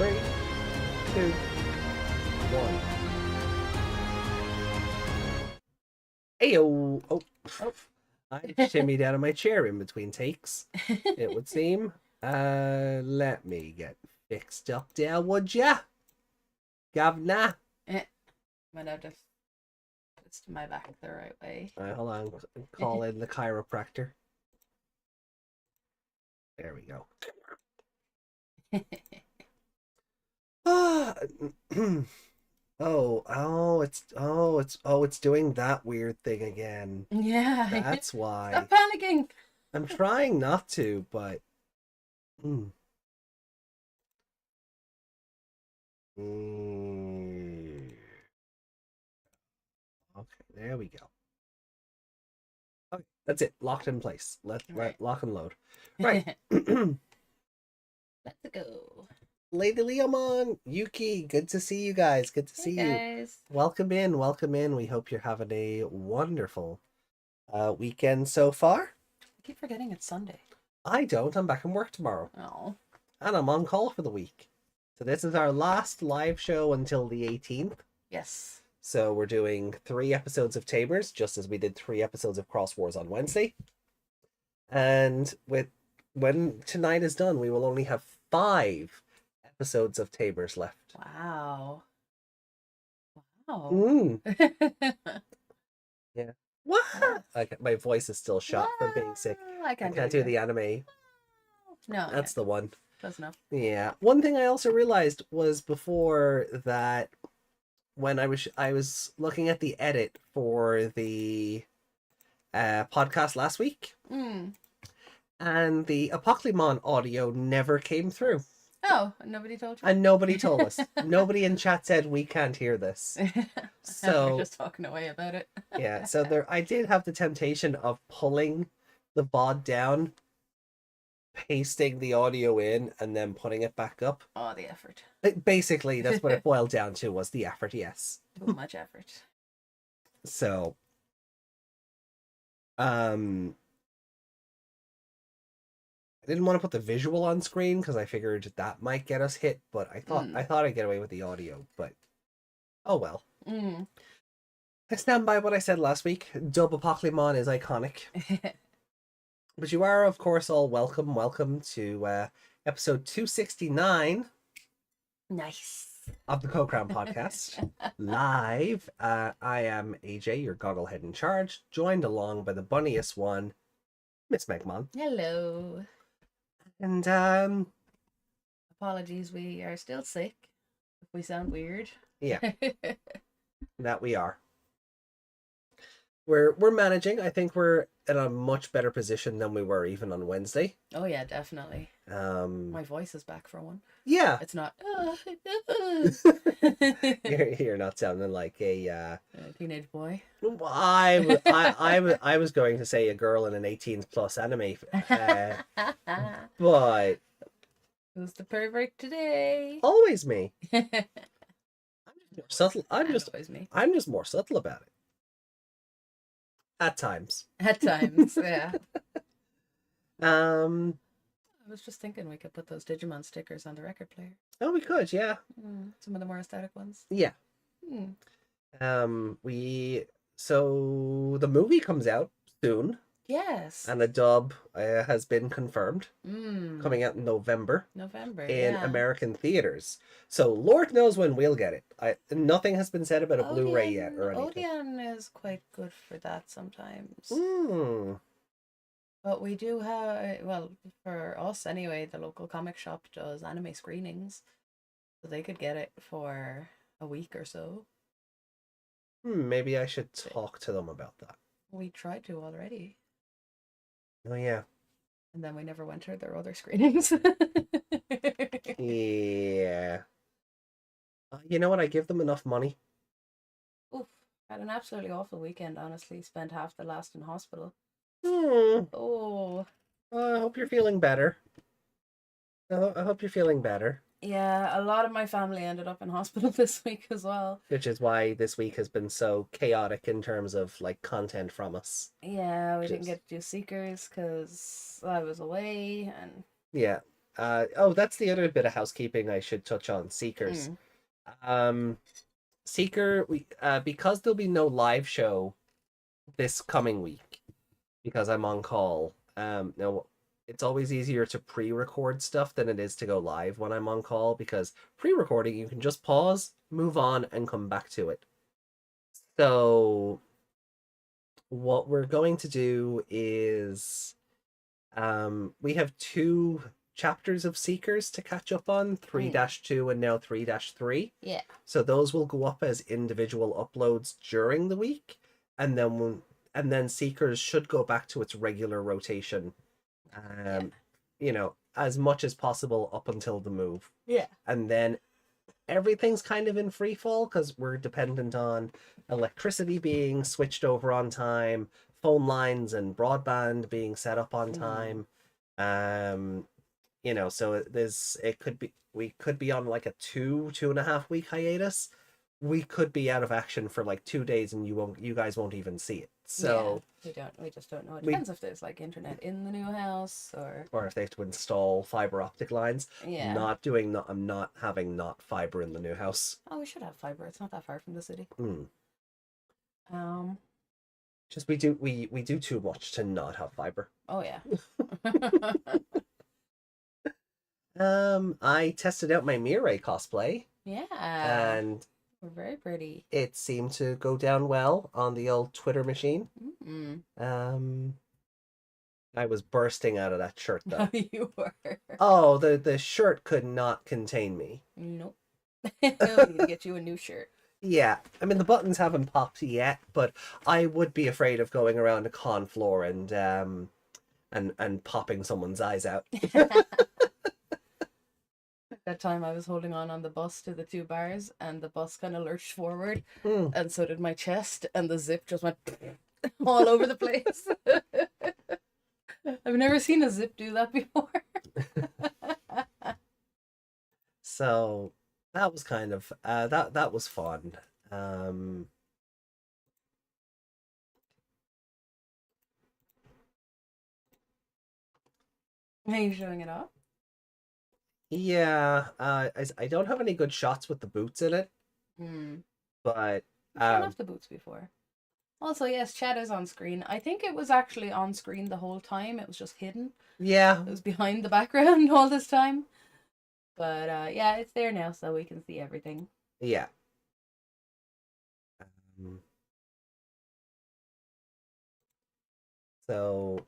3, 2, 1. Ayo! Oh, I shimmied out of my chair in between takes, it would seem. Let me get fixed up there, would ya? Governor? Might have to twist my back the right way. Alright, hold on. Call in the chiropractor. There we go. It's doing that weird thing again. Yeah. That's why. Stop panicking. I'm trying not to, but Okay, there we go. Okay, that's it. Locked in place. Let lock and load. Right. Let's go. Lady Leomon, Yuki, good to see you guys. Good to see you. Guys. Welcome in. Welcome in. We hope you're having a wonderful weekend so far. I keep forgetting it's Sunday. I don't. I'm back in work tomorrow. Oh. And I'm on call for the week. So this is our last live show until the 18th. Yes. So we're doing 3 episodes of Tamers, just as we did 3 episodes of Cross Wars on Wednesday. And when tonight is done, we will only have 5 episodes of Tamers left. Wow. Wow. Yeah. What? My voice is still shot from being sick. I can't do the anime. No. That's the one. Close enough. Yeah. One thing I also realized was before that, when I was looking at the edit for the podcast last week, and the Apocalypse audio never came through. Oh, nobody told you? And nobody told us. Nobody in chat said we can't hear this. So we're just talking away about it. Yeah, so I did have the temptation of pulling the VOD down, pasting the audio in, and then putting it back up. Oh, the effort. Basically, that's what it boiled down to, was the effort, yes. Too much effort. So, I didn't want to put the visual on screen because I figured that might get us hit, but I thought I'd get away with the audio, but oh well. I stand by what I said last week. Dub Apocalypse is iconic. But you are, of course, all welcome. Welcome to episode 269. Nice. Of the Co-Crown podcast. Live. I am AJ, your gogglehead in charge, joined along by the bunniest one, Miss Megmon. Hello. And apologies, we are still sick. If we sound weird. Yeah. That we are. We're managing. I think we're in a much better position than we were even on Wednesday. Oh yeah, definitely. My voice is back for one. Yeah. It's not You're not sounding like a teenage boy. I was going to say a girl in an 18+ anime, but who's the pervert today? Always me. I'm more subtle. I'm just more subtle about it. At times. At times, yeah. I was just thinking we could put those Digimon stickers on the record player. Oh, we could, yeah. Some of the more aesthetic ones. Yeah. So the movie comes out soon. Yes. And the dub has been confirmed. Coming out in November. In American theaters. So Lord knows when we'll get it. Nothing has been said about a Blu-ray yet or anything. Odeon is quite good for that sometimes. But we do have, well, for us anyway, the local comic shop does anime screenings. So they could get it for a week or so. Maybe I should talk to them about that. We tried to already. Oh, yeah. And then we never went to their other screenings. Yeah. You know what? I give them enough money. Oof. Had an absolutely awful weekend, honestly. Spent half the last in hospital. Oh. I hope you're feeling better. I hope you're feeling better. Yeah, a lot of my family ended up in hospital this week as well. Which is why this week has been so chaotic in terms of like content from us. Yeah, we didn't get to do Seekers because I was away and... Yeah. That's the other bit of housekeeping I should touch on. Seekers. Seeker, because there'll be no live show this coming week because I'm on call. Now it's always easier to pre-record stuff than it is to go live when I'm on call because pre-recording you can just pause, move on, and come back to it. So what we're going to do is we have 2 chapters of Seekers to catch up on, 3-2 and now 3-3. Yeah. So those will go up as individual uploads during the week, and then Seekers should go back to its regular rotation. As much as possible up until the move. Yeah. And then everything's kind of in free fall because we're dependent on electricity being switched over on time, phone lines and broadband being set up on time. So we could be on like a 2.5 week hiatus. We could be out of action for like 2 days and you guys won't even see it. So we just don't know. It depends if there's like internet in the new house or if they have to install fiber optic lines. Yeah. I'm not having fiber in the new house. Oh, we should have fiber. It's not that far from the city. Just we do too much to not have fiber. Oh yeah. I tested out my Mirai cosplay. Yeah. And very pretty. It seemed to go down well on the old Twitter machine. I was bursting out of that shirt though. You were. Oh, the shirt could not contain me. Nope. We need to get you a new shirt. Yeah, I mean the buttons haven't popped yet, but I would be afraid of going around a con floor and popping someone's eyes out. That time I was holding on the bus to the 2 bars and the bus kind of lurched forward and so did my chest and the zip just went all over the place. I've never seen a zip do that before. So that was kind of that was fun. Are you showing it off? Yeah, I don't have any good shots with the boots in it. But I've shown off the boots before. Also, yes, chat is on screen. I think it was actually on screen the whole time. It was just hidden. Yeah. It was behind the background all this time. But yeah, it's there now so we can see everything. Yeah. So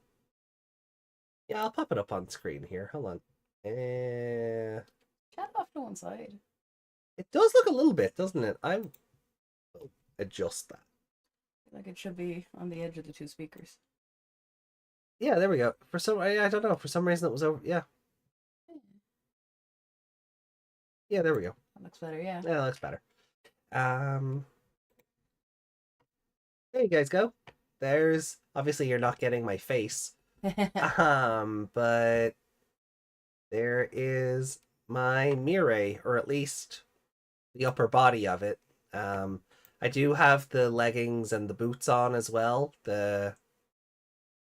yeah, I'll pop it up on screen here. Hold on. Chat off to one side. It does look a little bit, doesn't it? I'll adjust that. Like it should be on the edge of the 2 speakers. Yeah, there we go. I don't know. For some reason it was over. Yeah. Yeah, there we go. That looks better, yeah. Yeah, that looks better. There you guys go. There's obviously you're not getting my face. But there is my Mirai, or at least the upper body of it. I do have the leggings and the boots on as well. The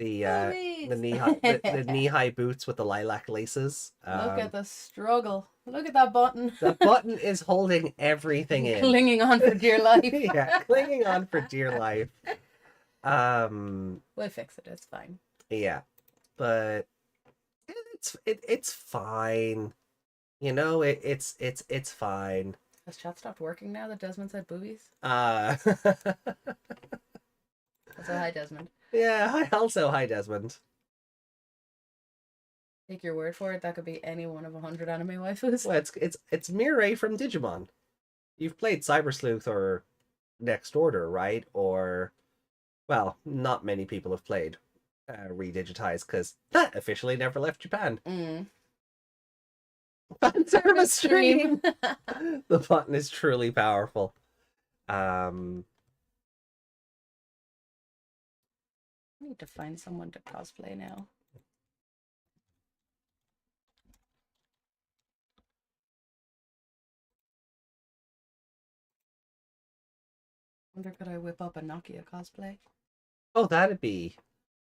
knee-high boots with the lilac laces. Look at the struggle. Look at that button. The button is holding everything in. Clinging on for dear life. Yeah, clinging on for dear life. We'll fix it. It's fine. Yeah, but it's fine. It's fine. Has chat stopped working now that Desmond said boobies? Also, hi, Desmond. Yeah, hi, Desmond. Take your word for it. That could be any one of 100 anime waifus. Well, it's Mirai from Digimon. You've played Cyber Sleuth or Next Order, right? Or, well, not many people have played Redigitized because that officially never left Japan. Fan service stream. The button is truly powerful. I need to find someone to cosplay now. Wonder could I whip up a Nokia cosplay? Oh, that'd be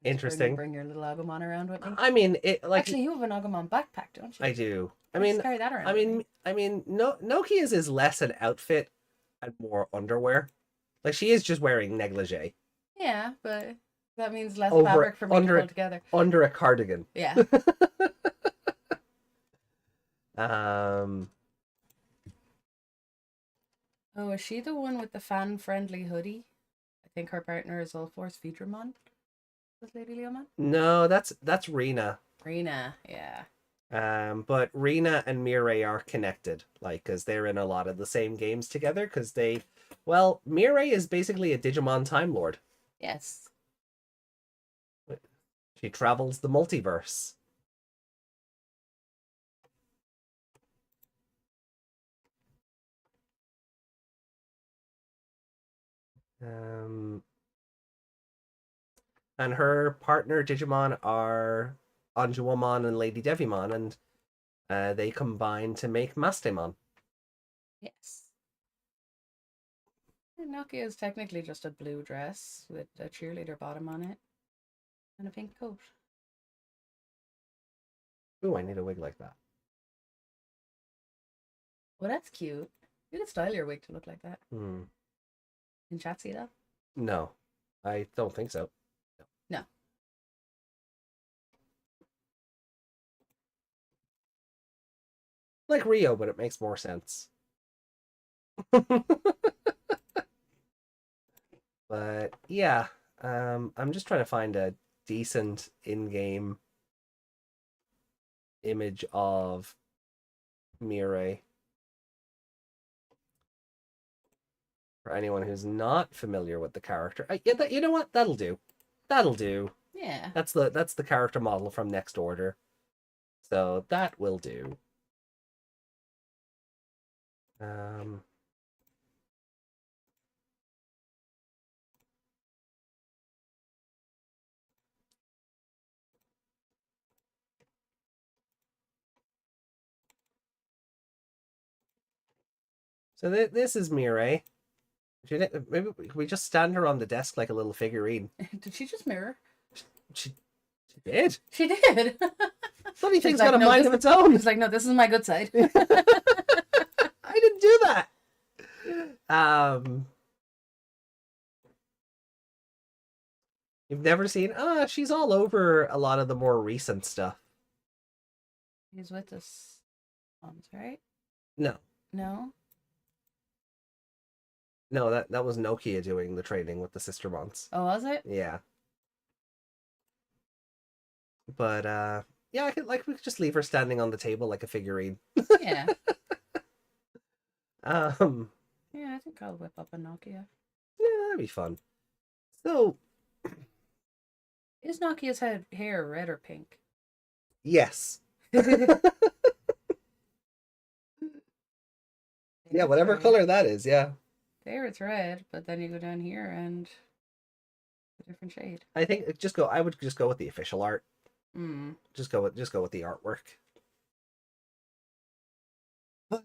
Interesting. Bring your little Agumon around with me. I mean, it like actually you have an Agumon backpack, don't you? I do. Just carry that around. No, Nokia's is less an outfit and more underwear. Like she is just wearing negligee. Yeah, but that means less fabric for me to pull together. Under a cardigan. Yeah. Oh, is she the one with the fan-friendly hoodie? I think her partner is All Force Featuremon. With Lady Leomon? No, that's Rena. Rena, yeah. But Rena and Mireille are connected, like, because they're in a lot of the same games together, because Mireille is basically a Digimon Time Lord. Yes. She travels the multiverse. And her partner Digimon are Anjuamon and Lady Devimon, and they combine to make Mastemon. Yes. Nokia is technically just a blue dress with a cheerleader bottom on it and a pink coat. Ooh, I need a wig like that. Well, that's cute. You could style your wig to look like that. Hmm. Can chat see that? No, I don't think so. No. Like Rio, but it makes more sense. But yeah, I'm just trying to find a decent in-game image of Mireille. For anyone who's not familiar with the character, yeah, you know what? That'll do. That'll do. Yeah. That's the character model from Next Order. So that will do. So this is Mireille. Maybe we just stand her on the desk like a little figurine. Did she just mirror? She did. She did. Funny thing's got a mind of its own. She's like, no, this is my good side. I didn't do that. You've never seen? She's all over a lot of the more recent stuff. He's with us, right? No. No. No, that was Nokia doing the training with the Sistermons. Oh, was it? Yeah. But yeah, we could just leave her standing on the table like a figurine. Yeah. Yeah, I think I'll whip up a Nokia. Yeah, that'd be fun. So, is Nokia's hair red or pink? Yes. Yeah, whatever color that is, yeah. There it's red, but then you go down here and a different shade. I think I would just go with the official art. Just go with the artwork. But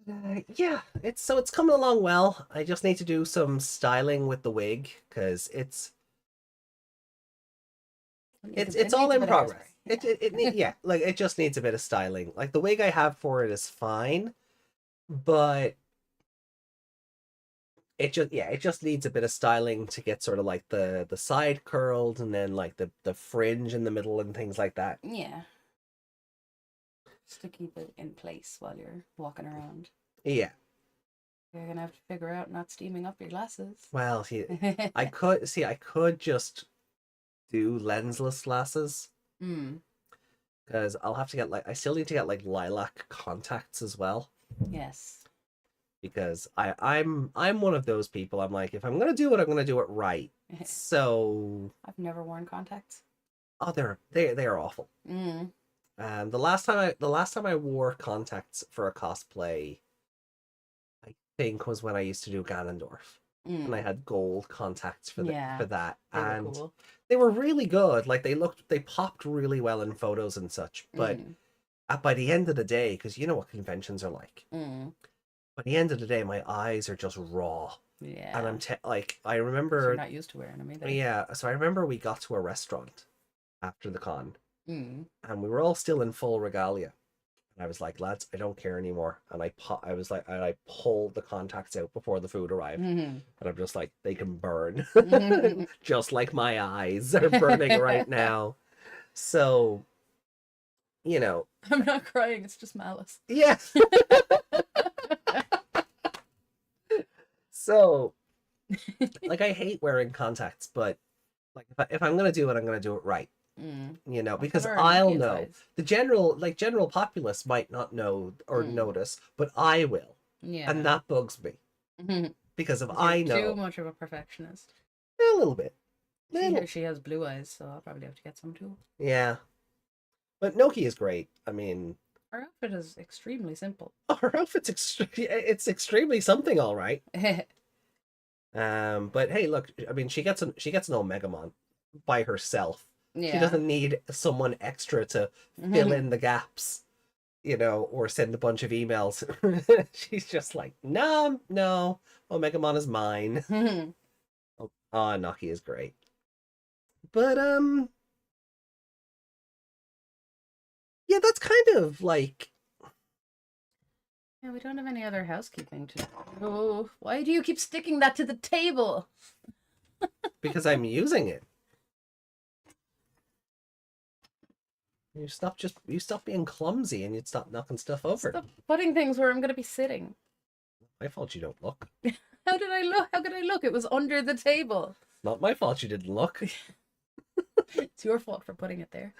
yeah, it's coming along well. I just need to do some styling with the wig because it's all in progress. It just needs a bit of styling. Like the wig I have for it is fine, but it just needs a bit of styling to get sort of like the side curled and then like the fringe in the middle and things like that. Yeah. Just to keep it in place while you're walking around. Yeah. You're gonna have to figure out not steaming up your glasses. Well, I could just do lensless glasses. Because I'll have to get I still need to get like lilac contacts as well. Yes. Because I'm one of those people. I'm like, if I'm gonna do it, I'm gonna do it right. So I've never worn contacts. Oh, they are awful. The last time I wore contacts for a cosplay, I think was when I used to do Ganondorf, and I had gold contacts for that, and cool. They were really good. Like they popped really well in photos and such. But by the end of the day, because you know what conventions are like. By the end of the day, my eyes are just raw. Yeah. And I remember... So you're not used to wearing them either. Yeah, so I remember we got to a restaurant after the con. Mm. And we were all still in full regalia. And I was like, lads, I don't care anymore. And I pulled the contacts out before the food arrived. Mm-hmm. And I'm just like, they can burn. Mm-hmm. Just like my eyes are burning right now. So, you know. I'm not crying, it's just malice. Yeah. So, like, I hate wearing contacts, but like if I'm gonna do it, I'm gonna do it right. You know, because I'll know. The general populace might not know or notice, but I will. Yeah. And that bugs me. Because if I know. Too much of a perfectionist. A little bit. She has blue eyes, so I'll probably have to get some too. Yeah. But Noki is great. I mean, her outfit is extremely simple. Her outfit's extremely something, all right. But hey, look, I mean, she gets an Omegamon by herself. Yeah. She doesn't need someone extra to fill in the gaps, you know, or send a bunch of emails. She's just like, no, Omegamon is mine. Oh, Noki is great. But yeah, that's kind of like. Yeah, we don't have any other housekeeping to do. Oh, why do you keep sticking that to the table? Because I'm using it. You stop being clumsy and you'd stop knocking stuff over. Stop putting things where I'm going to be sitting. My fault you don't look. How did I look? How could I look? It was under the table. Not my fault you didn't look. It's your fault for putting it there.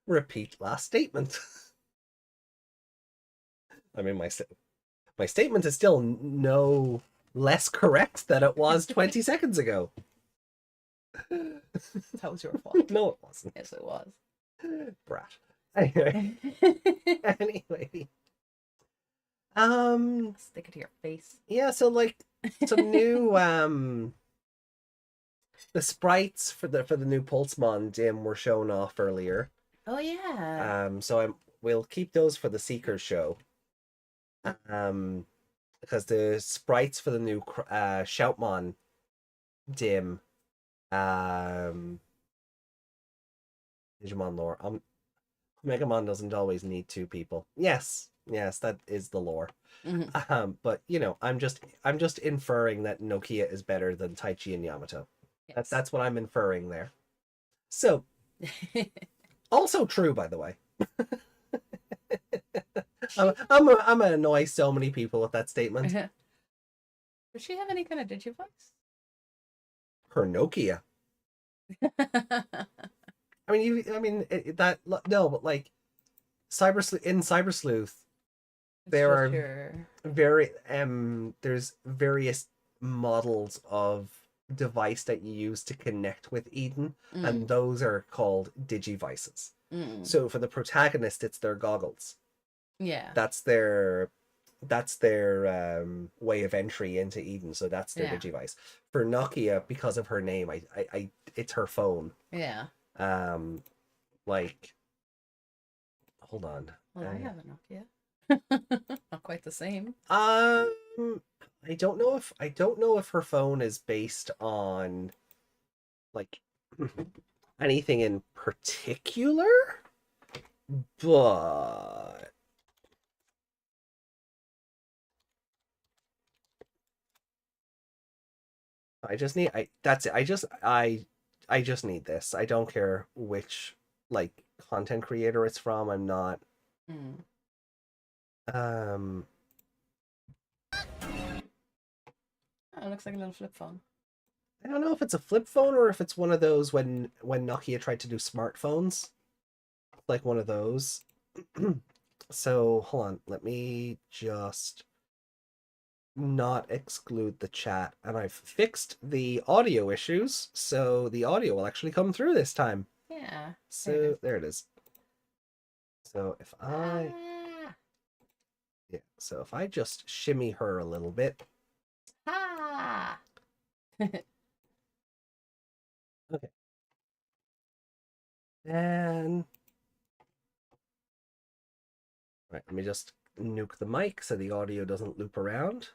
Repeat last statement. I mean, my statement is still no less correct than it was 20 seconds ago. That was your fault. No, it wasn't. Yes, it was. Brat. Anyway. Stick it to your face. Yeah, so like some new the sprites for the new Pulsemon Dim were shown off earlier. Oh yeah. So we'll keep those for the Seekers show. Because the sprites for the new Shoutmon Dim Digimon lore. Megamon doesn't always need two people. Yes, that is the lore. But you know, I'm just inferring that Nokia is better than Taichi and Yamato. Yes. That's what I'm inferring there. So, also true, by the way. I'm gonna annoy so many people with that statement. Does she have any kind of Digivoice? Her Nokia. No, but like Cyber Sleuth, there are there's various models of device that you use to connect with Eden, and those are called Digivices. So for the protagonist, it's their goggles. Yeah, that's their way of entry into Eden. So that's their Digivice. For Nokia, because of her name, I it's her phone. Yeah. Like, hold on. Well, I have a Nokia. Not quite the same. I don't know if her phone is based on like anything in particular, but I just need this. I don't care which like content creator it's from. I'm not Oh, it looks like a little flip phone. I don't know if it's a flip phone or if it's one of those when Nokia tried to do smartphones. Like one of those. So hold on, let me just not exclude the chat, and I've fixed the audio issues, so the audio will actually come through this time. Yeah. So there it is. So if so if I just shimmy her a little bit. Okay. And right, let me just nuke the mic so the audio doesn't loop around.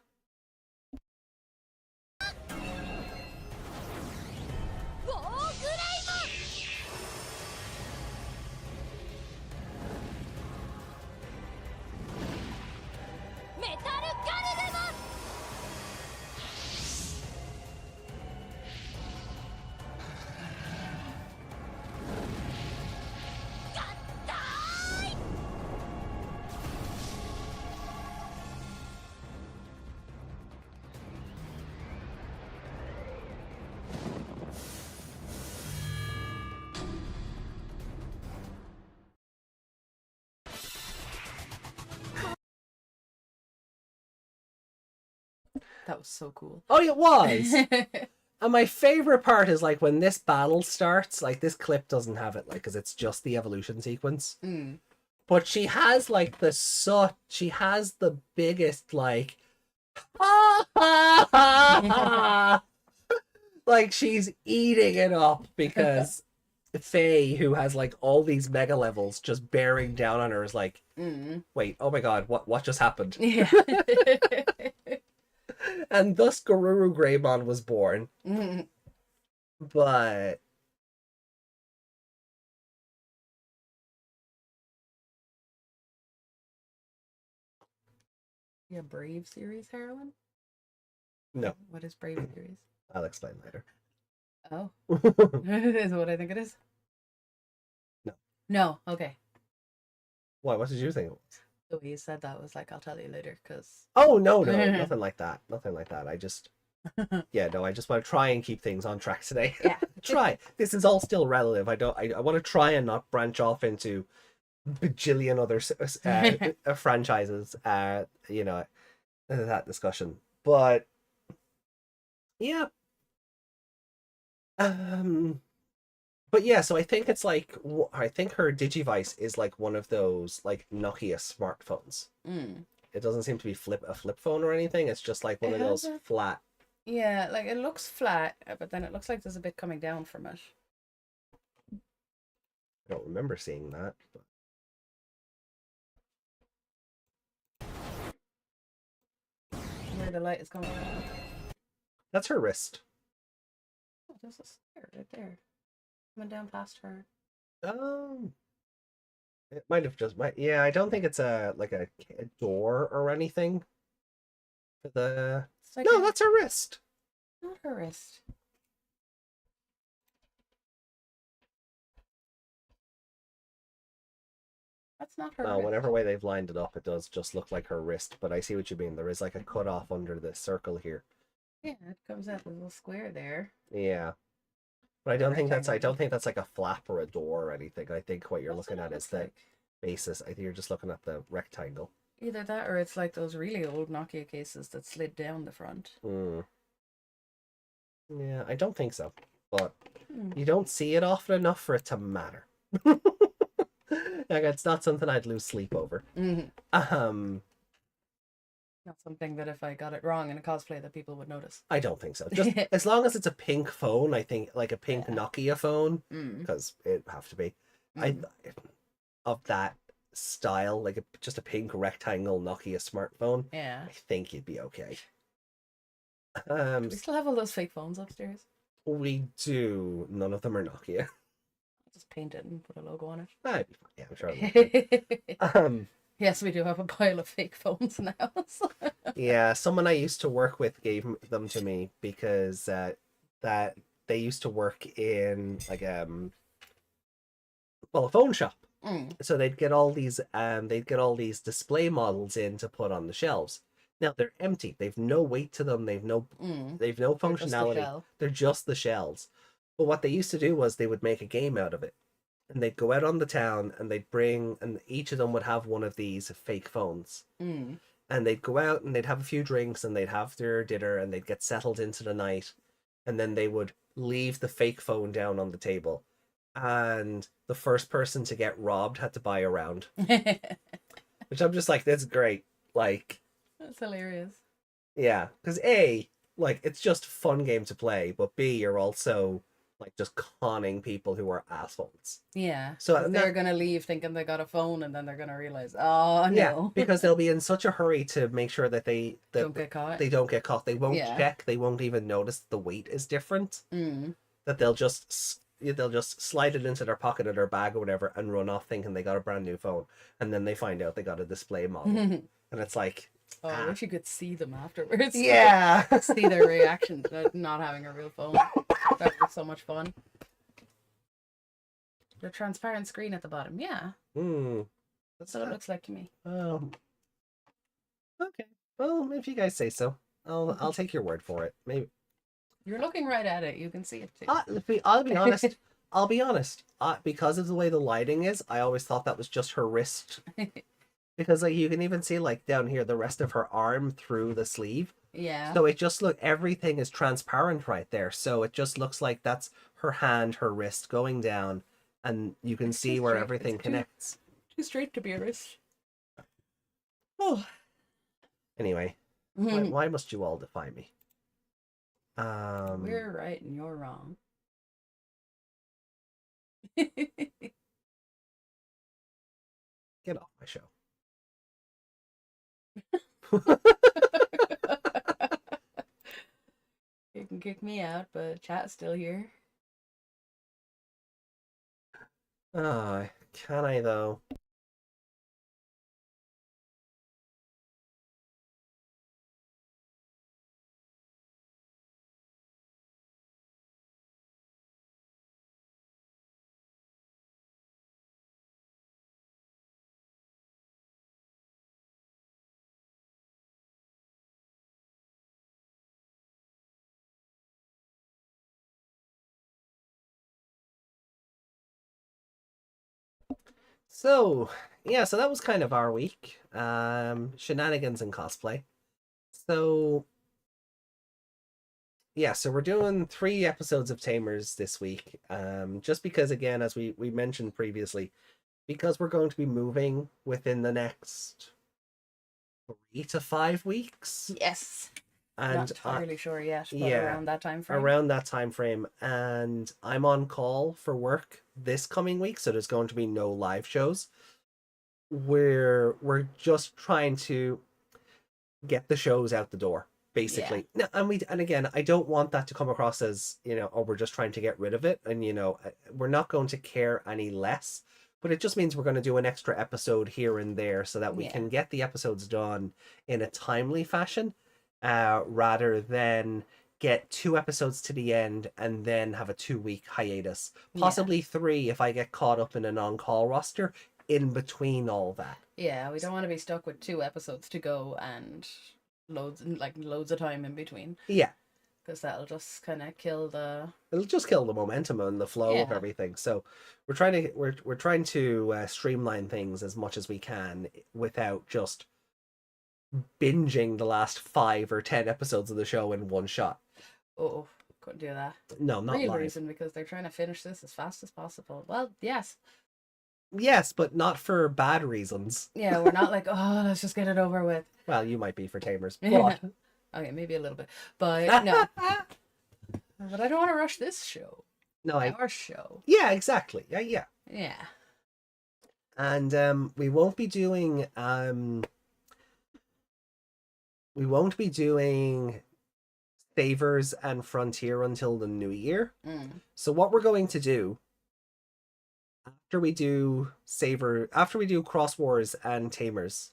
That was so cool. Oh, it was. And my favorite part is like when this battle starts, like this clip doesn't have it, like, because it's just the evolution sequence. But she has like she has the biggest like, like she's eating it up because Faye, who has like all these mega levels just bearing down on her, is like, wait, oh my god, what just happened? Yeah. And thus Garuru Greymon was born. But Yeah, Brave series heroine? no. What is Brave series? I'll explain later. Oh. Is it what I think it is? No. No, okay. What did you think it was? The way you said that was like, I'll tell you later, because... Oh, no, nothing like that. Nothing like that. I just... Yeah, no, I just want to try and keep things on track today. Yeah. Try. This is all still relative. I want to try and not branch off into bajillion other franchises, you know, that discussion. But, yeah. But yeah, so I think it's like, I think her Digivice is like one of those like Nokia smartphones. It doesn't seem to be a flip phone or anything. It's just like one of those flat. Yeah, like it looks flat, but then it looks like there's a bit coming down from it. I don't remember seeing that. But... Where the light is coming from. That's her wrist. Oh, there's a stair right there. Coming down past her. It might have just yeah, I don't think it's a door or anything. For the like no, that's her wrist. Not her wrist. That's not her wrist. Whatever way they've lined it up, it does just look like her wrist, but I see what you mean. There is like a cut off under the circle here. Yeah, it comes out a little square there. Yeah. But I don't think that's like a flap or a door or anything. I think what you're looking at is the basis. I think you're just looking at the rectangle. Either that or it's like those really old Nokia cases that slid down the front. Yeah, I don't think so. But you don't see it often enough for it to matter. Like, it's not something I'd lose sleep over. Not something that if I got it wrong in a cosplay that people would notice. I don't think so. Just as long as it's a pink phone, I think, like a pink Nokia phone, because it'd have to be. Of that style, like just a pink rectangle Nokia smartphone. Yeah, I think you'd be okay. We still have all those fake phones upstairs. We do. None of them are Nokia. I'll just paint it and put a logo on it. That'd be fine. Yeah, I'm sure. Yes, we do have a pile of fake phones in the house. Yeah, someone I used to work with gave them to me because that they used to work in like a phone shop. So they'd get all these display models in to put on the shelves. Now they're empty. They've no weight to them. They've no functionality. They're just the shells. But what they used to do was they would make a game out of it. And they'd go out on the town and and each of them would have one of these fake phones. And they'd go out and they'd have a few drinks and they'd have their dinner and they'd get settled into the night. And then they would leave the fake phone down on the table. And the first person to get robbed had to buy a round. Which I'm just like, that's great. Like, that's hilarious. Yeah, because A, like, it's just a fun game to play, but B, you're also like just conning people who are assholes. Yeah. So they're gonna leave thinking they got a phone, and then they're gonna realize, oh no. Yeah, because they'll be in such a hurry to make sure that they don't get caught. They don't get caught. They won't check. They won't even notice the weight is different. That they'll just slide it into their pocket or their bag or whatever and run off thinking they got a brand new phone, and then they find out they got a display model, and it's like. Oh, I wish you could see them afterwards. Yeah. See their reaction to not having a real phone. That was so much fun. The transparent screen at the bottom, yeah. That's what it looks like to me. Okay. Well, if you guys say so, I'll take your word for it. Maybe. You're looking right at it. You can see it too. I'll be honest. I'll be honest. Because of the way the lighting is, I always thought that was just her wrist. Because like you can even see like down here the rest of her arm through the sleeve. Yeah. So it just everything is transparent right there. So it just looks like that's her hand, her wrist going down, and you can see where everything connects. Too straight to be a wrist. Oh. Anyway, why must you all defy me? We're right and you're wrong. Get off my show. You can kick me out, but chat's still here. Can I though? So, yeah, so that was kind of our week. Shenanigans and cosplay. So, yeah, so we're doing 3 episodes of Tamers this week. Just because, again, as we mentioned previously, because we're going to be moving within the next 3 to 5 weeks. Yes. And not entirely sure yet, but yeah, around that time frame. Around that time frame. And I'm on call for work this coming week, so there's going to be no live shows. We're just trying to get the shows out the door, basically. Yeah. And again, I don't want that to come across as, oh, we're just trying to get rid of it, and we're not going to care any less. But it just means we're going to do an extra episode here and there so that we can get the episodes done in a timely fashion, rather than get 2 episodes to the end and then have a 2-week hiatus, possibly 3 if I get caught up in an on-call roster in between all that. Yeah, we don't want to be stuck with 2 episodes to go and loads of time in between. Yeah. Because that'll just kind of kill the... It'll just kill the momentum and the flow of everything. So we're trying to streamline things as much as we can without just binging the last 5 or 10 episodes of the show in one shot. Oh, couldn't do that. No, not real live. Reason, because they're trying to finish this as fast as possible. Well, yes. Yes, but not for bad reasons. Yeah, we're not like, oh, let's just get it over with. Well, you might be for Tamers. But... Okay, maybe a little bit. But no. But I don't want to rush this show. No, our show. Yeah, exactly. Yeah. Yeah. And we won't be doing Savers and Frontier until the new year. So what we're going to do after we do Cross Wars and Tamers,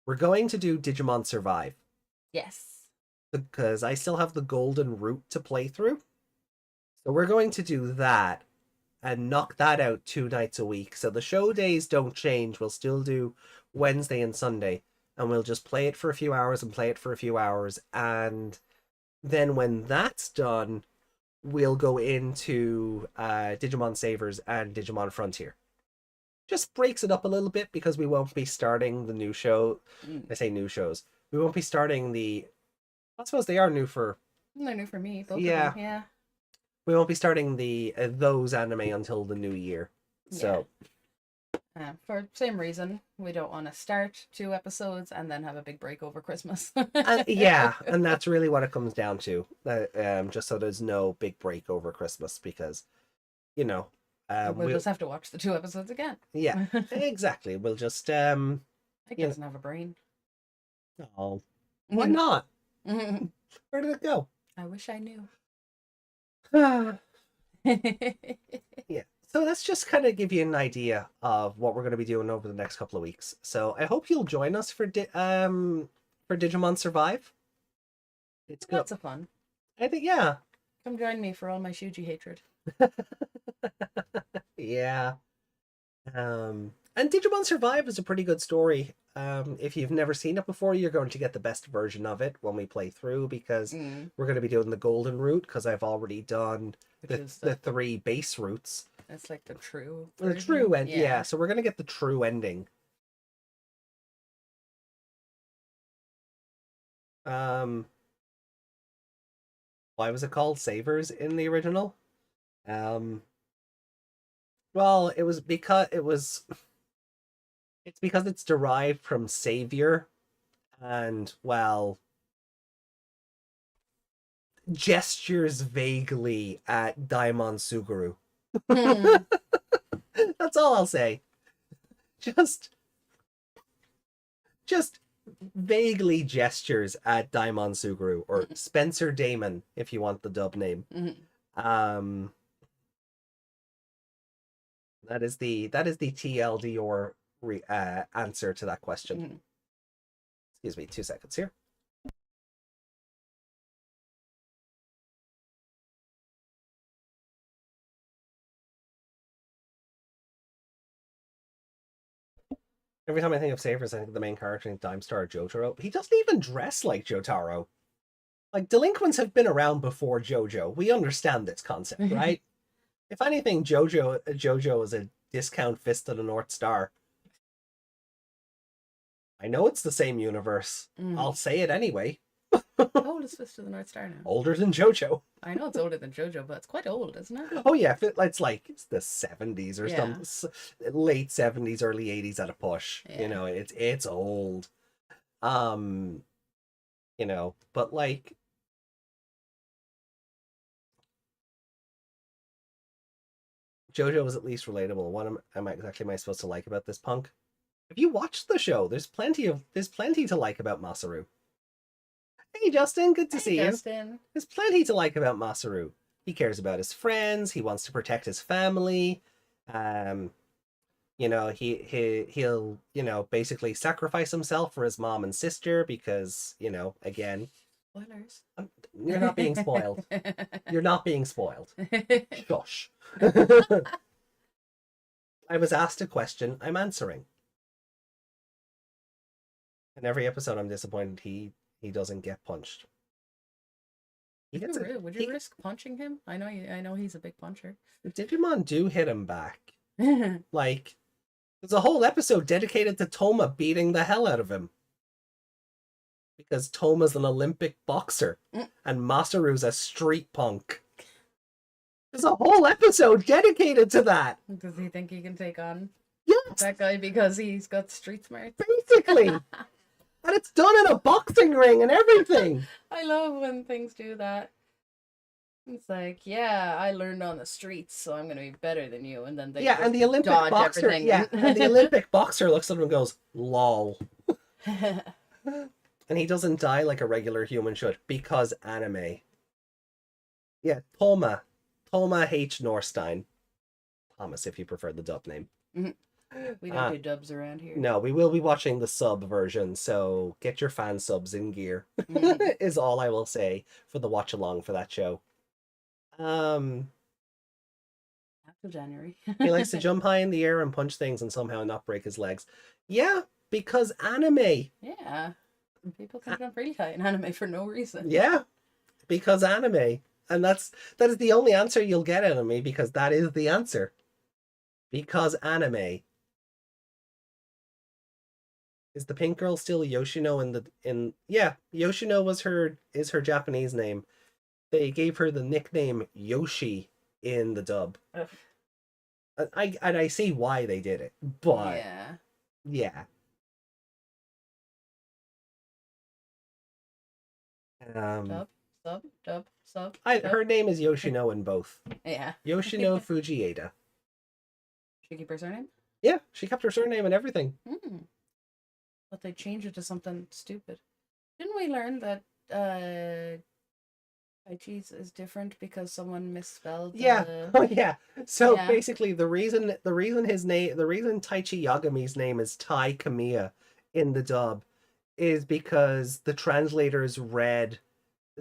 we're going to do Digimon Survive. Yes. Because I still have the golden route to play through. So we're going to do that and knock that out 2 nights a week. So the show days don't change. We'll still do Wednesday and Sunday. And we'll just play it for a few hours and play it for a few hours. And then when that's done, we'll go into Digimon Savers and Digimon Frontier. Just breaks it up a little bit because we won't be starting the new show. I say new shows. We won't be starting the... I suppose they are new for... They're new for me. Both of them, yeah. We won't be starting those anime until the new year. So... for same reason, we don't want to start 2 episodes and then have a big break over Christmas. And that's really what it comes down to. Just so there's no big break over Christmas because, we'll just have to watch the 2 episodes again. Yeah, exactly. We'll just... It doesn't have a brain. Oh, why not? Where did it go? I wish I knew. Yeah. So let's just kind of give you an idea of what we're going to be doing over the next couple of weeks. So I hope you'll join us for Digimon Survive. It's good. Lots of fun. I think, yeah. Come join me for all my Shuji hatred. Yeah. And Digimon Survive is a pretty good story. If you've never seen it before, you're going to get the best version of it when we play through because we're going to be doing the golden route because I've already done the 3 base routes. That's like the true version. The true end, yeah. So we're going to get the true ending. why was it called Savers in the original? Well, it's because it's derived from savior, and well, gestures vaguely at Daimon Suguru. That's all I'll say. Just vaguely gestures at Daimon Suguru, or Spencer Damon, if you want the dub name. That is the TLD or answer to that question. Excuse me, 2 seconds here. Every time I think of Savers, I think of the main character in Dime Star Jotaro. He doesn't even dress like Jotaro. Like, delinquents have been around before JoJo. We understand this concept, right? If anything, JoJo is a discount Fist of the North Star. I know it's the same universe. I'll say it anyway. How old is Fist of the North Star now? Older than JoJo. I know it's older than JoJo, but it's quite old, isn't it? Oh yeah, it's the 70s or something, late 70s, early 80s at a push. Yeah. You know, it's old. You know, but like, JoJo was at least relatable. What am I supposed to like about this punk? If you watched the show, there's plenty to like about Masaru. Hey Justin, good to see you. There's plenty to like about Masaru. He cares about his friends. He wants to protect his family. You know, he'll basically sacrifice himself for his mom and sister because, you know, again, spoilers. You're not being spoiled. You're not being spoiled. Shush. I was asked a question. I'm answering. In every episode, I'm disappointed he doesn't get punched. Would you risk punching him? I know he's a big puncher. Digimon do hit him back. Like, there's a whole episode dedicated to Toma beating the hell out of him. Because Toma's an Olympic boxer and Masaru's a street punk. There's a whole episode dedicated to that. Does he think he can take on that guy because he's got street smarts? Basically. And it's done in a boxing ring and everything. I love when things do that. It's like, yeah, I learned on the streets, so I'm going to be better than you. And then they and the Olympic boxer, and the Olympic boxer looks at him and goes, lol. And he doesn't die like a regular human should because anime. Yeah, Toma H. Norstein. Thomas, if you prefer the dub name. We don't do dubs around here. No, we will be watching the sub version, so get your fan subs in gear, is all I will say for the watch along for that show. After January. He likes to jump high in the air and punch things and somehow not break his legs. Yeah, because anime. Yeah. People can jump really high in anime for no reason. Yeah, because anime. And that is the only answer you'll get out of me, because that is the answer. Because anime. Is the pink girl still Yoshino yeah, Yoshino is her Japanese name. They gave her the nickname Yoshi in the dub. I see why they did it, but yeah. Sub. Her name is Yoshino in both. Yeah. Yoshino Fujieda. She keep her surname? Yeah, she kept her surname and everything. But they changed it to something stupid. Didn't we learn that Taichi's is different because someone misspelled? Yeah. So basically, the reason Taichi Yagami's name is Tai Kamiya in the dub is because the translators read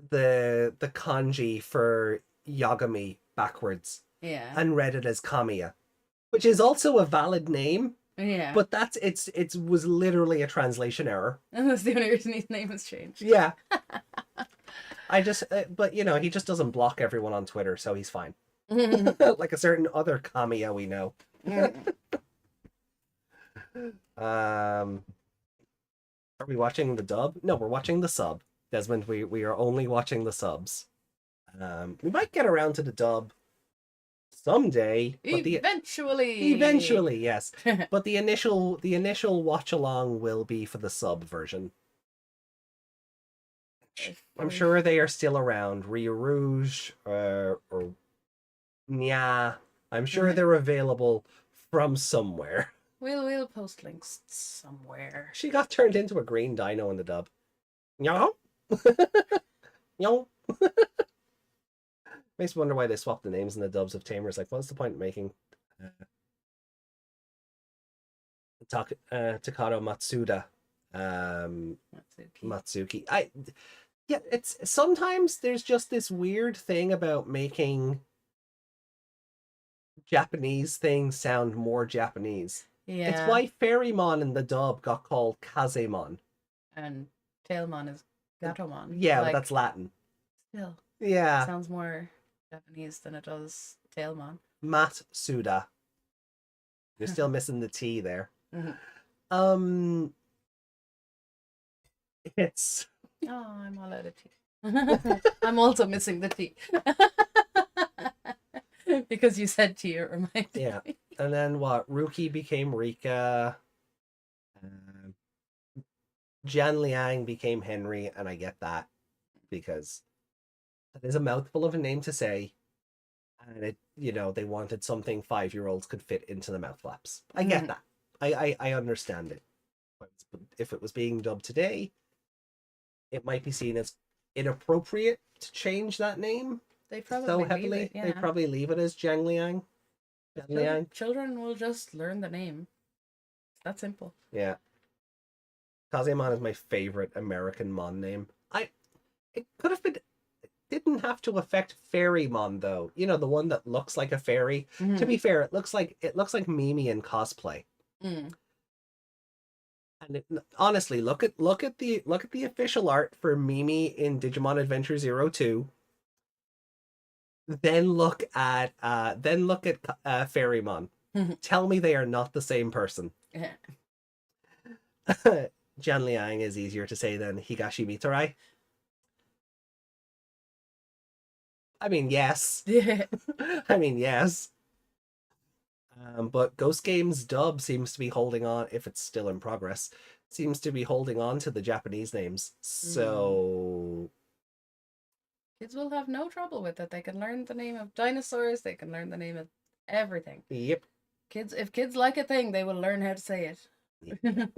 the kanji for Yagami backwards. Yeah. And read it as Kamiya, which is also a valid name. Yeah. But it was literally a translation error. And that's the only reason his name has changed. Yeah. But you know, he just doesn't block everyone on Twitter, so he's fine. Like a certain other Kamiya we know. Are we watching the dub? No, we're watching the sub. Desmond, we are only watching the subs. We might get around to the dub someday, but eventually, yes. But the initial watch along will be for the sub version. I'm sure they are still around. Rio Rouge, or Nya. I'm sure they're available from somewhere. We'll post links somewhere. She got turned into a green dino in the dub. No. No. Makes me wonder why they swapped the names in the dubs of Tamers. Like, what's the point of making Takato Matsuda Matsuki? Yeah, it's sometimes there's just this weird thing about making Japanese things sound more Japanese. Yeah. It's why Fairymon in the dub got called Kazemon. And Tailmon is Gatomon. Yeah, like, but that's Latin. Still. Yeah. Sounds more Japanese than it does Tailmon. Matsuda. You're still missing the T there. It's... Oh, I'm all out of T. I'm also missing the T. Because you said T, it reminded me. And then what? Ruki became Rika. Jan Liang became Henry, and I get that because that is a mouthful of a name to say. And it, they wanted something 5-year-olds could fit into the mouth flaps. I get that. I understand it. But if it was being dubbed today, it might be seen as inappropriate to change that name. They probably so heavily. They probably leave it as Jiang Liang. Children will just learn the name. It's that simple. Yeah. Kazemon is my favorite American mon name. It could have been. It didn't have to affect Fairymon though. The one that looks like a fairy. To be fair, it looks like Mimi in cosplay. And honestly, look at the official art for Mimi in Digimon Adventure 02. Then look at Fairymon. Tell me they are not the same person. Jan Liang is easier to say than Higashi Mitarai. I mean, yes. I mean, yes. But Ghost Game's dub seems to be holding on, if it's still in progress, seems to be holding on to the Japanese names. So... Kids will have no trouble with it. They can learn the name of dinosaurs. They can learn the name of everything. Yep. If kids like a thing, they will learn how to say it. Yep.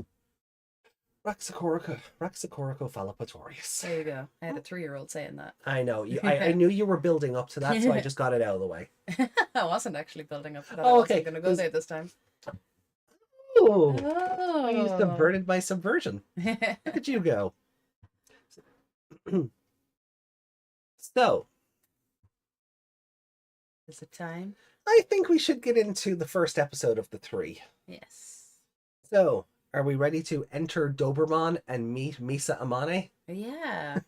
Raxacorica Falapatorius. There you go. I had a 3-year-old saying that. I know. I knew you were building up to that, so I just got it out of the way. I wasn't actually building up to that. I wasn't going to go there this time. Oh. You subverted my subversion. Look at you go. So. Is it time? I think we should get into the first episode of the 3. Yes. So, are we ready to enter Doberman and meet Misa Amane? Yeah.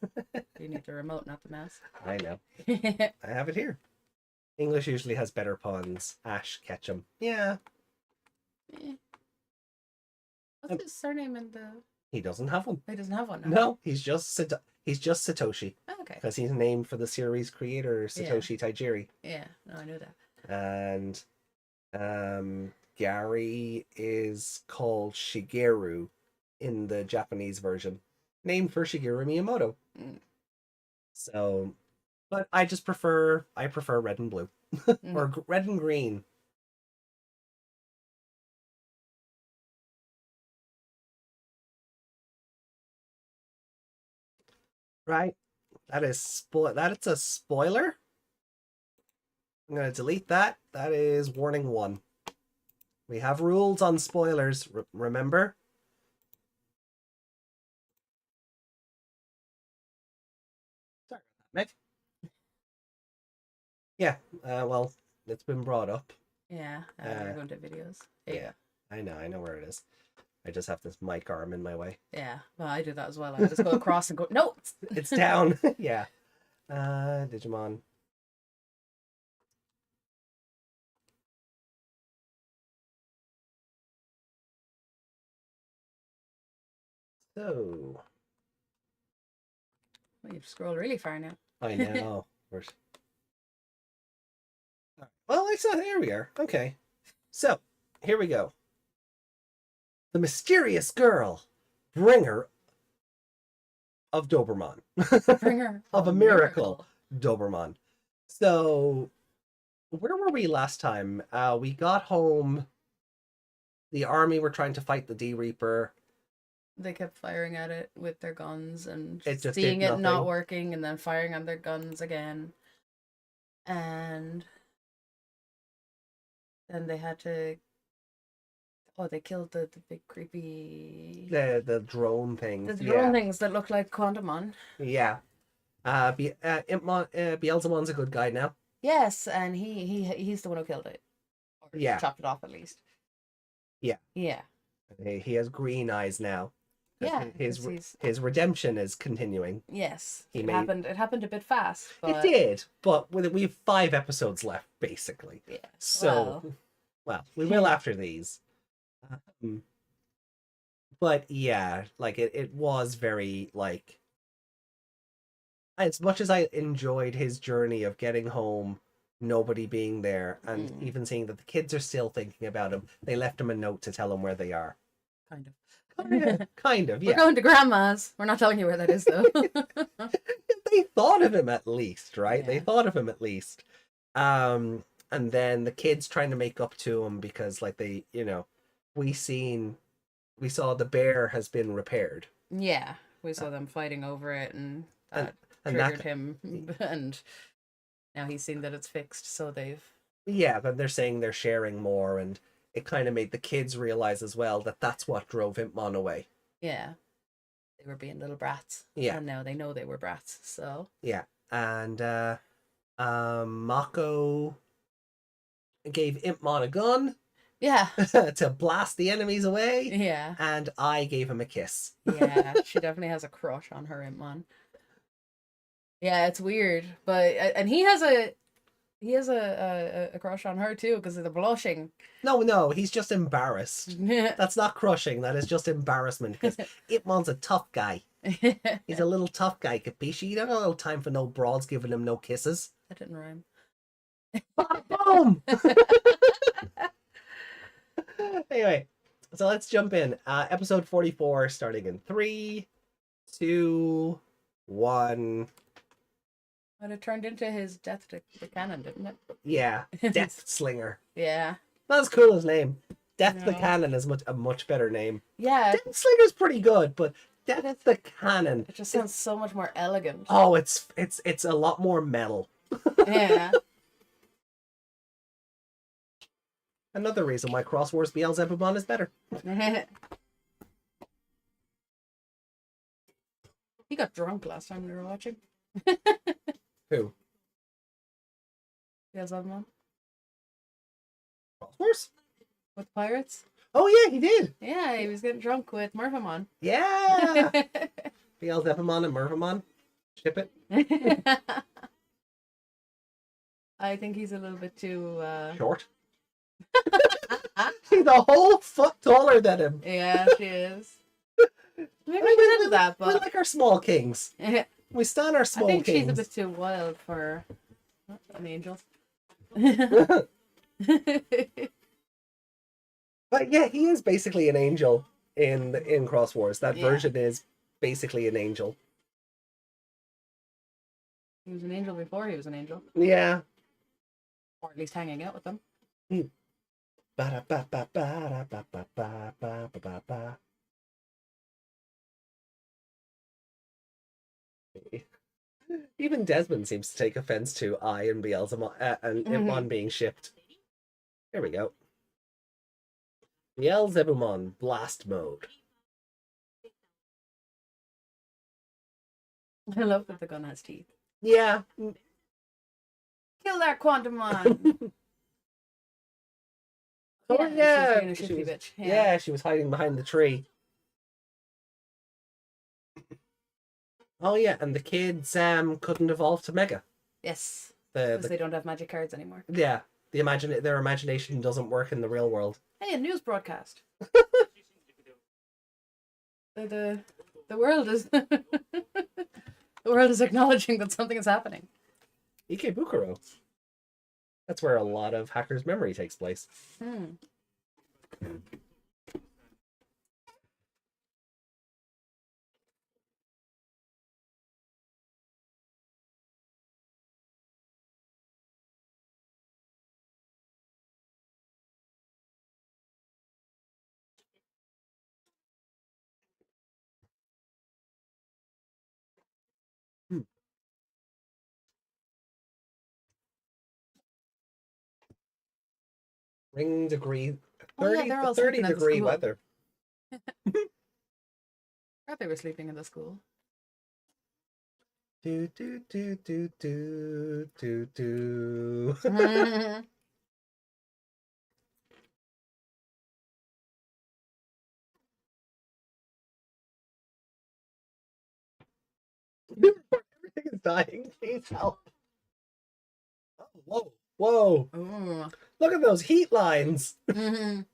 You need the remote, not the mouse. I know. I have it here. English usually has better puns. Ash Ketchum. Yeah. What's his surname in the... He doesn't have one. He doesn't have one? No, he's just Satoshi. Oh, okay. Because he's named for the series creator, Satoshi Tajiri. Yeah, no, I knew that. And Gary is called Shigeru in the Japanese version, named for Shigeru Miyamoto. So, but I prefer red and blue or red and green. Right, that's a spoiler. I'm gonna delete that. That is warning 1. We have rules on spoilers, remember? Sorry about that, Meg. Yeah, well, it's been brought up. Yeah, we're going to videos. Yeah, I know where it is. I just have this mic arm in my way. Yeah, well, I do that as well. I just go across and go, no! It's down. Yeah. Digimon. So. Well, you've scrolled really far now. I know. Where's... Well, I saw. Here we are. Okay. So, here we go. The mysterious girl, bringer of Doberman. Bringer of a miracle, Doberman. So, where were we last time? We got home. The army were trying to fight the D-Reaper. They kept firing at it with their guns and It just seeing did it not nothing. working and then firing on their guns again. And then they had to... Oh, they killed the big creepy... The drone things. The drone things that look like Quantumon. Yeah. Beelzemon's a good guy now. Yes, and he's the one who killed it. Or Yeah. chopped it off at least. Yeah. Yeah. He has green eyes now. Yeah. His redemption is continuing. Yes. It happened a bit fast. But... It did, but we have 5 episodes left, basically. Yeah. So, well we will after these. But yeah, like it was very like, as much as I enjoyed his journey of getting home, nobody being there, and even seeing that the kids are still thinking about him, they left him a note to tell him where they are. Kind of. Kind of, yeah. We're going to Grandma's. We're not telling you where that is, though. They thought of him at least, right? Yeah. They thought of him at least. And then the kids trying to make up to him because, like, they, you know, we saw the bear has been repaired. Yeah, we saw them fighting over it, and that triggered him, and now he's seen that it's fixed, so they've... Yeah, but they're saying they're sharing more, and it kind of made the kids realize as well that that's what drove Impmon away. Yeah. They were being little brats. Yeah. And now they know they were brats, so... Yeah, and Mako gave Impmon a gun. Yeah. To blast the enemies away. Yeah. And I gave him a kiss. Yeah, she definitely has a crush on her Impmon. Yeah, it's weird, but... And he has a crush on her too because of the blushing. No, he's just embarrassed. That's not crushing. That is just embarrassment because Ipmon's a tough guy. He's a little tough guy, Capisci. You don't have no time for no broads giving him no kisses. That didn't rhyme. Boom! Anyway, so let's jump in. Episode 44 starting in 3, 2, 1. But it turned into his Death the Cannon, didn't it? Yeah, Death Slinger. Yeah. Not as cool as name. Death the Cannon is a much better name. Yeah. Death Slinger's pretty good, but Death the Cannon. It just sounds so much more elegant. Oh, it's a lot more metal. Yeah. Another reason why Cross Wars Beelzebubon is better. He got drunk last time we were watching. Who? Beelzebubon. Cross Wars? With pirates? Oh yeah, he did. Yeah, he was getting drunk with Murphamon. Yeah. Beelzebubon and Mervamon. Ship it. I think he's a little bit too short. She's a whole foot taller than him. Yeah, she is. Maybe we did that, but we like our small kings. We stand our small kings. I think she's a bit too wild for an angel. But yeah, he is basically an angel in Cross Wars. That version is basically an angel. He was an angel before he was an angel. Yeah. Or at least hanging out with them. Even Desmond seems to take offense to I and Beelzebub and Impmon being shipped. Here we go. Beelzebubon blast mode. I love that the gun has teeth. Yeah. Kill that Quantumon! Oh yeah, She was being a shifty bitch. Yeah, she was hiding behind the tree. Oh yeah, and the kids couldn't evolve to Mega. Yes, because they don't have magic cards anymore. Yeah, their imagination doesn't work in the real world. Hey, a news broadcast. the world is the world is acknowledging that something is happening. Ikebukuro. That's where a lot of Hacker's Memory takes place. Ring degree, 30-degree weather. I thought they were sleeping in the school. Do do do do do do do. Everything is dying. Please help. Oh, whoa, whoa! Ooh. Look at those heat lines. You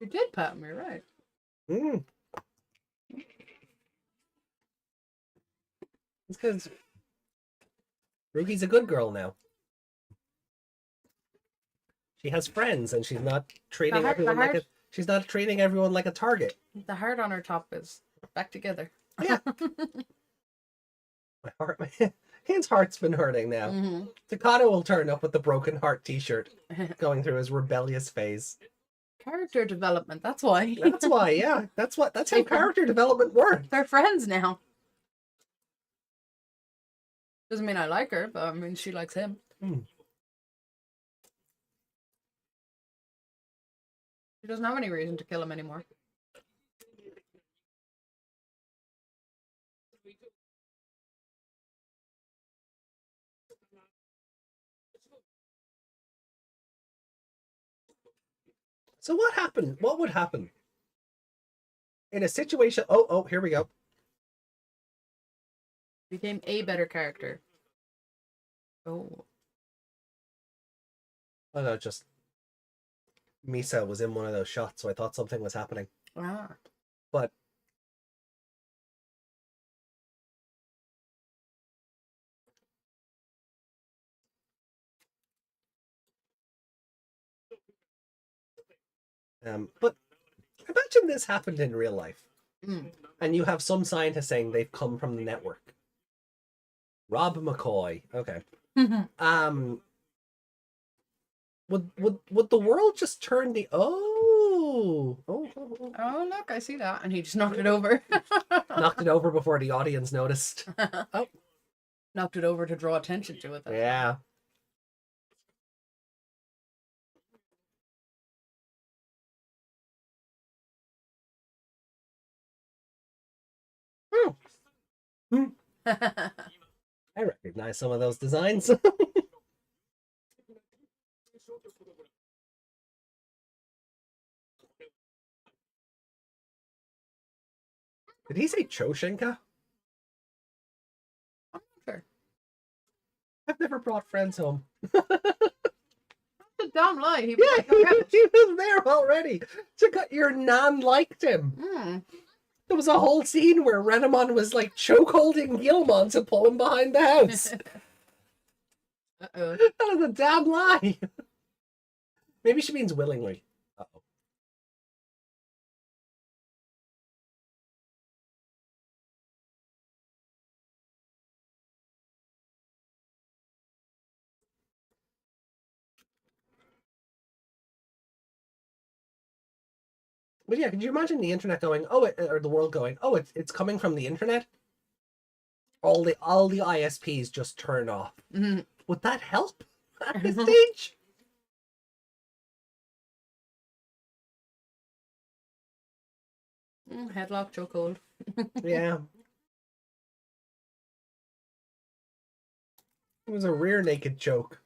did pat me, right? It's because Ruki's a good girl now. She has friends, and she's not treating everyone like a. She's not treating everyone like a target. The heart on her top is back together. Yeah. My his heart's been hurting now. Takano will turn up with the broken heart T-shirt, going through his rebellious phase. Character development. That's why. That's why. Yeah. That's how character development works. They're friends now. Doesn't mean I like her, but I mean she likes him. She doesn't have any reason to kill him anymore. So what happened? What would happen in a situation? Oh, here we go. Became a better character. Oh. Oh no, just Misa was in one of those shots, so I thought something was happening. Ah. But but imagine this happened in real life, and you have some scientists saying they've come from the network. Rob McCoy, okay. Would the world just turn the oh look, I see that, and he just knocked it over. Knocked it over before the audience noticed. Oh, knocked it over to draw attention to it. Yeah. I recognize some of those designs. Did he say Choshinka? I'm not sure. I've never brought friends home. That's a damn lie. He was there already. Your nan liked him. There was a whole scene where Renamon was like chokeholding Gilmon to pull him behind the house. Uh-oh. That is a damn lie. Maybe she means willingly. Uh-oh. But yeah, could you imagine the internet going, or the world going, it's coming from the internet? All the ISPs just turn off. Would that help at this stage? Headlock, chokehold. Yeah. It was a rear naked choke.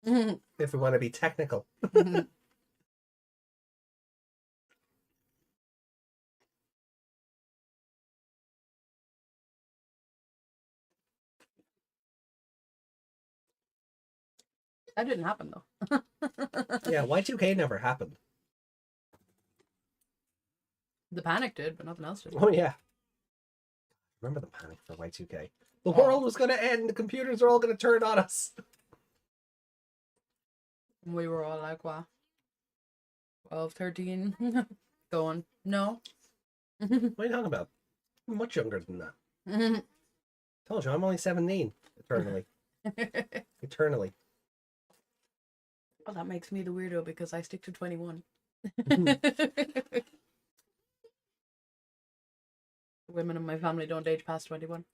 If we want to be technical. That didn't happen though. Yeah, Y2K never happened. The panic did, but nothing else did. Oh yeah. Remember the panic for Y2K? The world was gonna end. The computers are all gonna turn on us. We were all like, wow. 12, 13. Going, no. What are you talking about? I'm much younger than that. Told you, I'm only 17. Eternally. Eternally. Oh, that makes me the weirdo because I stick to 21. Women in my family don't age past 21.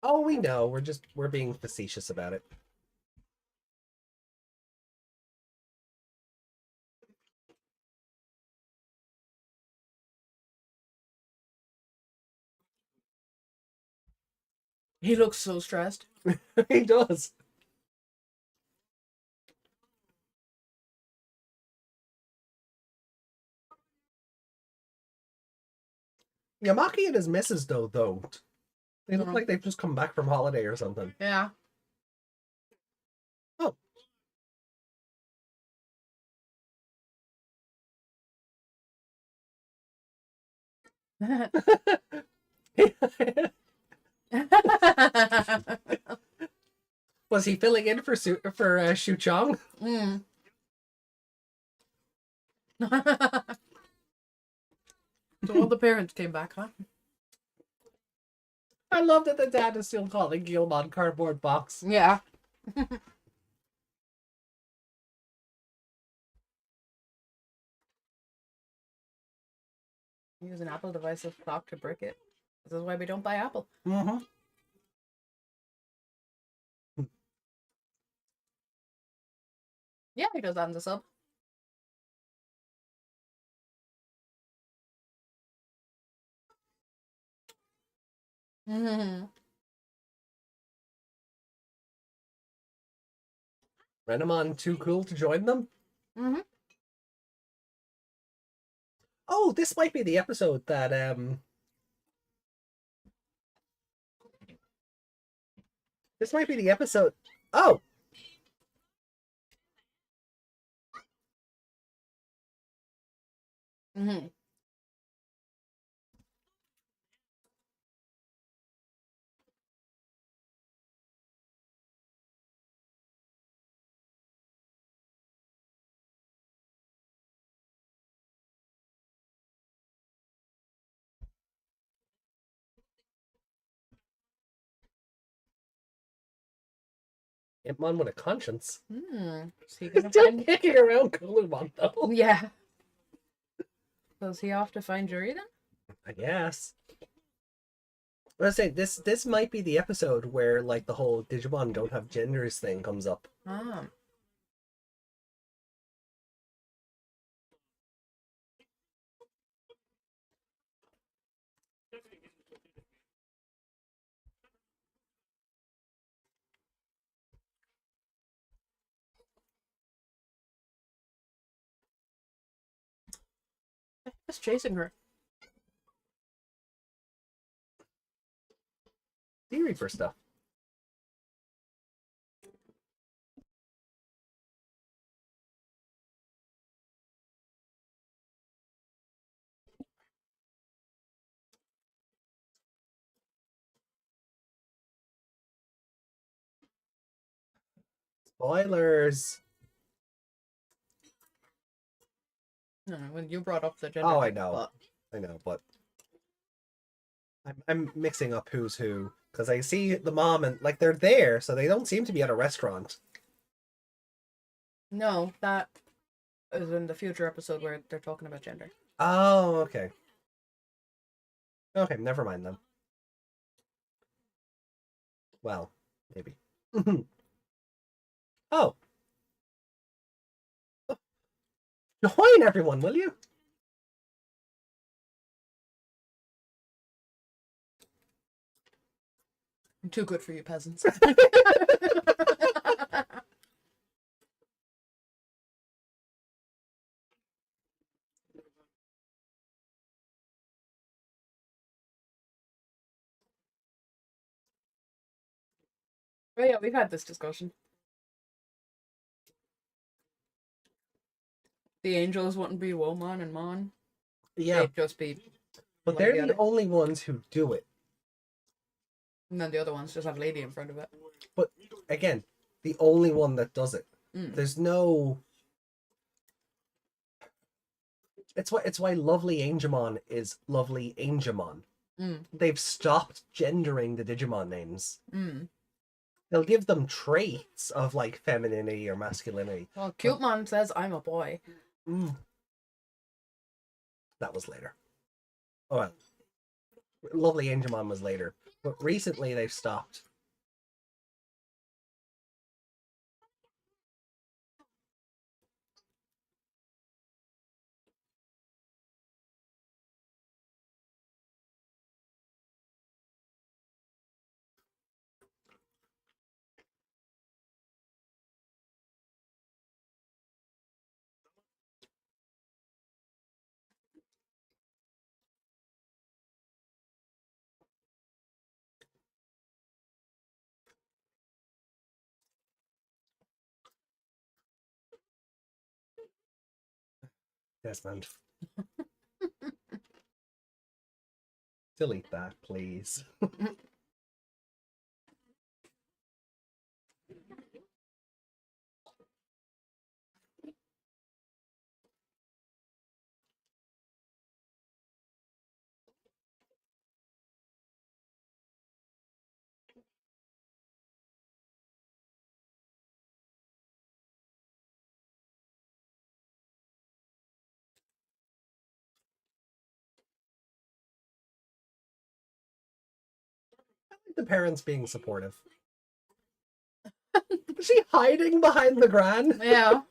Oh, we know. We're being facetious about it. He looks so stressed. He does. Yamaki and his missus, though, don't. They look like they've just come back from holiday or something. Yeah. Oh. Was he filling in for Shu Chong? Mm. So all the parents came back, huh? I love that the dad is still calling Gilmon cardboard box. Yeah. Use an Apple device with clock to brick it. This is why we don't buy Apple. Mm-hmm. Yeah, he does that in the sub. Mm-hmm. Renamon too cool to join them? Mm-hmm. Oh, this might be the episode that this might be the episode. Oh. Mm-hmm. Hitmon with a conscience. Is he gonna Still find... kicking around Kulumon, though. Yeah. So is he off to find Jury then? I guess. I was saying this might be the episode where like the whole Digimon don't have genders thing comes up. Ah. Just chasing her. Theory for stuff. Spoilers. No, when you brought up the gender. Oh, I know. I know, but I'm mixing up who's who because I see the mom and like they're there, so they don't seem to be at a restaurant. No, that is in the future episode where they're talking about gender. Oh, okay. Okay, never mind then. Well, maybe. Oh. Join everyone, will you? I'm too good for you peasants. Oh yeah, we've had this discussion. The angels wouldn't be Womon and Mon. Yeah. They'd just be. But they're the only ones who do it. And then the other ones just have Lady in front of it. But again, the only one that does it. There's no. It's why Lovely Angemon is Lovely Angemon. They've stopped gendering the Digimon names. They'll give them traits of like femininity or masculinity. Well, Cutemon says I'm a boy. That was later. Oh well. Lovely Angemon was later. But recently they've stopped. Desmond. Delete that, please. I like the parents being supportive. Is she hiding behind the gran? Yeah.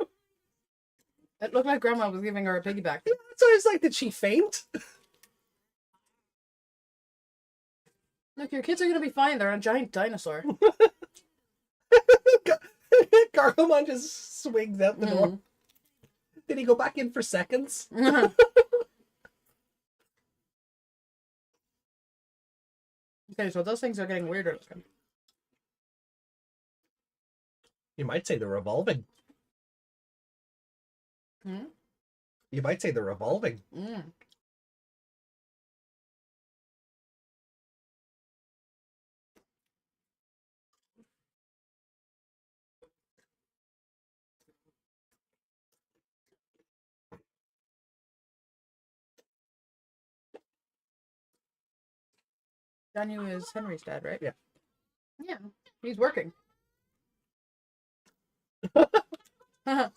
It looked like Grandma was giving her a piggyback. Yeah, so I was like, did she faint? Look, your kids are gonna be fine. They're a giant dinosaur. Gargomon just swings out the door. Did he go back in for seconds? Okay, so those things are getting weirder looking. You might say they're revolving. You might say they're revolving. Daniel is Henry's dad, right? Yeah. Yeah. He's working. The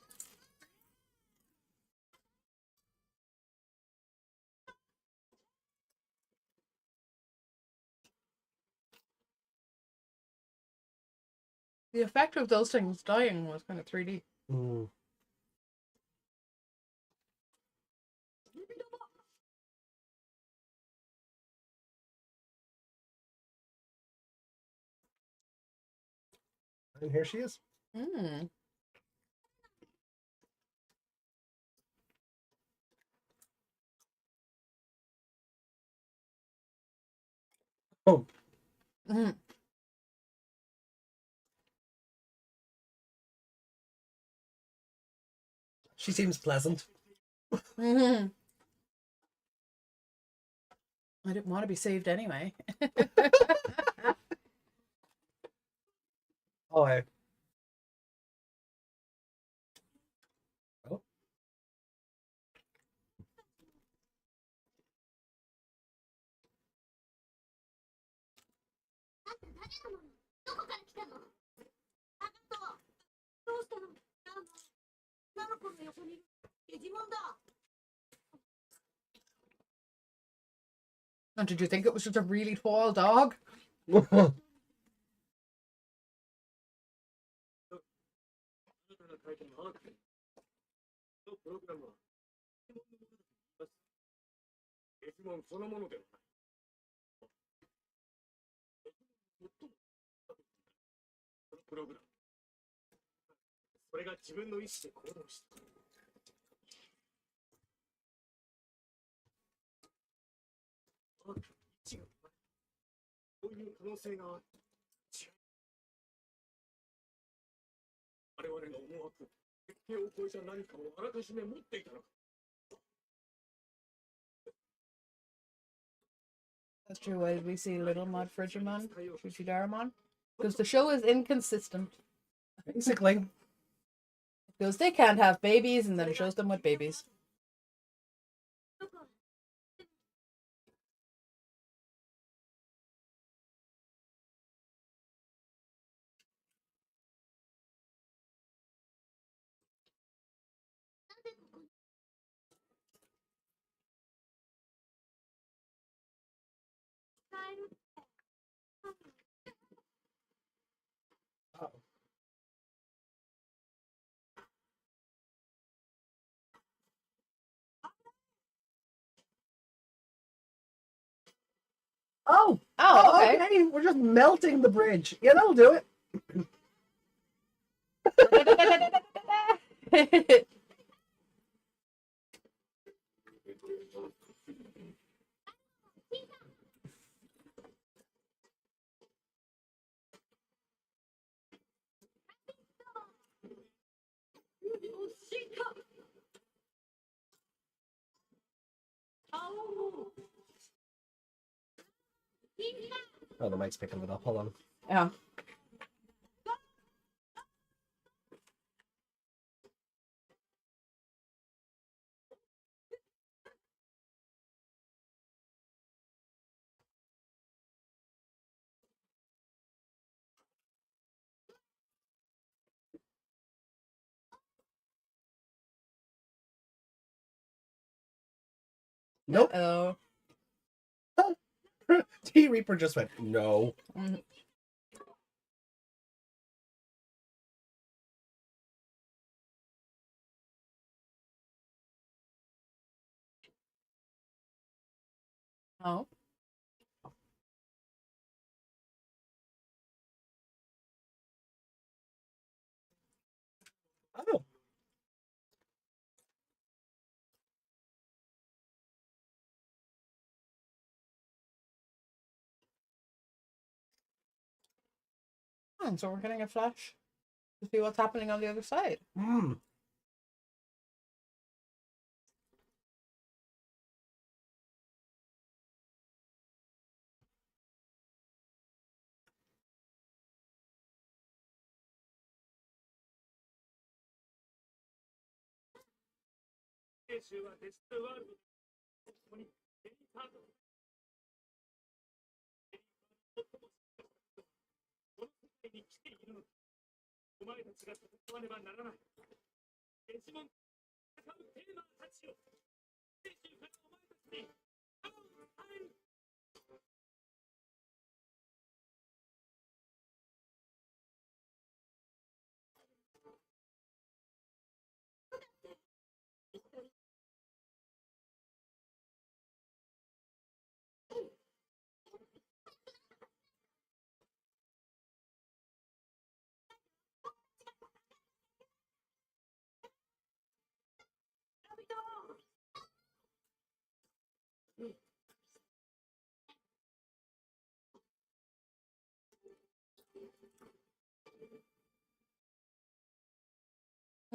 effect of those things dying was kind of 3D. And here she is. Oh. She seems pleasant. I didn't want to be saved anyway. Oh, I. Oh. And did you think it was just a really tall dog? That's true. Why did we see Little Mod Frigimon, Fujidaramon? Because the show is inconsistent. Basically. Because they can't have babies, and then it shows them with babies. Oh, okay. We're just melting the bridge. Yeah, that'll do it. Oh, the mic's picking it up. Hold on. Yeah. Nope. Oh. T Reaper just went, no. Oh. Oh. So we're getting a flash to see what's happening on the other side. Hmm.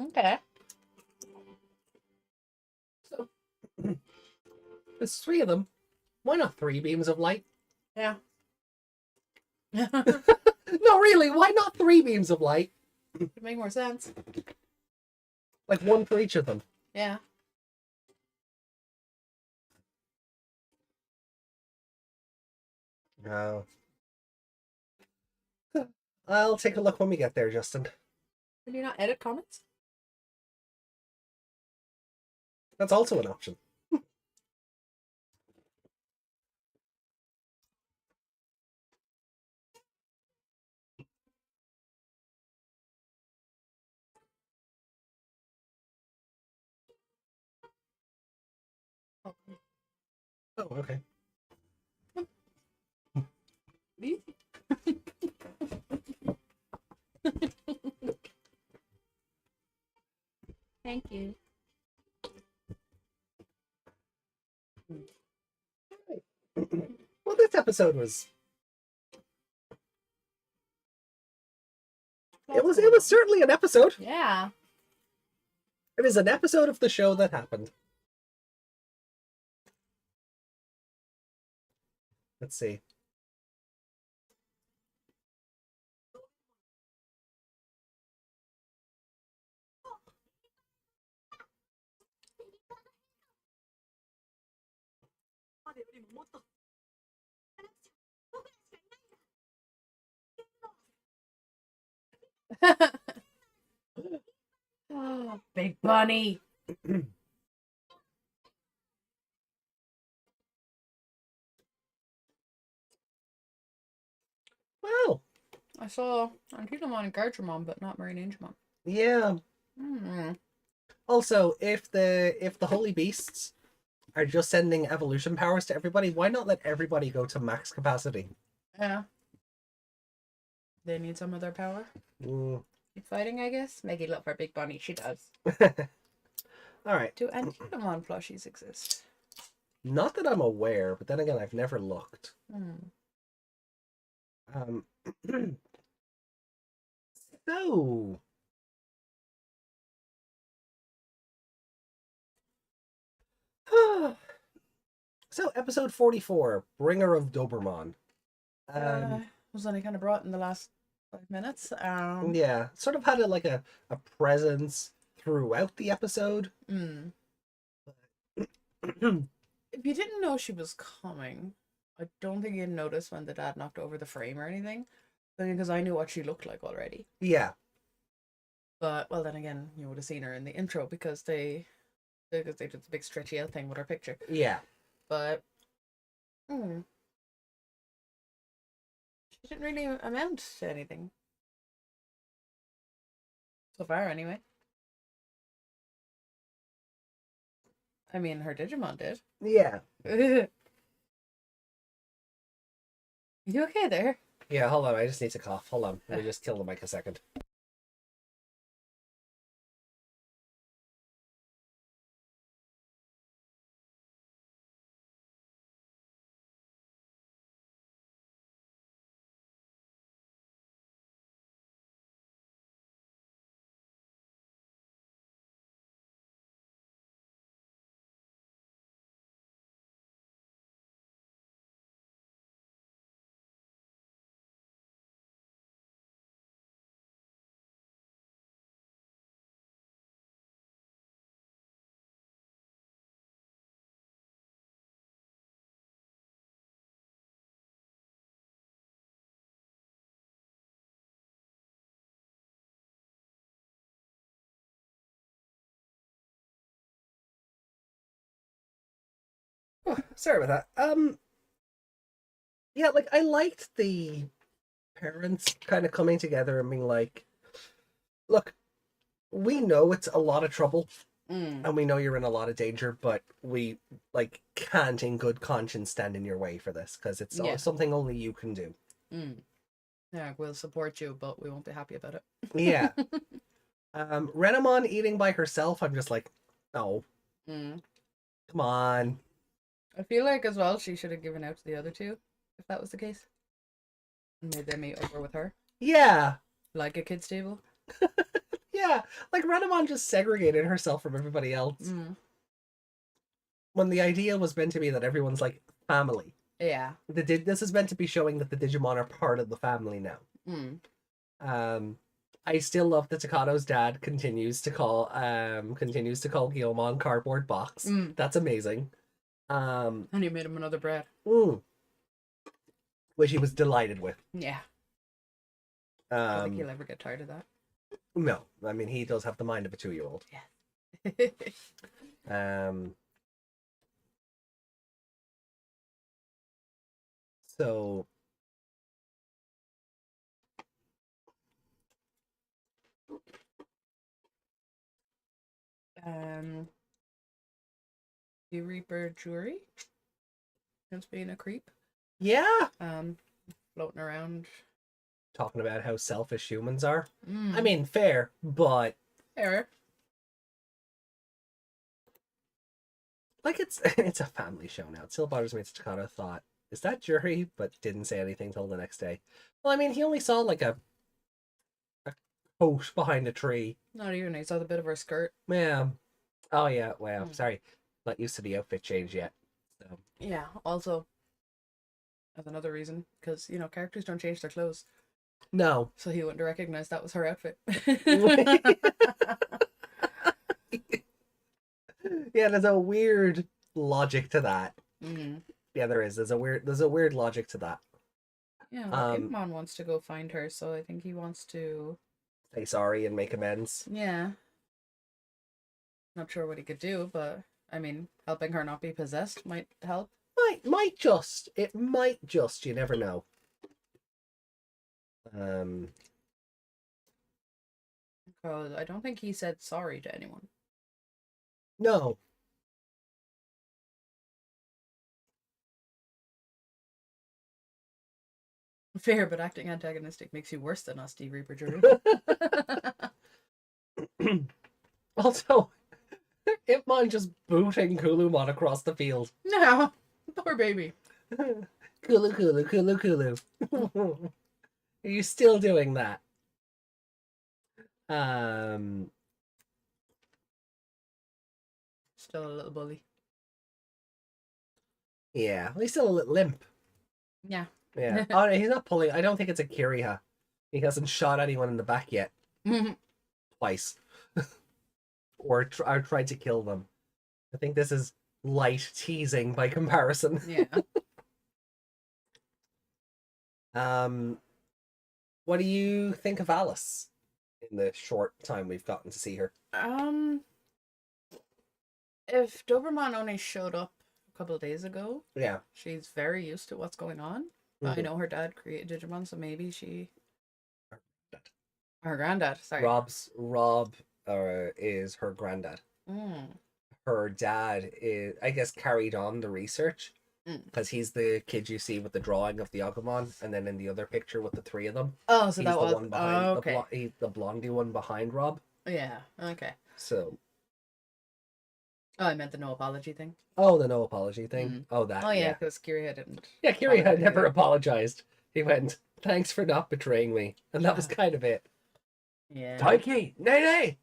Okay. So, there's 3 of them. Why not 3 beams of light? Yeah. No, really, why not 3 beams of light? Would make more sense. Like 1 for each of them. Yeah. No. I'll take a look when we get there, Justin. Can you not edit comments? That's also an option. Oh, okay. Thank you. Well, this episode was It was certainly an episode. Yeah. It is an episode of the show that happened. Let's see. Oh, Big Bunny. Wow. I saw Digimon and Garchomon, but not Marine Angemon. Yeah. Mm. Also, if the holy beasts are just sending evolution powers to everybody, why not let everybody go to max capacity? Yeah. They need some of their power. Keep fighting, I guess. Maggie look for Big Bunny. She does. Alright. Do Digimon plushies exist? Not that I'm aware, but then again, I've never looked. So... So, episode 44, Bringer of Doberman. Was only kind of brought in the last 5 minutes. Yeah, sort of had a presence throughout the episode. If you didn't know she was coming, I don't think you'd notice when the dad knocked over the frame or anything, because I knew what she looked like already. Yeah. But, well, then again, you would have seen her in the intro because they did the big stretchy out thing with her picture. Yeah. But, she didn't really amount to anything. So far, anyway. I mean, her Digimon did. Yeah. You okay there? Yeah, hold on. I just need to cough. Hold on. Let me just kill the mic a second. Oh, sorry about that. Yeah, I liked the parents kind of coming together and being like, look, we know it's a lot of trouble and we know you're in a lot of danger, but we can't in good conscience stand in your way for this because it's something only you can do. Yeah, we'll support you, but we won't be happy about it. Yeah. Renamon eating by herself, I'm just like, no. Come on. I feel like as well she should have given out to the other two, if that was the case. And made them meet over with her. Yeah. Like a kid's table. Yeah. Renamon just segregated herself from everybody else. When the idea was meant to be that everyone's family. Yeah. This is meant to be showing that the Digimon are part of the family now. I still love that Takato's dad continues to call Guilmon cardboard box. That's amazing. And he made him another bread. Which he was delighted with. Yeah. I don't think he'll ever get tired of that. No. I mean, he does have the mind of a 2-year-old. Yeah. So... The Reaper Jury as being a creep. Yeah. Floating around. Talking about how selfish humans are. I mean, fair, but... Fair. It's a family show now. It still bothers me that Takata thought, is that Jury? But didn't say anything till the next day. Well, I mean, he only saw a coat behind a tree. Not even. He saw the bit of her skirt. Yeah. Oh yeah. Wow. Sorry, not used to the outfit change yet. So. Yeah. Also, as another reason, because characters don't change their clothes, No. so he wouldn't recognize that was her outfit. Yeah, there's a weird logic to that. Mm. Yeah, there is. There's a weird logic to that. Yeah, well, Digimon wants to go find her, so I think he wants to say sorry and make amends. Yeah. Not sure what he could do, but I mean, helping her not be possessed might help. Might just. It might just. You never know. Because I don't think he said sorry to anyone. No. Fair, but acting antagonistic makes you worse than us, D Reaper Jury. Also, Hitmon just booting Kulumon across the field. No, poor baby. Kulu. Are you still doing that? Still a little bully. Yeah, he's still a little limp. Yeah. Yeah. Oh, no, he's not pulling. I don't think it's a Kiriha. He hasn't shot anyone in the back yet. Twice. or tried to kill them. I think this is light teasing by comparison. Yeah. What do you think of Alice in the short time we've gotten to see her? If Doberman only showed up a couple of days ago, yeah, she's very used to what's going on. But I know her dad created Digimon, so maybe she. Her granddad. Sorry. Rob is her granddad. Her dad is, I guess, carried on the research because he's the kid you see with the drawing of the Agumon, and then in the other picture with the three of them. Oh, so he's that the was one behind okay. the blondie one behind Rob. Yeah. Okay. So. Oh, I meant the no apology thing. Oh, the no apology thing. Oh, that. Oh yeah, because Kiriha didn't. Yeah, Kiriha never apologized. He went, "Thanks for not betraying me," and that was kind of it. Yeah. Taiki, nay.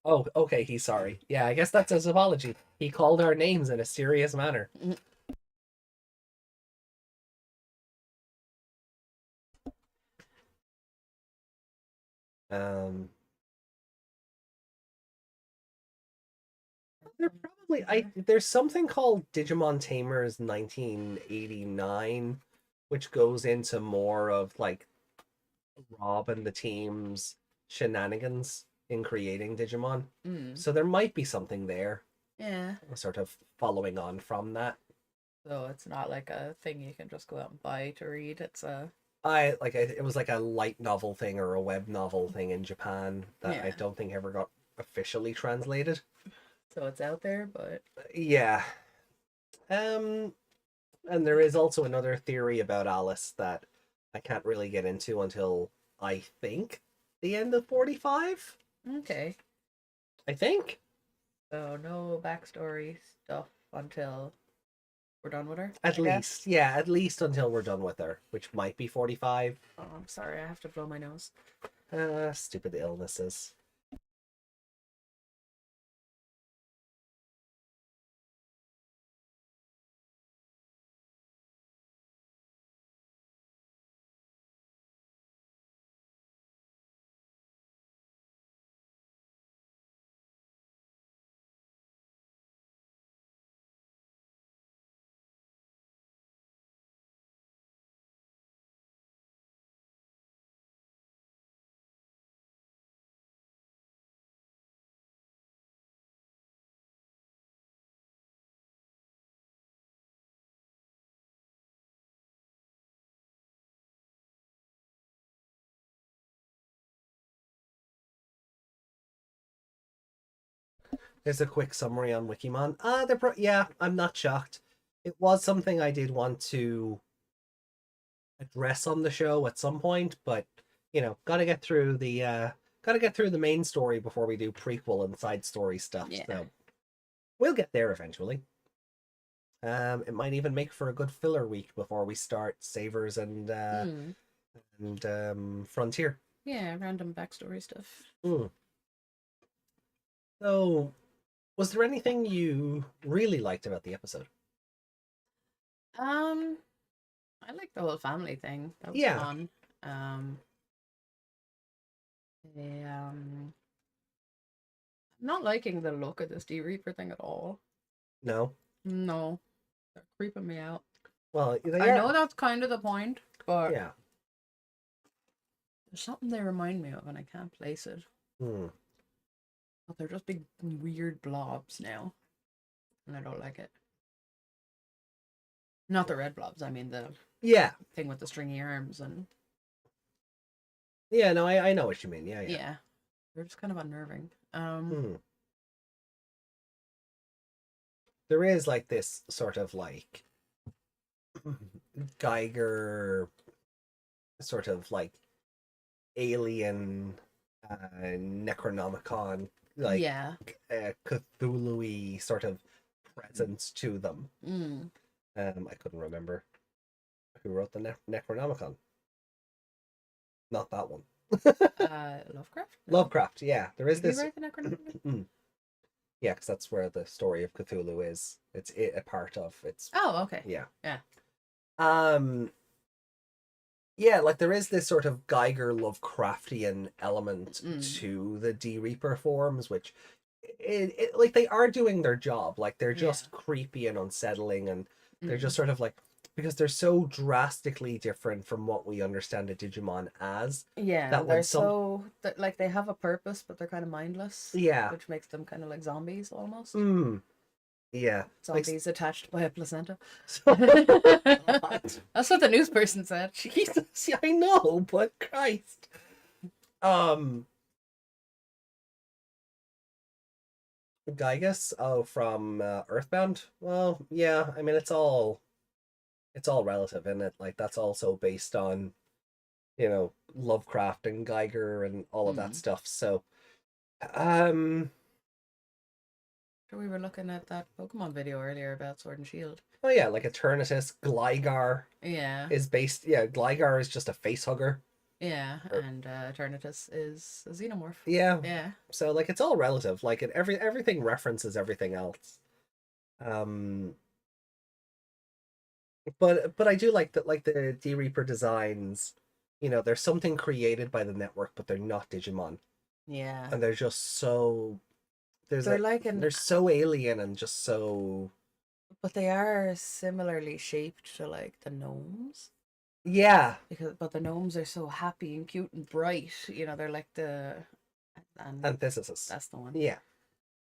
Oh, okay, he's sorry. Yeah, I guess that's his apology. He called our names in a serious manner. There's something called Digimon Tamers 1989, which goes into more of like Rob and the team's shenanigans in creating Digimon. So there might be something there. Yeah. Sort of following on from that. So it's not like a thing you can just go out and buy to read. It's a. It was like a light novel thing or a web novel thing in Japan that I don't think ever got officially translated. So it's out there, but yeah. And there is also another theory about Alice that I can't really get into until I think the end of 45. Okay. I think. So no backstory stuff until we're done with her? At least until we're done with her, which might be 45. Oh, I'm sorry, I have to blow my nose. Stupid illnesses. There's a quick summary on Wikimon. I'm not shocked. It was something I did want to address on the show at some point, but gotta get through the main story before we do prequel and side story stuff. Yeah. So we'll get there eventually. It might even make for a good filler week before we start Savers and Frontier. Yeah, random backstory stuff. So, was there anything you really liked about the episode? I like the whole family thing. That was fun. Not liking the look of this D-Reaper thing at all. No? No. They're creeping me out. Well, I know that's kind of the point, but yeah. there's something they remind me of and I can't place it. But they're just big weird blobs now. And I don't like it. Not the red blobs, I mean the thing with the stringy arms and yeah, no, I know what you mean. Yeah. They're just kind of unnerving. There is like this sort of like Geiger sort of like alien Necronomicon, like Cthulhu-y sort of presence to them. I couldn't remember who wrote the Necronomicon. Not that one. Lovecraft? No. Lovecraft, yeah. There is Did this. he write the Necronomicon? Yeah, because that's where the story of Cthulhu is. It's a part of. It's. Oh, okay. Yeah. Yeah. Yeah, like there is this sort of Geiger Lovecraftian element to the D-Reaper forms, which like they are doing their job. Like they're just creepy and unsettling, and they're just sort of like, because they're so drastically different from what we understand a Digimon as. Yeah, that they're so like they have a purpose, but they're kind of mindless. Yeah, which makes them kind of like zombies almost. Yeah, zombies like, attached by a placenta. So, that's what the news person said. Jesus, I know, but Christ. Gygus, from Earthbound. Well, yeah, I mean it's all relative, isn't it? Like that's also based on, Lovecraft and Geiger and all of that stuff. So, we were looking at that Pokemon video earlier about Sword and Shield. Oh yeah, like Eternatus, Gligar. Yeah. Is based. Yeah, Gligar is just a face hugger. Yeah, and Eternatus is a xenomorph. Yeah. Yeah. So like it's all relative. Like everything references everything else. But I do like that, like the D-Reaper designs. There's something created by the network, but they're not Digimon. Yeah. And they're just so. They're so alien and just so. But they are similarly shaped to like the gnomes. Yeah. But the gnomes are so happy and cute and bright. They're like the antithesis. That's the one. Yeah.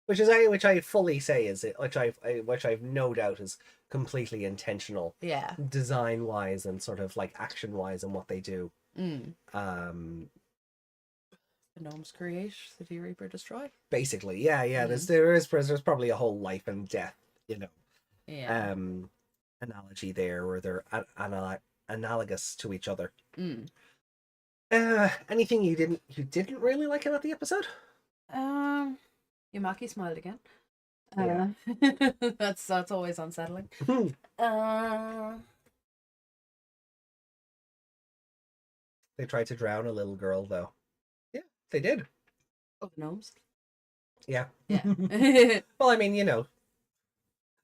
Which I fully say is it, which I've no doubt is completely intentional. Yeah. Design wise and sort of like action wise and what they do. The gnomes create, the D-Reaper destroy. Basically, yeah. There's probably a whole life and death, analogy there, where they're analogous to each other. Anything you didn't really like about the episode? Yumaki smiled again. Yeah. That's always unsettling. They tried to drown a little girl, though. Yeah, they did. Oh, the gnomes? Yeah. Yeah. Well, I mean, at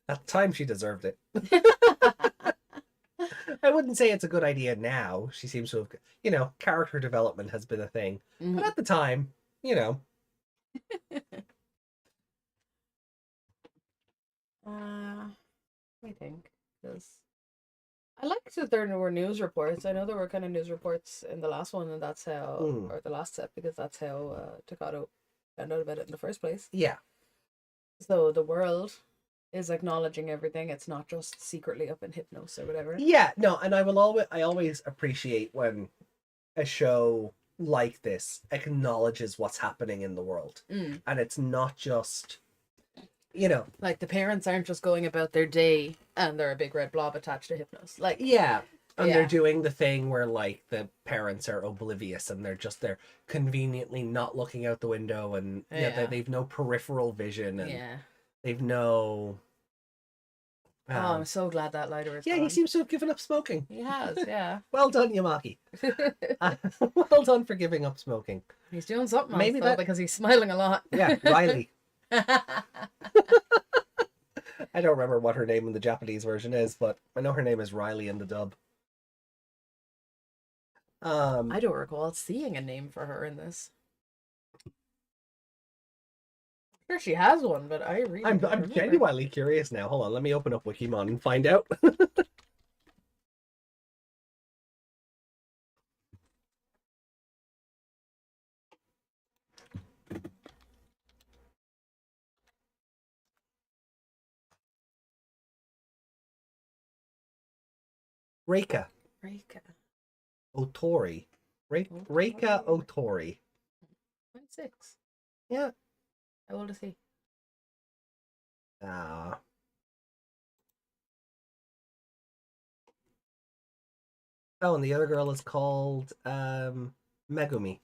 the time she deserved it. I wouldn't say it's a good idea now. She seems to have, character development has been a thing. But at the time, Let me think. Because I liked that there were news reports. I know there were kind of news reports in the last one, and that's how, or the last set, because that's how Takato found out about it in the first place. Yeah. So the world is acknowledging everything. It's not just secretly up in Hypnos or whatever. Yeah, no, and I always appreciate when a show like this acknowledges what's happening in the world. And it's not just, like the parents aren't just going about their day and they're a big red blob attached to Hypnos. Like, yeah. And they're doing the thing where like the parents are oblivious and they're conveniently not looking out the window, and they've no peripheral vision, and they've no, Oh, I'm so glad that lighter is Yeah, gone. he seems to have given up smoking. He has, yeah. Well done, Yamaki. Well done for giving up smoking. He's doing something Maybe else, though, because he's smiling a lot. Yeah, Riley. I don't remember what her name in the Japanese version is, but I know her name is Riley in the dub. I don't recall seeing a name for her in this. Sure, she has one, but I really I'm don't remember. genuinely curious now. Hold on, let me open up Wikimon and find out. Reika. Otori. Reika Otori. 26. Yeah. How old is he? Oh, and the other girl is called Megumi.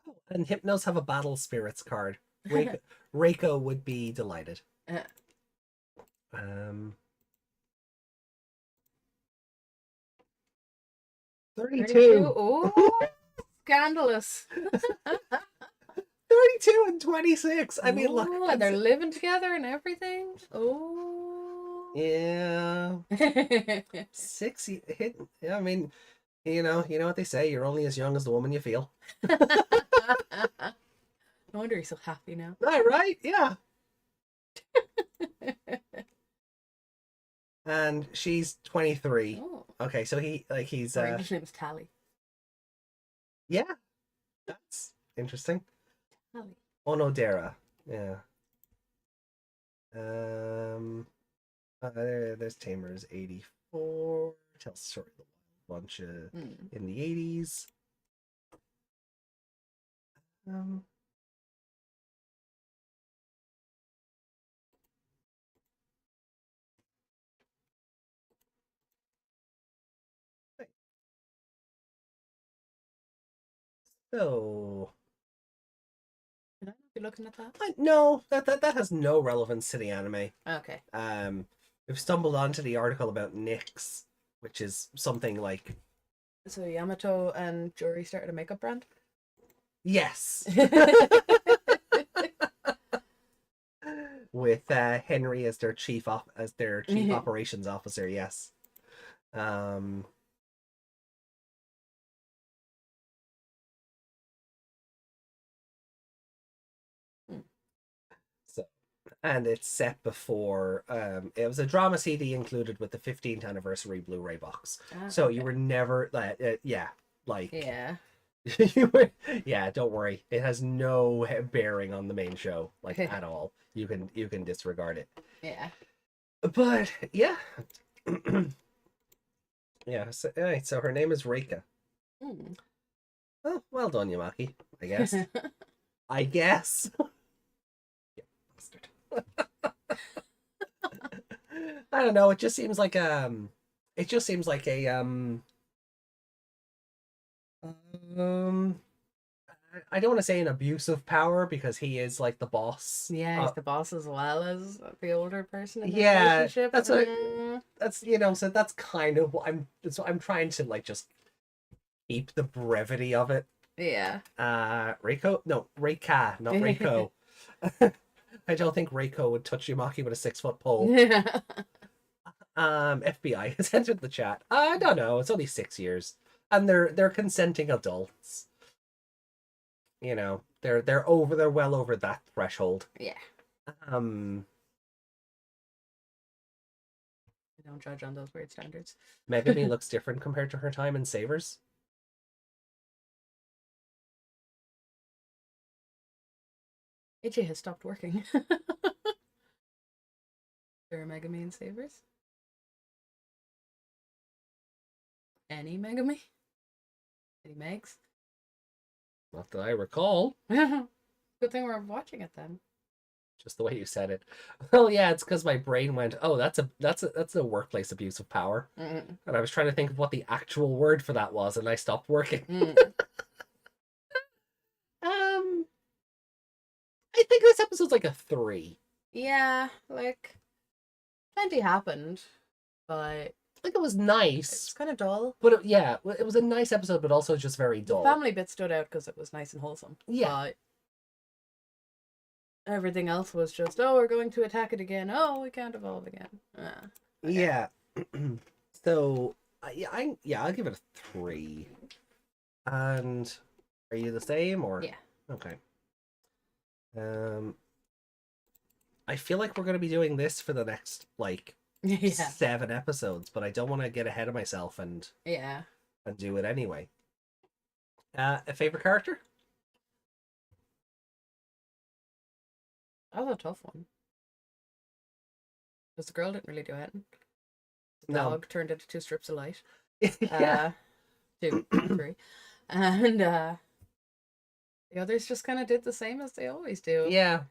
Oh, and Hypnos have a battle spirits card. Reiko would be delighted. 32. Oh, scandalous. 32 and 26. I mean, look. And they're living together and everything. Oh. Yeah. 6 hit. Yeah, I mean, you know what they say. You're only as young as the woman you feel. No wonder he's so happy now. Right? Yeah. And she's 23. Oh. Okay, so he's His name's Tally. Yeah. That's interesting. Tally. Onodera. Yeah. There's Tamers 84. Tells the story of a bunch of in the 80s. So Should I not be looking at that? no, that has no relevance to the anime. Okay. We've stumbled onto the article about NYX, which is something like. So Yamato and Jori started a makeup brand? Yes. With Henry as their chief operations officer, yes. So, and it's set before it was a drama CD included with the 15th anniversary Blu-ray box. So okay. You were never yeah. You were, yeah, don't worry. It has no bearing on the main show, like at all. You can disregard it. Yeah. But yeah. Yeah, so her name is Reika. Oh, well done, Yamaki, I guess. I guess. Yeah, bastard. I don't know, it just seems like a I don't want to say an abuse of power because he is like the boss. Yeah, he's the boss as well as the older person in the relationship. That's so that's kind of what I'm trying to like just keep the brevity of it. Yeah. Reika, not Reiko. I don't think Reiko would touch Yumaki with a 6-foot pole. Yeah. FBI has entered the chat. I don't know. It's only 6 years, and they're consenting adults. You know, they're well over that threshold. Yeah. I don't judge on those weird standards. Megami looks different compared to her time in Savers. AJ has stopped working. There are Megami in Savers? Any Megami? Any Megs? Not that I recall. Good thing we're watching it then. Just the way you said it. Well, yeah, it's because my brain went, "Oh, that's a workplace abuse of power," and I was trying to think of what the actual word for that was, and I stopped working. I think this episode's like a 3. Yeah, like plenty happened, but Like, it was nice. it's kind of dull. But it was a nice episode, but also just very dull. The family bit stood out because it was nice and wholesome. Yeah. But everything else was just, oh, we're going to attack it again. Oh, we can't evolve again. Okay. Yeah. So, I'll give it a 3. And are you the same, or? Yeah. Okay. I feel like we're going to be doing this for the next, like, 7 episodes, but I don't want to get ahead of myself and do it anyway. A favorite character? That was a tough one. Because the girl didn't really do anything. The No. dog turned into 2 strips of light. Yeah. 2, 3. And the others just kind of did the same as they always do. Yeah.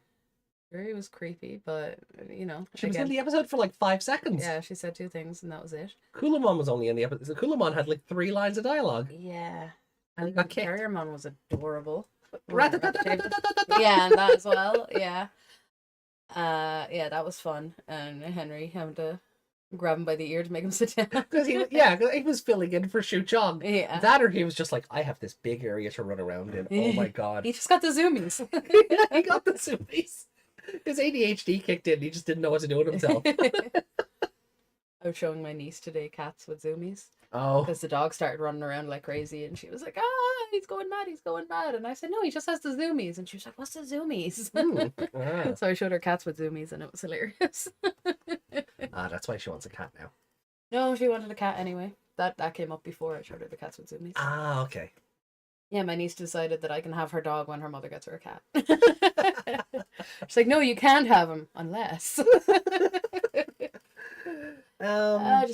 Riri was creepy, but, you know. She was in the episode for like 5 seconds. Yeah, she said 2 things and that was it. Kulamon was only in the episode. Kulamon had like 3 lines of dialogue. Yeah. And he got kicked. Terriermon was adorable. Yeah, Yeah, and that as well. Yeah. Yeah, that was fun. And Henry having to grab him by the ear to make him sit down. Because he was filling in for Shu Chong. Yeah. That, or he was just like, I have this big area to run around in. Oh my god. He just got the zoomies. He got the zoomies. His ADHD kicked in. He just didn't know what to do with himself. I was showing my niece today cats with zoomies. Oh. Because the dog started running around like crazy and she was like, he's going mad. And I said, no, he just has the zoomies. And she was like, what's the zoomies? So I showed her cats with zoomies and it was hilarious. That's why she wants a cat now. No, she wanted a cat anyway. That came up before I showed her the cats with zoomies. Okay. Yeah, my niece decided that I can have her dog when her mother gets her a cat. She's like, no, you can't have him unless. Just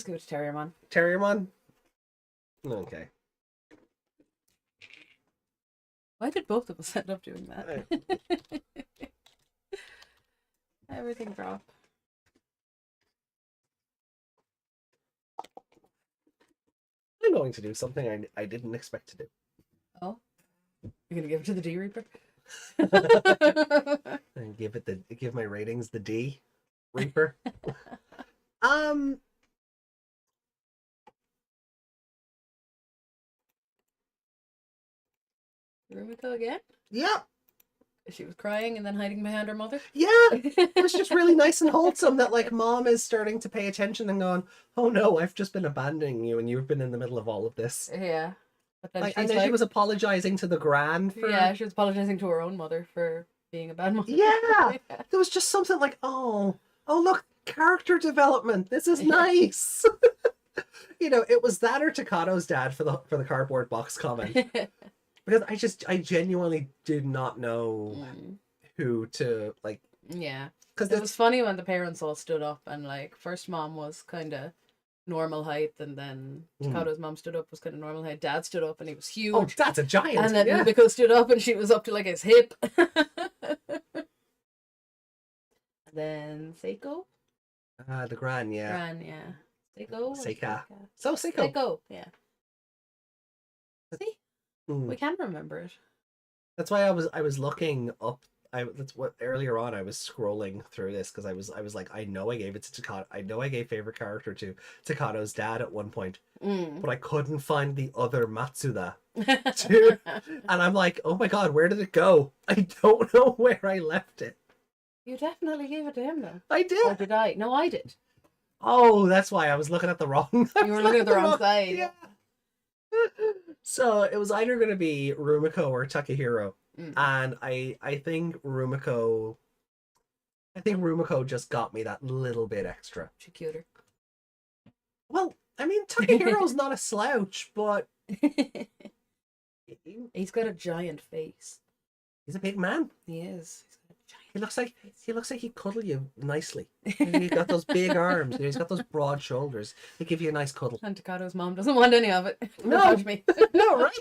give it to Terriermon. Terriermon? Okay. Why did both of us end up doing that? Everything drop. I'm going to do something I didn't expect to do. Oh? You're going to give it to the D Reaper? And give my ratings the D Reaper. Rumiko again? Yeah. She was crying and then hiding behind her mother? Yeah. It was just really nice and wholesome that, like, mom is starting to pay attention and going, oh no, I've just been abandoning you and you've been in the middle of all of this. Yeah. But then and then she was apologizing to the gran for... Yeah, she was apologizing to her own mother for being a bad mother. Yeah. There was just something like, oh look, character development. This is nice. You know, it was that or Takato's dad for the cardboard box comment. Because I genuinely did not know who to, like... Yeah. Because it was funny when the parents all stood up and, like, first mom was kind of normal height and then Takato's mom stood up, was kind of normal height. Dad stood up and he was huge. Oh, that's a giant. And then Rumiko stood up and she was up to, like, his hip. And then Seiko? The gran, yeah. Gran, yeah. Seiko? Seika. So Seiko. Seiko, yeah. See? We can remember it. That's why I was looking up. That's what earlier on I was scrolling through this because I was like, I know I gave it to Takato. I know I gave favorite character to Takato's dad at one point, but I couldn't find the other Matsuda. And I'm like, oh my god, where did it go? I don't know where I left it. You definitely gave it to him though. I did. Or did I? No, I did. Oh, that's why I was looking at the wrong. You were looking at the wrong side. Yeah. So it was either going to be Rumiko or Takahiro, and I think Rumiko just got me that little bit extra. She cuter. Well, I mean, Takehiro's not a slouch, but he's got a giant face. He's a big man. He is. He's got a giant He looks like he'd cuddle you nicely. He's got those big arms. He's got those broad shoulders. He'd give you a nice cuddle. And Takato's mom doesn't want any of it. No, touch me. No, right?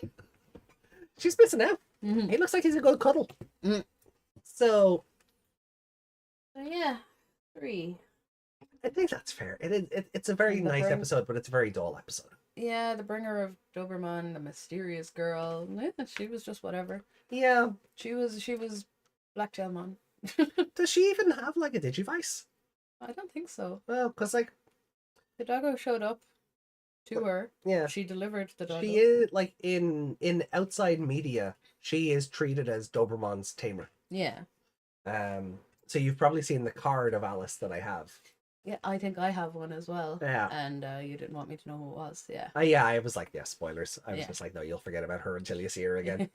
She's missing out. He looks like he's a good cuddle. So yeah, 3. I think that's fair. It's a very nice episode, but it's a very dull episode. Yeah, the bringer of Doberman, the mysterious girl. Yeah, she was just whatever. Yeah, she was Black Gelmon. Does she even have like a Digivice? I don't think so. Well, because like the doggo showed up to her. Yeah, she delivered the doggo. She is like in outside media. She is treated as Doberman's tamer. Yeah. So you've probably seen the card of Alice that I have. Yeah, I think I have one as well. Yeah. And you didn't want me to know who it was. Yeah. Yeah, I was like, yeah, spoilers. I was just like, no, you'll forget about her until you see her again.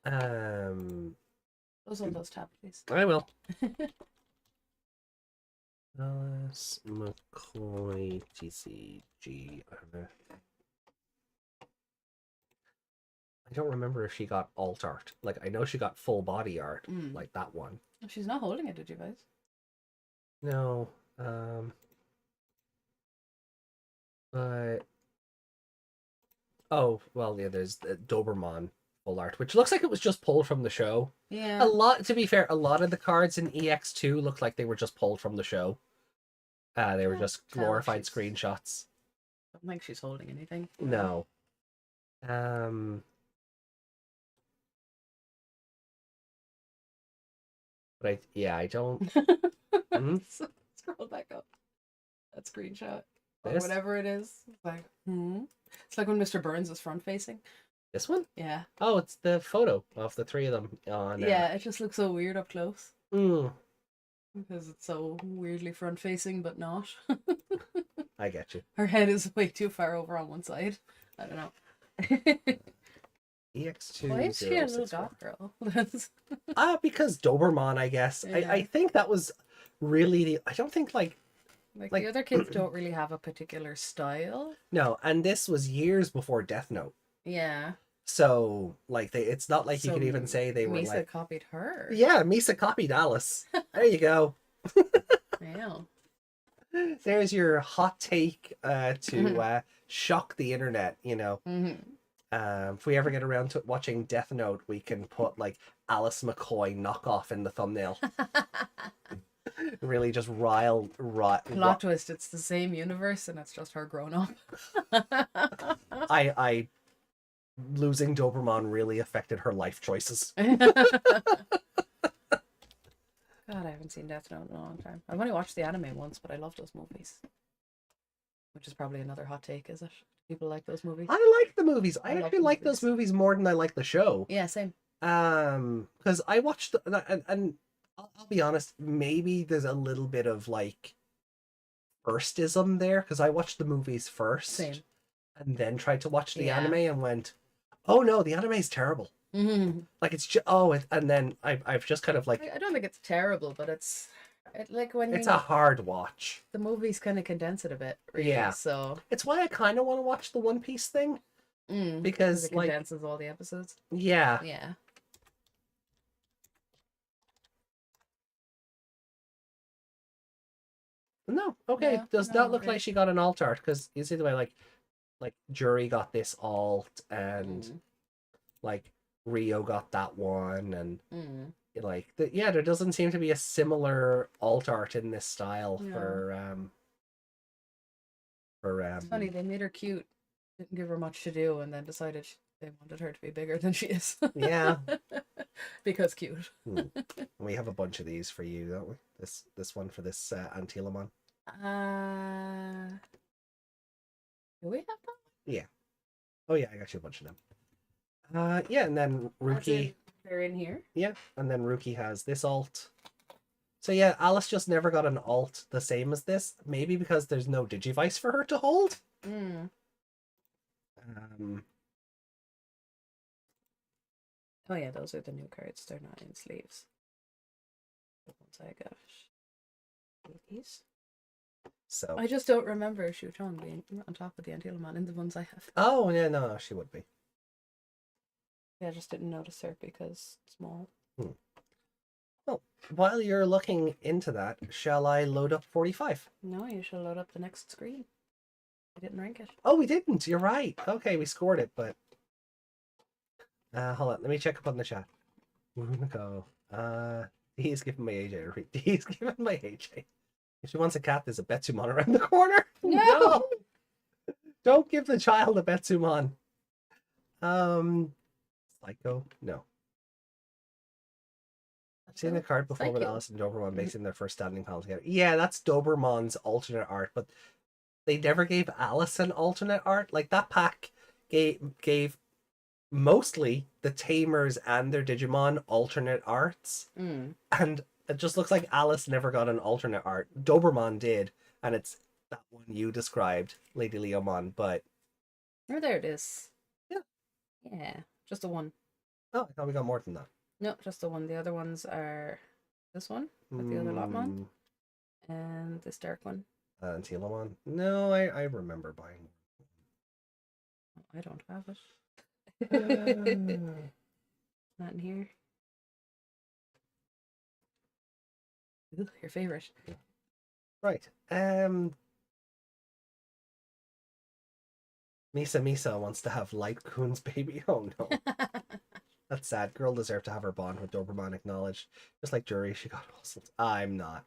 Those on those tab, please. I will. Alice McCoy TCG. I don't remember if she got alt art. Like, I know she got full body art, like that one. She's not holding it, did you guys? No. But oh well, yeah. There's the Doberman full art, which looks like it was just pulled from the show. Yeah. To be fair, a lot of the cards in EX2 look like they were just pulled from the show. They were just glorified screenshots. I don't think she's holding anything. No. But I don't. Scroll back up. That screenshot. Or whatever it is. It's like, It's like when Mr. Burns is front facing. This one? Yeah. Oh, it's the photo of the three of them on. Yeah, it just looks so weird up close. Because it's so weirdly front facing, but not. I get you. Her head is way too far over on one side. I don't know. EX2. Why is she a little goth girl? Because Doberman, I guess. Yeah. I think that was really I don't think like the other kids don't really have a particular style. No, and this was years before Death Note. Yeah. So it's not like you could even say they were Misa copied her. Yeah, Misa copied Alice. There you go. Wow. There's your hot take to shock the internet, you know. If we ever get around to watching Death Note, we can put like Alice McCoy knockoff in the thumbnail. Really just plot twist, it's the same universe and it's just her grown up. I losing Doberman really affected her life choices. God, I haven't seen Death Note in a long time. I've only watched the anime once, but I love those movies. Which is probably another hot take, is it? People like those movies? I like the movies. I actually like those movies more than I like the show. Yeah, same. Because I watched and I'll be honest, maybe there's a little bit of like firstism there because I watched the movies first. Same. And then tried to watch the anime and went, oh no, the anime is terrible. Like it's just and then I've just kind of like I don't think it's terrible, but it's like when it's a hard watch. The movies kind of condense it a bit, really, yeah. So it's why I kind of want to watch the One Piece thing because it condenses all the episodes. Yeah. Yeah. No, okay. Yeah, does not look like she got an alt art because you see the way like Jury got this alt and like Rio got that one and there doesn't seem to be a similar alt art in this style for It's funny, they made her cute, didn't give her much to do, and then decided they wanted her to be bigger than she is. Yeah. Because cute. We have a bunch of these for you, don't we? This one for this Antilamon. Do we have that? Yeah. Oh yeah, I got you a bunch of them. Yeah, and then Ruki. They're in here. Yeah, and then Ruki has this alt. So yeah, Alice just never got an alt the same as this. Maybe because there's no Digivice for her to hold. Oh yeah, those are the new cards. They're not in sleeves. The ones I got. These. So I just don't remember Shuton being on top of the Antilamon in the ones I have. Oh yeah, no, she would be. Yeah, I just didn't notice her because small. Well, while you're looking into that, shall I load up 45? No, you should load up the next screen. I didn't rank it. Oh, we didn't. You're right. Okay, we scored it, but hold on. Let me check up on the chat. Go. He's giving my AJ. He's giving my AJ. If she wants a cat, there's a Betsumon around the corner. No! Don't give the child a Betsumon. Psycho? No. Seen the card before with you. Alice and Doberman basing their first standing panel together. Yeah, that's Doberman's alternate art, but they never gave Alice an alternate art. Like, that pack gave mostly the Tamers and their Digimon alternate arts. And it just looks like Alice never got an alternate art. Doberman did, and it's that one you described, Lady Leomon, but... Oh, there it is. Yeah. Yeah, just the one. Oh, I thought we got more than that. No, just the one. The other ones are this one with the other Lotmon and this dark one. And Telemon. No, I remember buying Oh, I don't have it. Not in here. Ooh, your favorite. Right. Misa wants to have Light Coon's baby. Oh no. That's sad. Girl deserved to have her bond with Doberman acknowledged. Just like Jury, she got also. I'm not.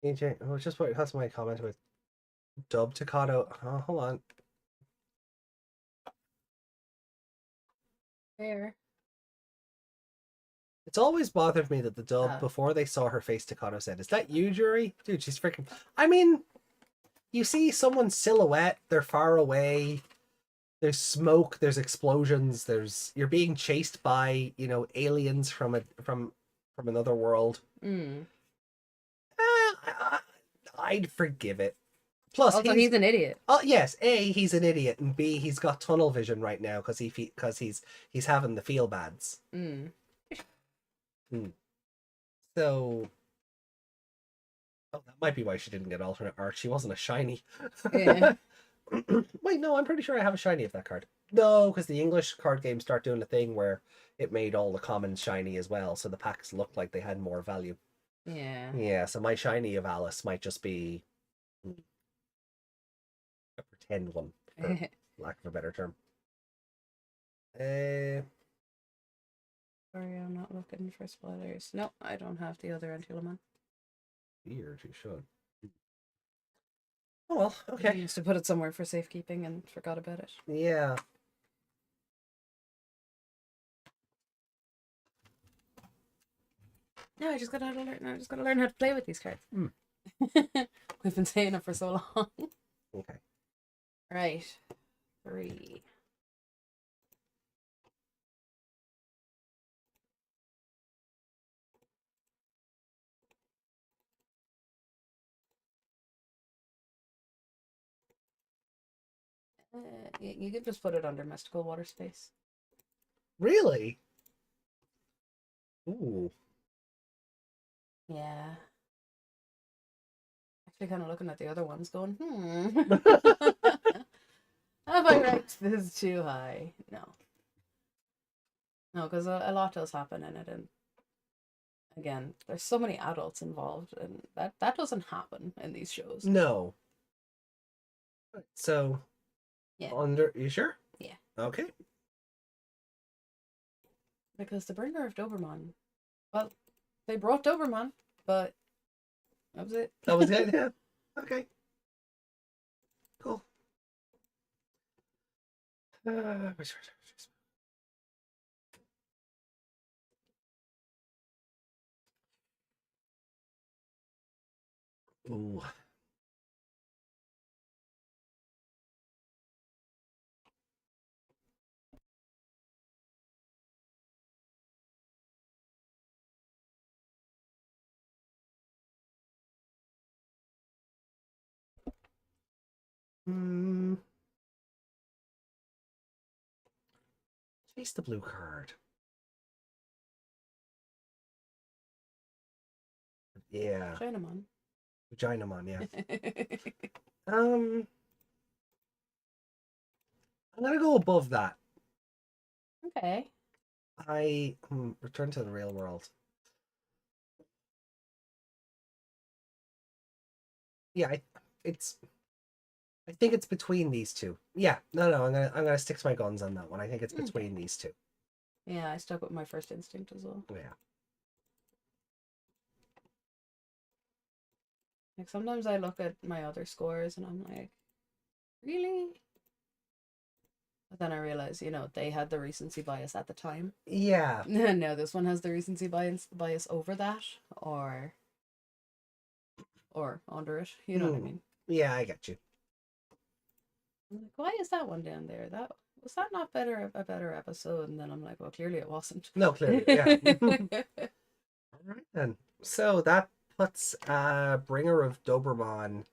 AJ, oh, just what that's my comment with Dub Takato. Oh, hold on. There. It's always bothered me that the dub, before they saw her face, Takato said, "Is that you, Jury?" Dude, she's freaking... I mean, you see someone's silhouette, they're far away, there's smoke, there's explosions, you're being chased by, you know, aliens from another world. I'd forgive it. Plus, also, he's an idiot. Oh yes, A, he's an idiot, and B, he's got tunnel vision right now because he's having the feel bads. So, oh, that might be why she didn't get alternate art. She wasn't a shiny. Yeah. Wait, no, I'm pretty sure I have a shiny of that card. No, because the English card games start doing a thing where it made all the commons shiny as well, so the packs looked like they had more value. Yeah. Yeah, so my shiny of Alice might just be a pretend one, for lack of a better term. Sorry, I'm not looking for splatters. No, I don't have the other Antilamon. Weird, you should. Oh well, okay. I used to put it somewhere for safekeeping and forgot about it. Yeah. No, I just gotta learn how to play with these cards. We've been saying it for so long. Okay. Right. 3. You could just put it under mystical water space. Really? Ooh. Yeah. Actually, kind of looking at the other ones, going, have I ranked this too high? No. No, because a lot does happen in it, and again, there's so many adults involved, and that doesn't happen in these shows. No. So, yeah. You sure? Yeah. Okay. Because the bringer of Doberman, well, they brought Doberman, but that was it. That was it, yeah. Okay. Cool. Ooh. Chase the blue card. Yeah. Vaginamon, yeah. I'm gonna go above that. Okay. I return to the real world. Yeah, I think it's between these two. Yeah, no, I'm gonna stick to my guns on that one. I think it's between these two. Yeah, I stuck with my first instinct as well. Yeah. Like sometimes I look at my other scores and I'm like, really? But then I realized, they had the recency bias at the time. Yeah. No, this one has the recency bias over that, or under it. You know what I mean? Yeah, I get you. I'm like, why is that one down there? That was that not a better episode? And then I'm like, well, clearly it wasn't. No, clearly, yeah. All right then. So that puts Bringer of Doberman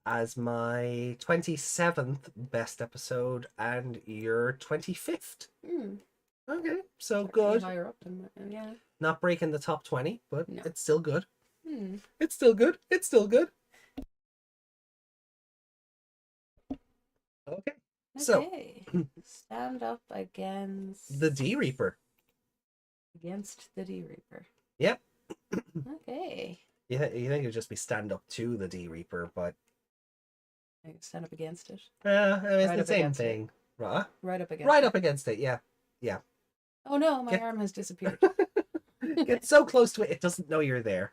as my 27th best episode and your 25th. Okay, so good. Higher up than yeah. Not breaking the top 20, but No. it's still good. It's still good. It's still good. Okay. So stand up against the D Reaper. Against the D Reaper. Yep. Okay. You think it'd just be stand up to the D Reaper, but stand up against it. I mean, it's the same thing. Right? Right up against Right up against it, yeah. Yeah. Oh no, my arm has disappeared. Get so close to it, it doesn't know you're there.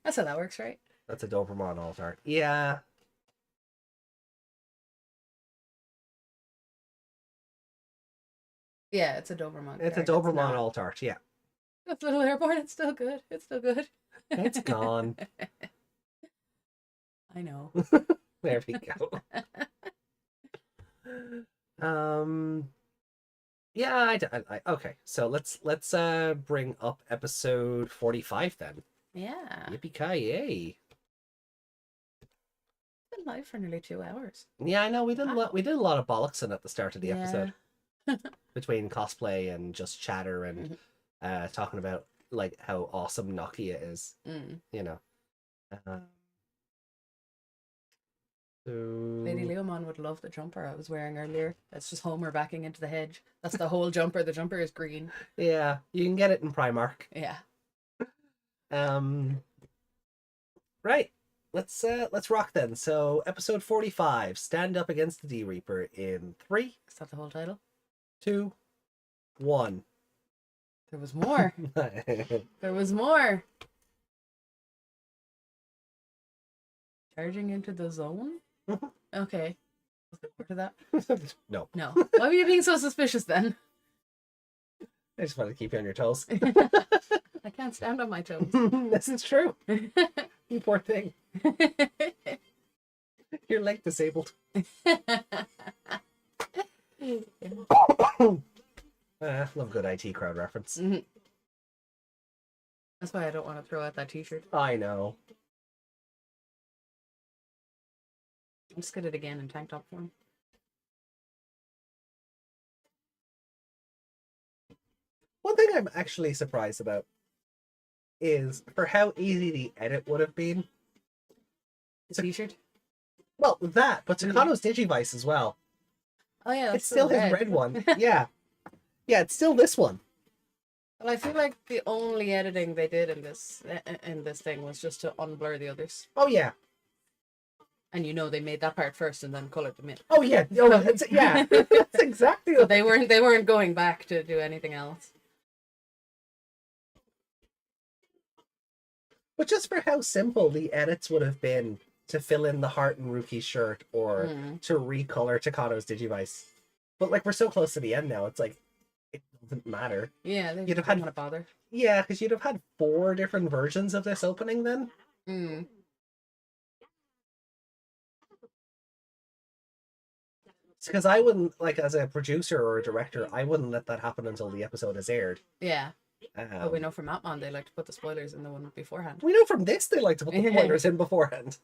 That's how that works, right? That's a Doberman alt-art. Yeah. Yeah, it's a Doberman. It's a Doberman alt-art, yeah. That's Little Airborne, it's still good. It's still good. It's gone. I know. There we go. Yeah, okay. So let's bring up episode 45 then. Yeah. Yippee-ki-yay. Been live for nearly 2 hours. Yeah, I know we did a lot of bollocksing at the start of the episode. Between cosplay and just chatter and talking about like how awesome Nokia is. You know. So... Lady Leomon would love the jumper I was wearing earlier. That's just Homer backing into the hedge. That's the whole jumper. The jumper is green. Yeah, you can get it in Primark. Yeah. Right. Let's rock then. So episode 45, stand up against the D Reaper in 3. Is that the whole title? 2, 1. There was more. There was more. Charging into the zone? Okay. Was there more to that? No. No. Why were you being so suspicious then? I just want to keep you on your toes. I can't stand on my toes. This is true. You poor thing. Your leg disabled. Love good IT crowd reference. That's why I don't want to throw out that t-shirt. I know. I'll just get it again in tank top form. One thing I'm actually surprised about is for how easy the edit would have been. The t-shirt? Well, that, but Takano's Digivice as well. Oh yeah, it's still his red one. Yeah. Yeah, it's still this one. Well, I feel like the only editing they did in this thing was just to unblur the others. Oh yeah. And they made that part first and then colored them in. Oh yeah. Oh, yeah. That's exactly what they weren't going back to do anything else. But just for how simple the edits would have been to fill in the heart in Ruki's shirt or to recolor Takano's Digivice. But like we're so close to the end now, it's like it doesn't matter. Yeah, they you'd have don't want to bother. Yeah, because you'd have had 4 different versions of this opening then. Because I wouldn't, like, as a producer or a director, I wouldn't let that happen until the episode is aired. Yeah. But we know from Atman they like to put the spoilers in the one beforehand. We know from this they like to put the spoilers in beforehand.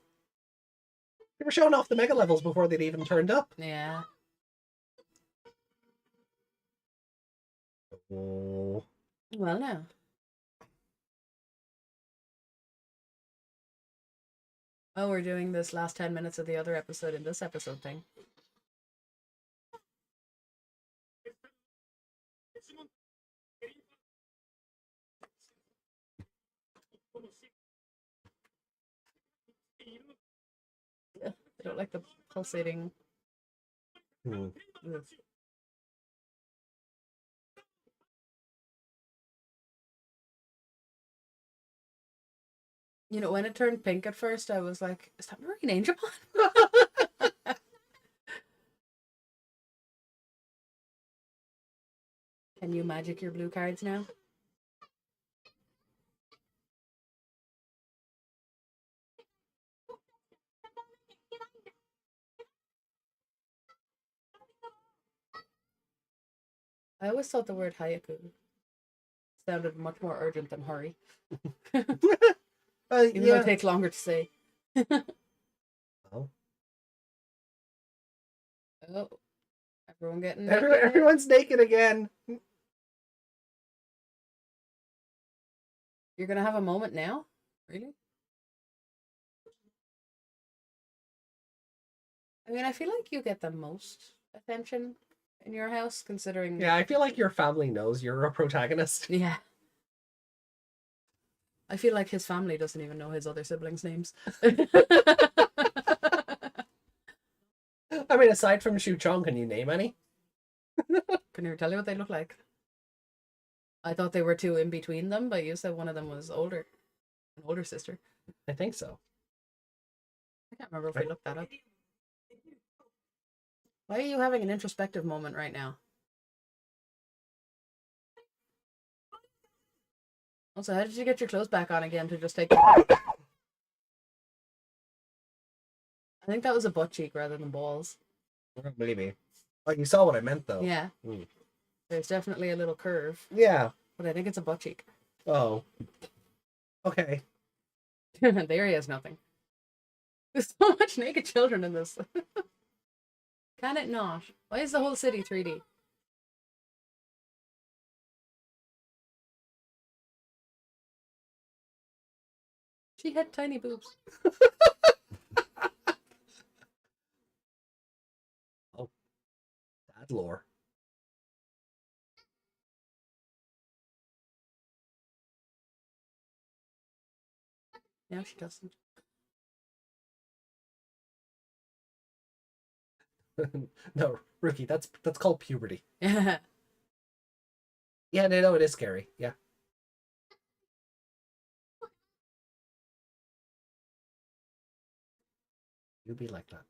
They were showing off the mega levels before they'd even turned up. Yeah. Oh. Well, now. Oh, we're doing this last 10 minutes of the other episode in this episode thing. I don't like the pulsating. When it turned pink at first, I was like, is that Marine Angemon? Can you magic your blue cards now? I always thought the word hayaku sounded much more urgent than hurry. Even though it takes longer to say. Oh. Oh. Everyone getting naked? Everyone's naked again. You're gonna have a moment now? Really? I mean, I feel like you get the most attention in your house, considering... Yeah, I feel like your family knows you're a protagonist. Yeah. I feel like his family doesn't even know his other siblings' names. I mean, aside from Shu Chong, can you name any? Can you tell you what they look like? I thought they were two in between them, but you said one of them was older. An older sister. I think so. I can't remember if we looked that up. Why are you having an introspective moment right now? Also, how did you get your clothes back on again to just take... I think that was a butt cheek rather than balls. Maybe. Oh, you saw what I meant, though. Yeah. There's definitely a little curve. Yeah. But I think it's a butt cheek. Oh. Okay. There he has nothing. There's so much naked children in this. Can it not? Why is the whole city 3D? She had tiny boobs. Oh. Bad lore. No, she doesn't. No, Rookie, that's called puberty. Yeah. Yeah, no, it is scary. Yeah. You be like that.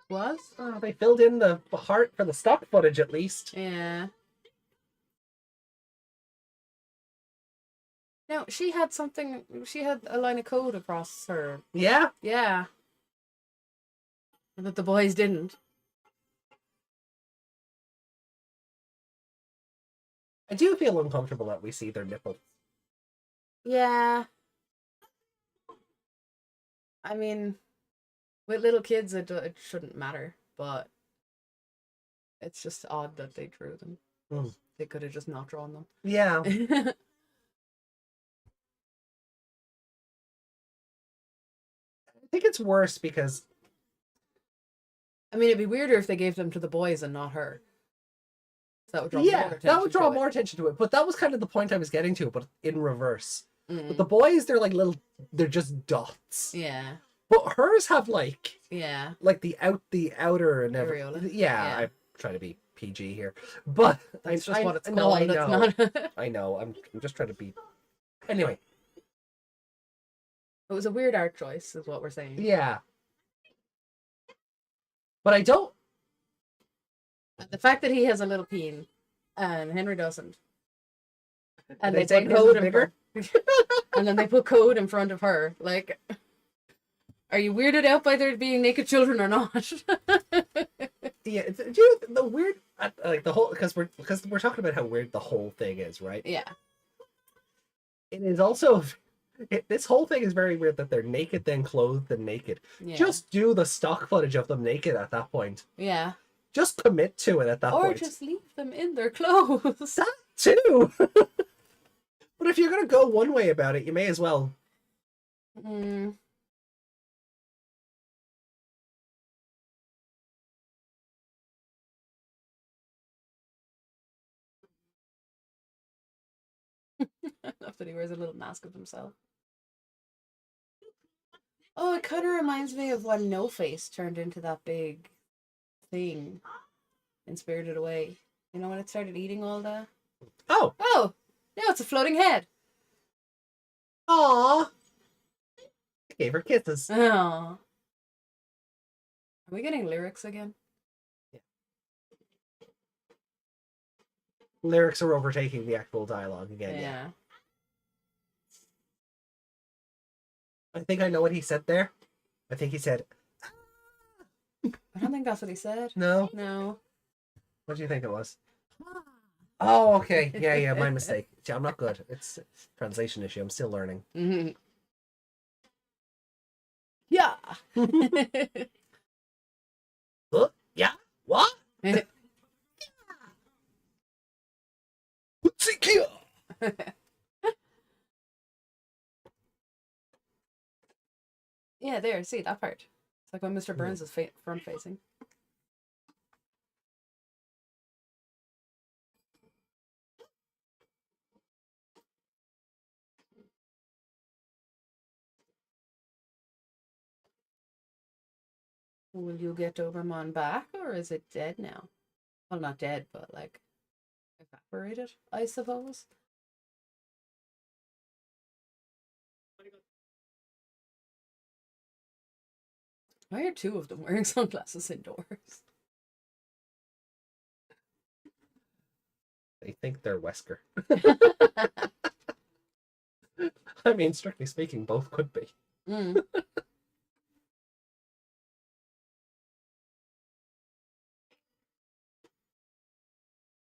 Was? Oh, they filled in the heart for the stock footage at least. Yeah. No, she had something. She had a line of code across her. Yeah? Yeah. But the boys didn't. I do feel uncomfortable that we see their nipples. Yeah. I mean, with little kids, it shouldn't matter, but it's just odd that they drew them. They could have just not drawn them. Yeah. I think it's worse because... I mean, it'd be weirder if they gave them to the boys and not her. So that would draw more attention. That would draw more attention to it. But that was kind of the point I was getting to, but in reverse. But the boys, they're like they're just dots. Yeah. But hers have like... Yeah. Like the outer and everything. Yeah, I try to be PG here. But that's just what it's called. I know. It's not... I know. I'm just trying to be... Anyway. It was a weird art choice, is what we're saying. Yeah. But I don't... The fact that he has a little peen and Henry doesn't. And they put code in bigger. And then they put code in front of her. Like, are you weirded out by there being naked children or not? Yeah, the weird, like the whole, because we're talking about how weird the whole thing is, right? Yeah. It is also... this whole thing is very weird that they're naked, then clothed, and naked. Yeah. Just do the stock footage of them naked at that point. Yeah. Just commit to it at that point. Or just leave them in their clothes. That too! But if you're going to go one way about it, you may as well. I love that he wears a little mask of himself. Oh, it kind of reminds me of when No Face turned into that big thing in Spirited Away. You know when it started eating all the... Oh! Oh! Now it's a floating head! Aww! Gave her kisses. Oh. Are we getting lyrics again? Yeah. Lyrics are overtaking the actual dialogue again. Yeah. I think I know what he said there. I think he said... I don't think that's what he said. No? No. What do you think it was? Oh, okay. Yeah, my mistake. See, I'm not good. It's a translation issue. I'm still learning. Mm-hmm. Yeah. Yeah? What? Yeah, there. See that part. It's like when Mr. Burns is front facing. Will you get Doberman back, or is it dead now? Well, not dead, but like evaporated, I suppose. Why are two of them wearing sunglasses indoors? They think they're Wesker. I mean, strictly speaking, both could be. Mm.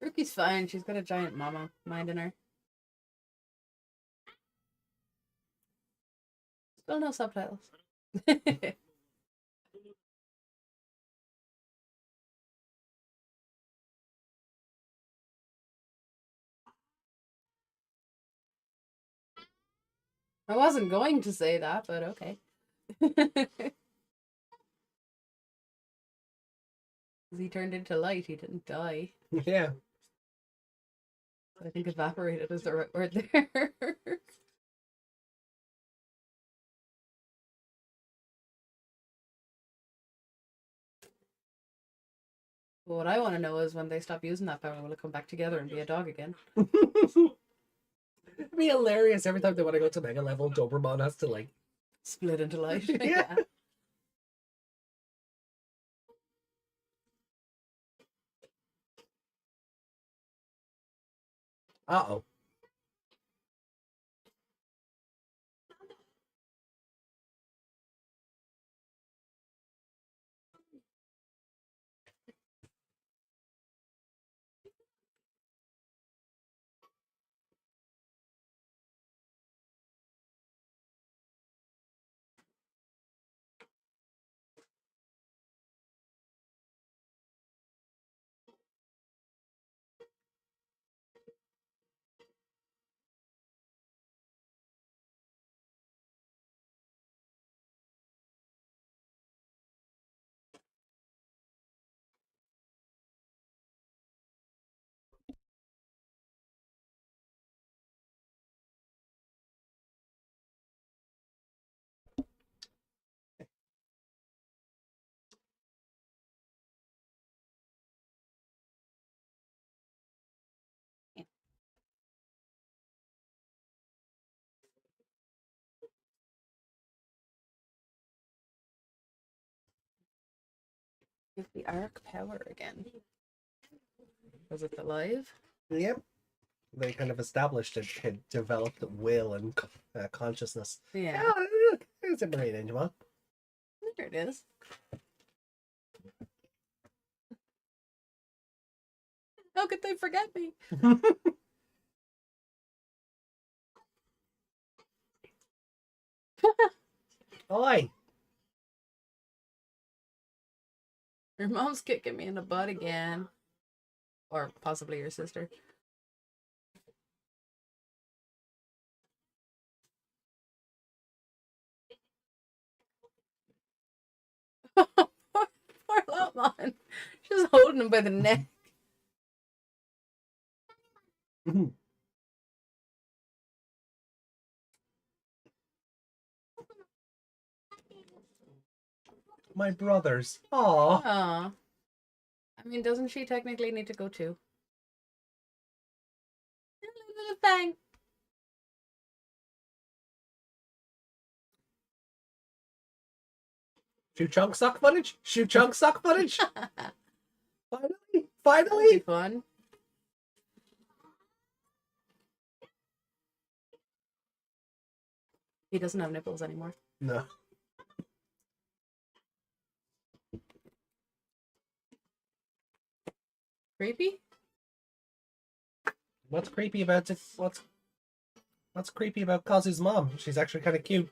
Rookie's fine. She's got a giant mama minding her. Still no subtitles. I wasn't going to say that, but okay. He turned into light, he didn't die. Yeah. I think evaporated is the right word there. Well, what I want to know is when they stop using that power, will it come back together and be a dog again? It'd be hilarious every time they want to go to mega level. Doberman has to like split into light. Yeah. Uh-oh. Give the arc power again. Was it the live? Yep. They kind of established it, had developed will and consciousness. Yeah. Oh, look, there's a marine Digimon. There it is. How could they forget me? Oi! Your mom's kicking me in the butt again. Or possibly your sister. Poor Lotmon. She's holding him by the neck. My brothers. Aww. Aww. I mean, doesn't she technically need to go too? Little bang. Shoot chunk stock footage. Shoot chunk stock footage. Finally, That'd finally. be fun. He doesn't have nipples anymore. No. Creepy? What's creepy about it? What's creepy about Kazu's mom? She's actually kind of cute.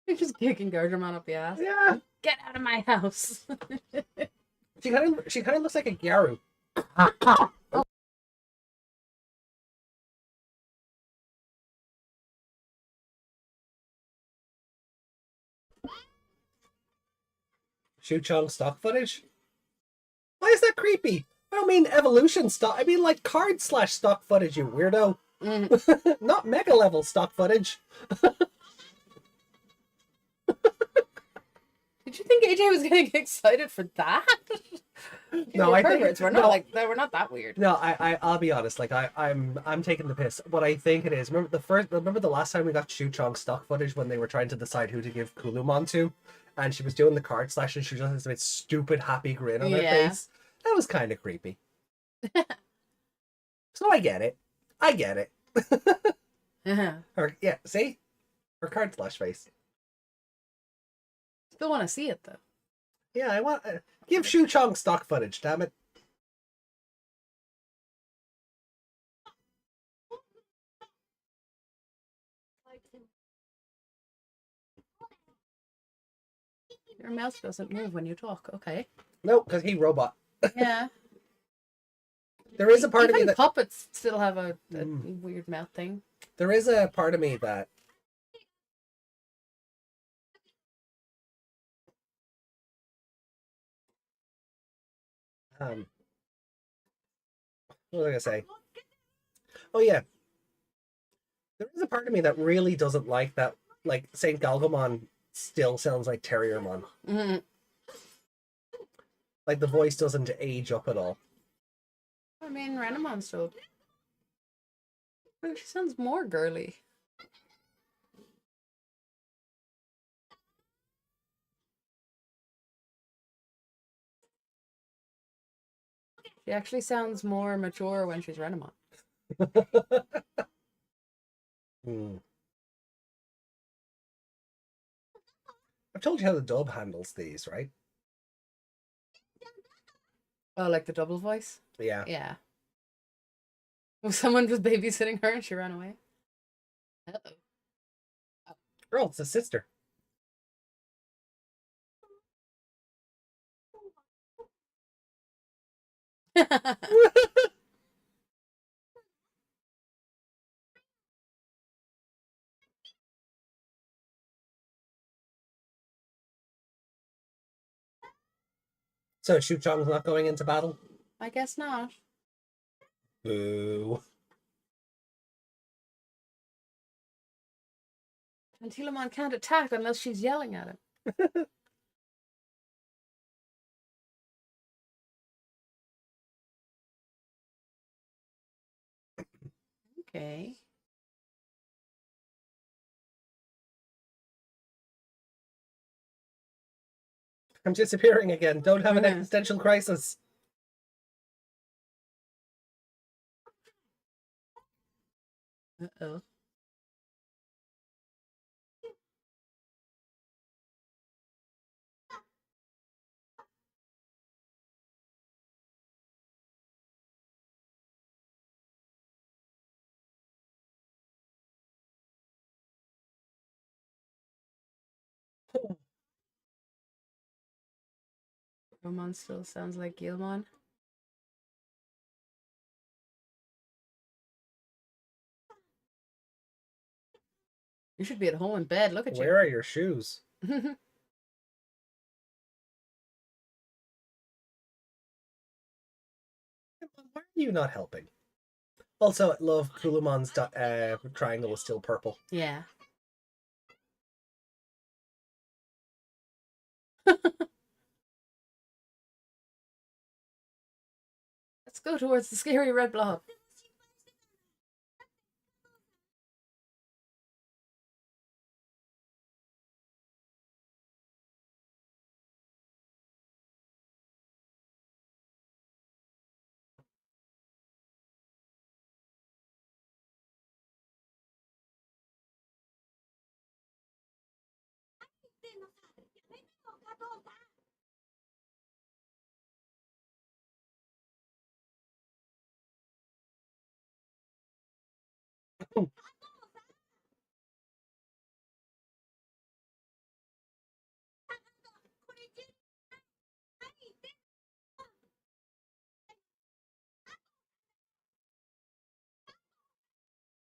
You're just kicking Garderman up the ass. Yeah. Get out of my house. She kind of looks like a Gyaru. Shoot chunk stock footage? Why is that creepy? I don't mean evolution stock. I mean like card / stock footage, you weirdo. Not mega level stock footage. Did you think AJ was getting excited for that? No, I think we're not we're not that weird. No, I'll be honest. Like I'm taking the piss. What I think it is. Remember the last time we got Shu Chong stock footage when they were trying to decide who to give Kulumon to, and she was doing the card slash and she just has this stupid happy grin on her face. That was kind of creepy. So I get it. Her, yeah, see? Her card slash face. Still want to see it though. Yeah, I want give Shu Chong stock footage, damn it. Your mouth doesn't move when you talk. Okay. No, because he robot. Yeah. There is a part of me that puppets still have a weird mouth thing. There is a part of me that what was I gonna say? Oh yeah. There is a part of me that really doesn't like that, like Saint Galgomon still sounds like Terriermon. Like the voice doesn't age up at all. I mean, Renamon still. She sounds more girly. She actually sounds more mature when she's Renamon. I've told you how the dub handles these, right? Oh, like the double voice? Yeah. Yeah. Someone was babysitting her and she ran away. Uh-oh. Oh, it's a sister. So Shu Chong's not going into battle? I guess not. Boo. And Telemon can't attack unless she's yelling at him. Okay. I'm disappearing again. Don't have an existential crisis. Uh-oh. Romon still sounds like Gilmon. You should be at home in bed. Look at you. Where are your shoes? Why are you not helping? Also, I love Kulumon's triangle is still purple. Yeah. Let's go towards the scary red blob.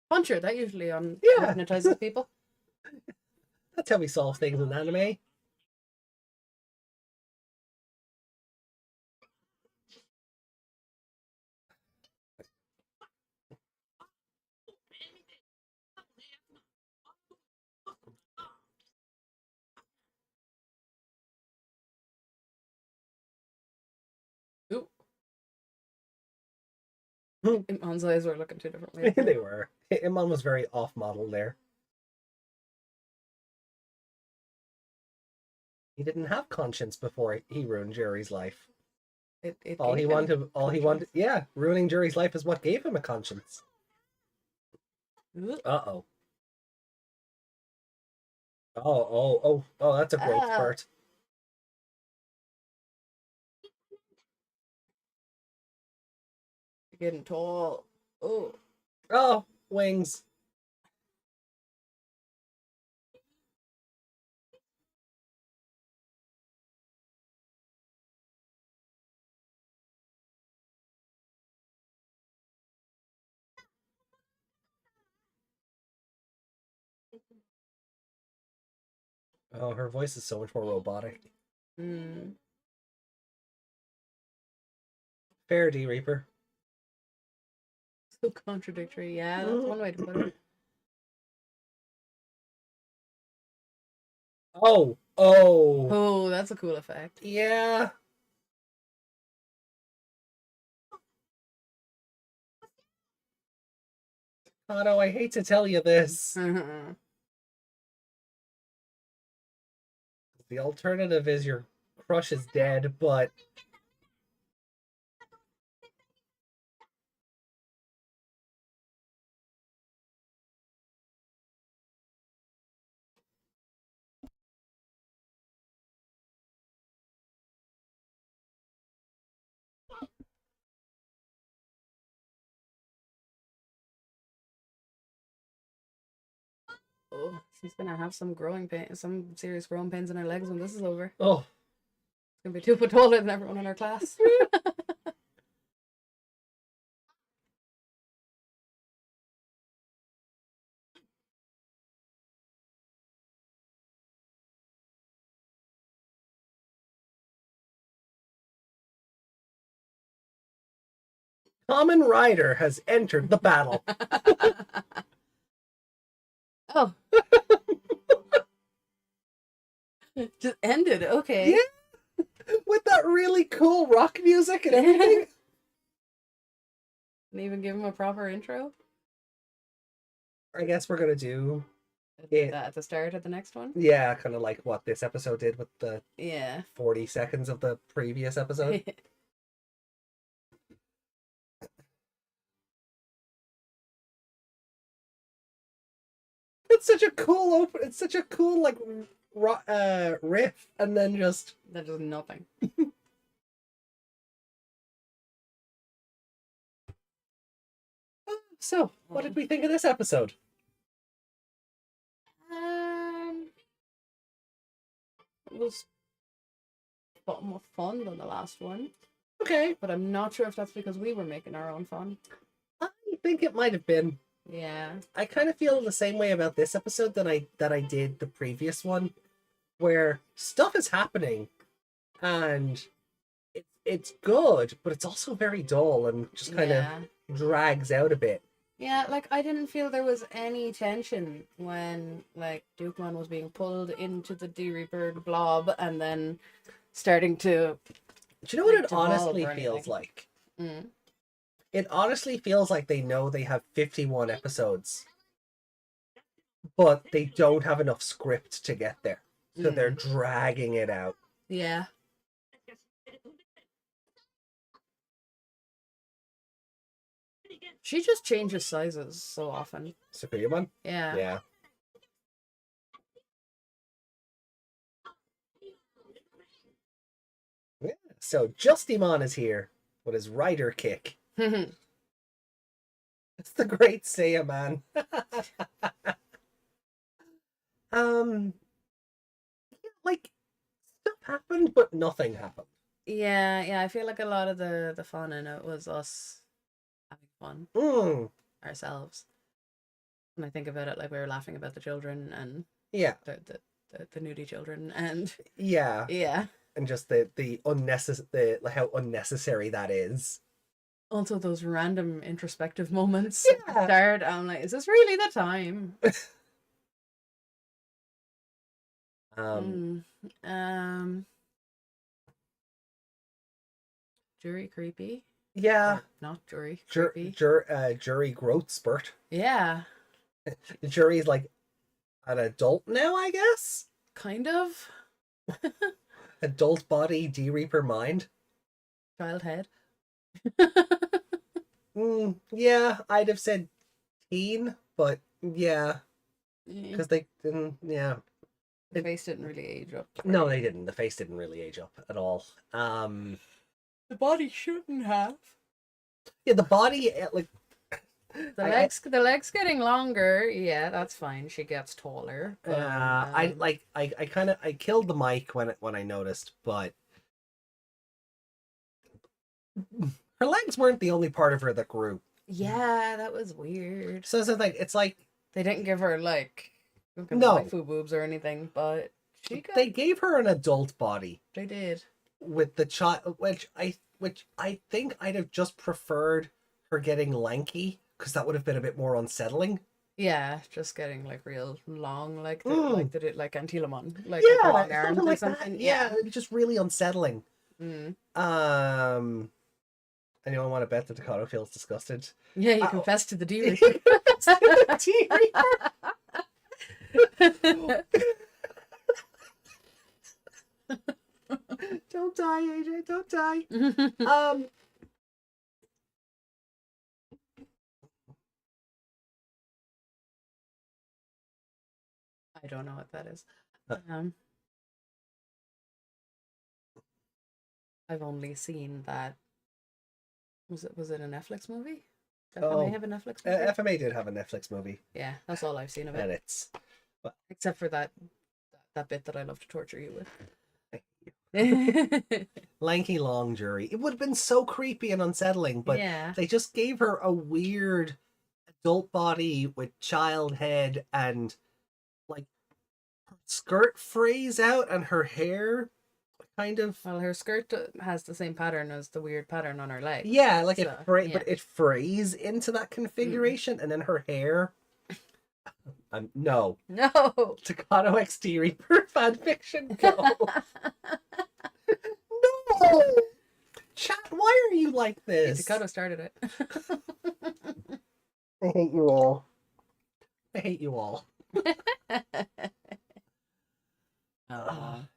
Puncher, that usually Yeah. hypnotizes people. That's how we solve things in anime. Ooh. Hmm. Iman's eyes were looking two different ways. They were. Iman was very off-model there. He didn't have conscience before he ruined Jerry's life. All he wanted, yeah, ruining Jerry's life is what gave him a conscience. Uh-oh. Oh, that's a growth spurt. You're getting tall. Oh. Oh, wings. Oh, her voice is so much more robotic. Fair, D Reaper. So contradictory. Yeah, that's one way to put it. Oh, that's a cool effect. Yeah. Otto, I hate to tell you this. The alternative is your crush is dead, but... Oh, she's gonna have some serious growing pains in her legs when this is over. Oh. It's gonna be 2 foot taller than everyone in her class. Kamen Rider has entered the battle. Oh. Just ended, okay. Yeah. With that really cool rock music and everything. Didn't even give him a proper intro. I guess we're gonna do it at the start of the next one. Yeah, kind of like what this episode did with the 40 seconds of the previous episode. It's such a cool open. It's such a cool like riff, and then just that does nothing. So, what did we think of this episode? It was more fun than the last one. Okay, but I'm not sure if that's because we were making our own fun. I think it might have been. Yeah. I kind of feel the same way about this episode that I did the previous one, where stuff is happening, and it's good, but it's also very dull and just kind of drags out a bit. Yeah, like I didn't feel there was any tension when like Dukemon was being pulled into the Diri-bird blob and then starting to. Do you know what it honestly feels like? It honestly feels like they know they have 51 episodes, but they don't have enough script to get there. So they're dragging it out. Yeah. She just changes sizes so often. Sakuyamon? Yeah. Yeah. So Justimon is here with his rider kick. It's the great Seiya man. Like stuff happened, but nothing happened. Yeah, I feel like a lot of the fun in it was us having fun ourselves. When I think about it, like we were laughing about the children and Yeah, the nudie children, and yeah, yeah. and just the unnecessary, how unnecessary that is. Also, those random introspective moments Yeah. at the start. I'm like, is this really the time? Jury creepy. Yeah. Or not jury creepy. Jury growth spurt. Yeah. The jury's like an adult now, I guess. Kind of. Adult body, D-Reaper mind. Child head. Yeah, I'd have said teen, but yeah. Because they didn't, yeah. The face didn't really age up. No, they didn't. The face didn't really age up at all. The body shouldn't have. Yeah, the body, like... The legs getting longer. Yeah, that's fine. She gets taller. But, I killed the mic when I noticed, but her legs weren't the only part of her that grew. Yeah, that was weird. So it's like they didn't give her like waifu boobs or anything, but they gave her an adult body. They did with the child, which I think I'd have just preferred her getting lanky because that would have been a bit more unsettling. Yeah, just getting like real long, like like Antilamon, like yeah, long arms like or something. That. Yeah, it was just really unsettling. Anyone want to bet that Dakota feels disgusted? Yeah, you confessed to the D-Reaper. Don't die, AJ, don't die. I don't know what that is. I've only seen that. Was it a Netflix movie? FMA have a Netflix movie? FMA did have a Netflix movie. Yeah, that's all I've seen of it. And it's... Well, except for that bit that I love to torture you with. Lanky long jury. It would have been so creepy and unsettling, but they just gave her a weird adult body with child head, and like her skirt frays out and her hair kind of... Well, her skirt has the same pattern as the weird pattern on her leg. Yeah, like but it frays into that configuration, and then her hair... No. Takato XD Reaper fanfiction, go. No! Chat, why are you like this? Takato started it. I hate you all. I hate you all.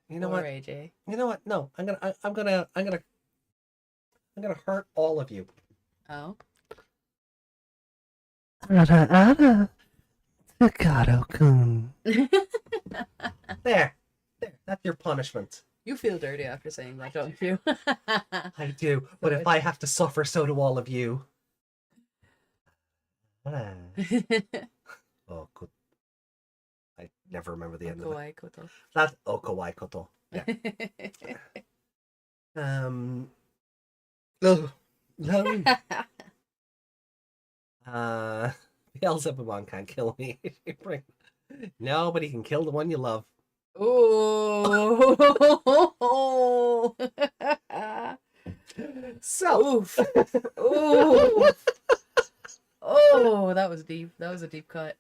You know what? AJ. You know what? No, I'm gonna hurt all of you. Oh. Takato-kun. There. That's your punishment. You feel dirty after saying that, don't you? I do, but if I have to suffer, so do all of you. Oh, good. I never remember the end of it. That's Okawai Koto. Yeah. Beelzebubon can't kill me. No, but he can kill the one you love. Ooh. So. Oof. Ooh. Oh, that was deep. That was a deep cut.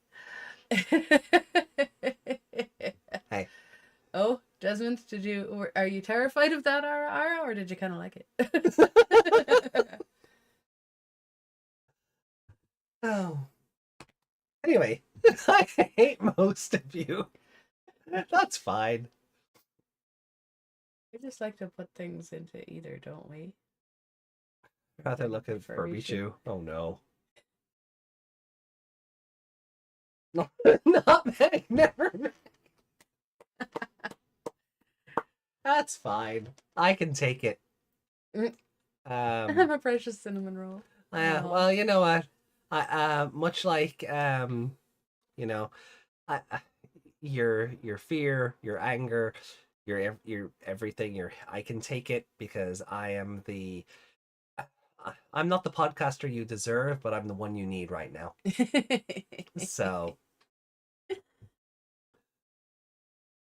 Hey. Oh, Desmond, are you terrified of that Ara, or did you kind of like it? Oh. Anyway, I hate most of you. That's fine. We just like to put things into either, don't we? Rather look at Furby-Chew. Oh no. No, not Meg, never Meg. That's fine. I can take it. I'm a precious cinnamon roll. Well, you know what? Much like you know, I your fear, your anger, your everything. I can take it because I am I'm not the podcaster you deserve, but I'm the one you need right now. So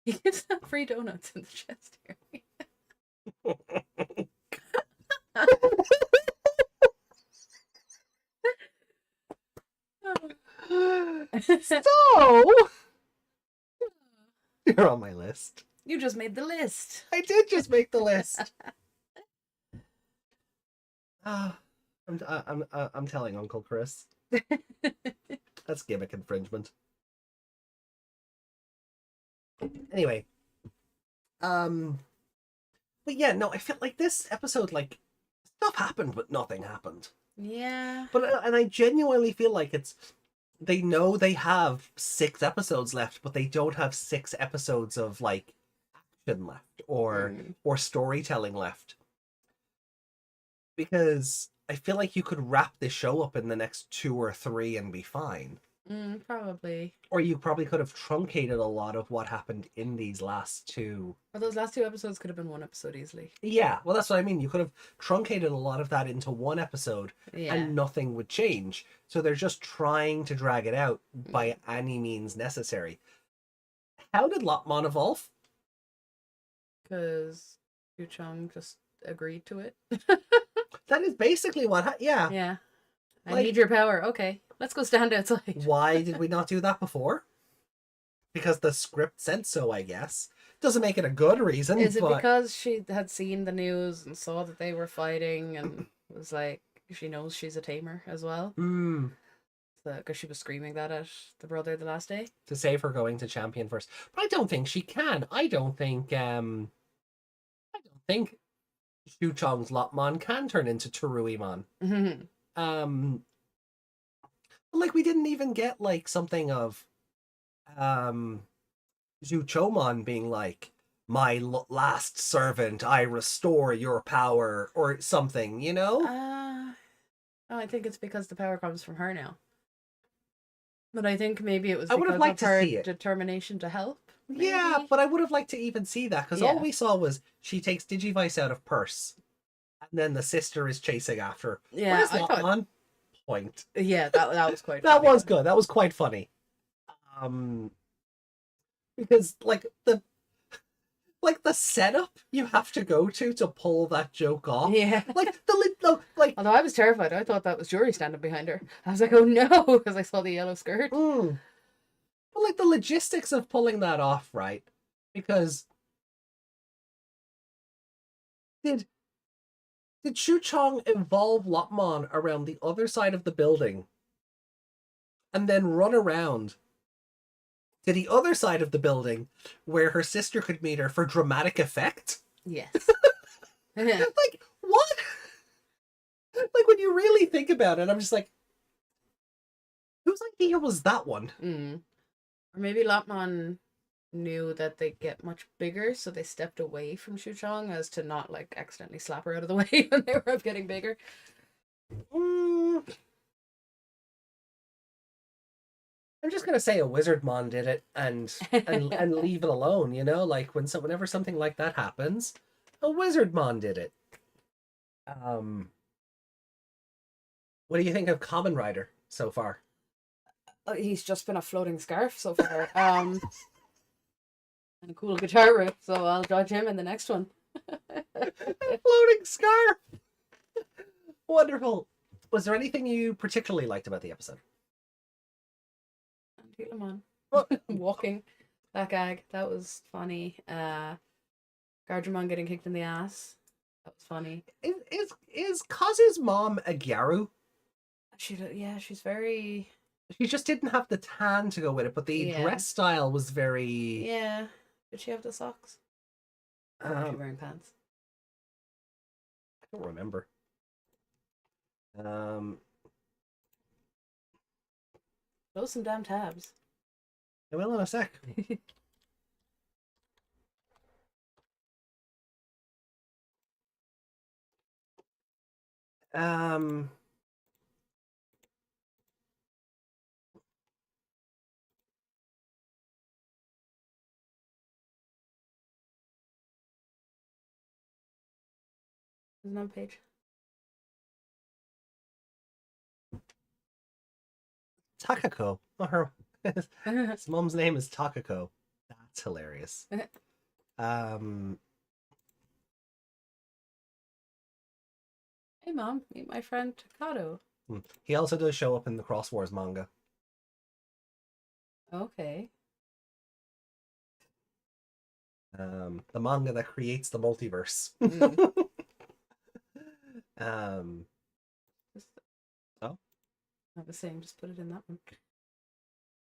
you get some free donuts in the chest here. So you're on my list. You just made the list. I did just make the list. I'm telling Uncle Chris. That's gimmick infringement. Anyway, but yeah, no, I feel like this episode, like, stuff happened, but nothing happened. Yeah. But and I genuinely feel like they know they have 6 episodes left, but they don't have 6 episodes of like action left or storytelling left. Because I feel like you could wrap this show up in the next 2 or 3 and be fine. Probably. Or you probably could have truncated a lot of what happened in these last 2. Well, those last 2 episodes could have been 1 episode easily. Yeah, well, that's what I mean. You could have truncated a lot of that into 1 episode and nothing would change. So they're just trying to drag it out by any means necessary. How did Lopmon evolve? Because Yu-chong just agreed to it. That is basically what yeah. Yeah. I need your power. Okay, let's go stand outside. Why did we not do that before? Because the script said so, I guess. Doesn't make it a good reason. Is it because she had seen the news and saw that they were fighting and was like, she knows she's a tamer as well? Because she was screaming that at the brother the last day? To save her going to champion first. But I don't think she can. I don't think Yu-chong's Lopmon can turn into Teruimon. Like, we didn't even get like something of Zuchomon being like, my last servant, I restore your power, or something, you know? I think it's because the power comes from her now. But I think maybe it was I would have liked of her to see it. Determination to help. Maybe? Yeah, but I would have liked to even see that, because all we saw was she takes Digivice out of purse, and then the sister is chasing after her. Yeah, I thought on point. Yeah, that was quite that funny. was good. That was quite funny. Because like the setup you have to go to pull that joke off. Yeah. Like although I was terrified, I thought that was Jury standing behind her. I was like, oh no, because I saw the yellow skirt. But like the logistics of pulling that off, right? Because did Shu-chong evolve Lopmon around the other side of the building and then run around to the other side of the building where her sister could meet her for dramatic effect? Yes. Like, what? Like, when you really think about it, I'm just like, whose idea was that one? Or maybe Lopmon knew that they get much bigger, so they stepped away from Yu-chong as to not like accidentally slap her out of the way when they were getting bigger. I'm just gonna say a Wizardmon did it and leave it alone, you know? Like whenever something like that happens, a Wizardmon did it. What do you think of Kamen Rider so far? He's just been a floating scarf so far. And a cool guitar riff, so I'll judge him in the next one. Floating scarf! Wonderful. Was there anything you particularly liked about the episode? Digimon. Walking. That gag. That was funny. Garjamon getting kicked in the ass. That was funny. Is Kazu's mom a Gyaru? She's very... She just didn't have the tan to go with it, but the dress style was very... Yeah. Did she have the socks? Or was she wearing pants? I don't remember. Close some damn tabs. I will in a sec. Um. There's no page. Takako. Oh, her his mom's name is Takako. That's hilarious. Um. Hey, Mom, meet my friend Takado. He also does show up in the Cross Wars manga. Okay. The manga that creates the multiverse. Just, Oh, I was saying, just put it in that one.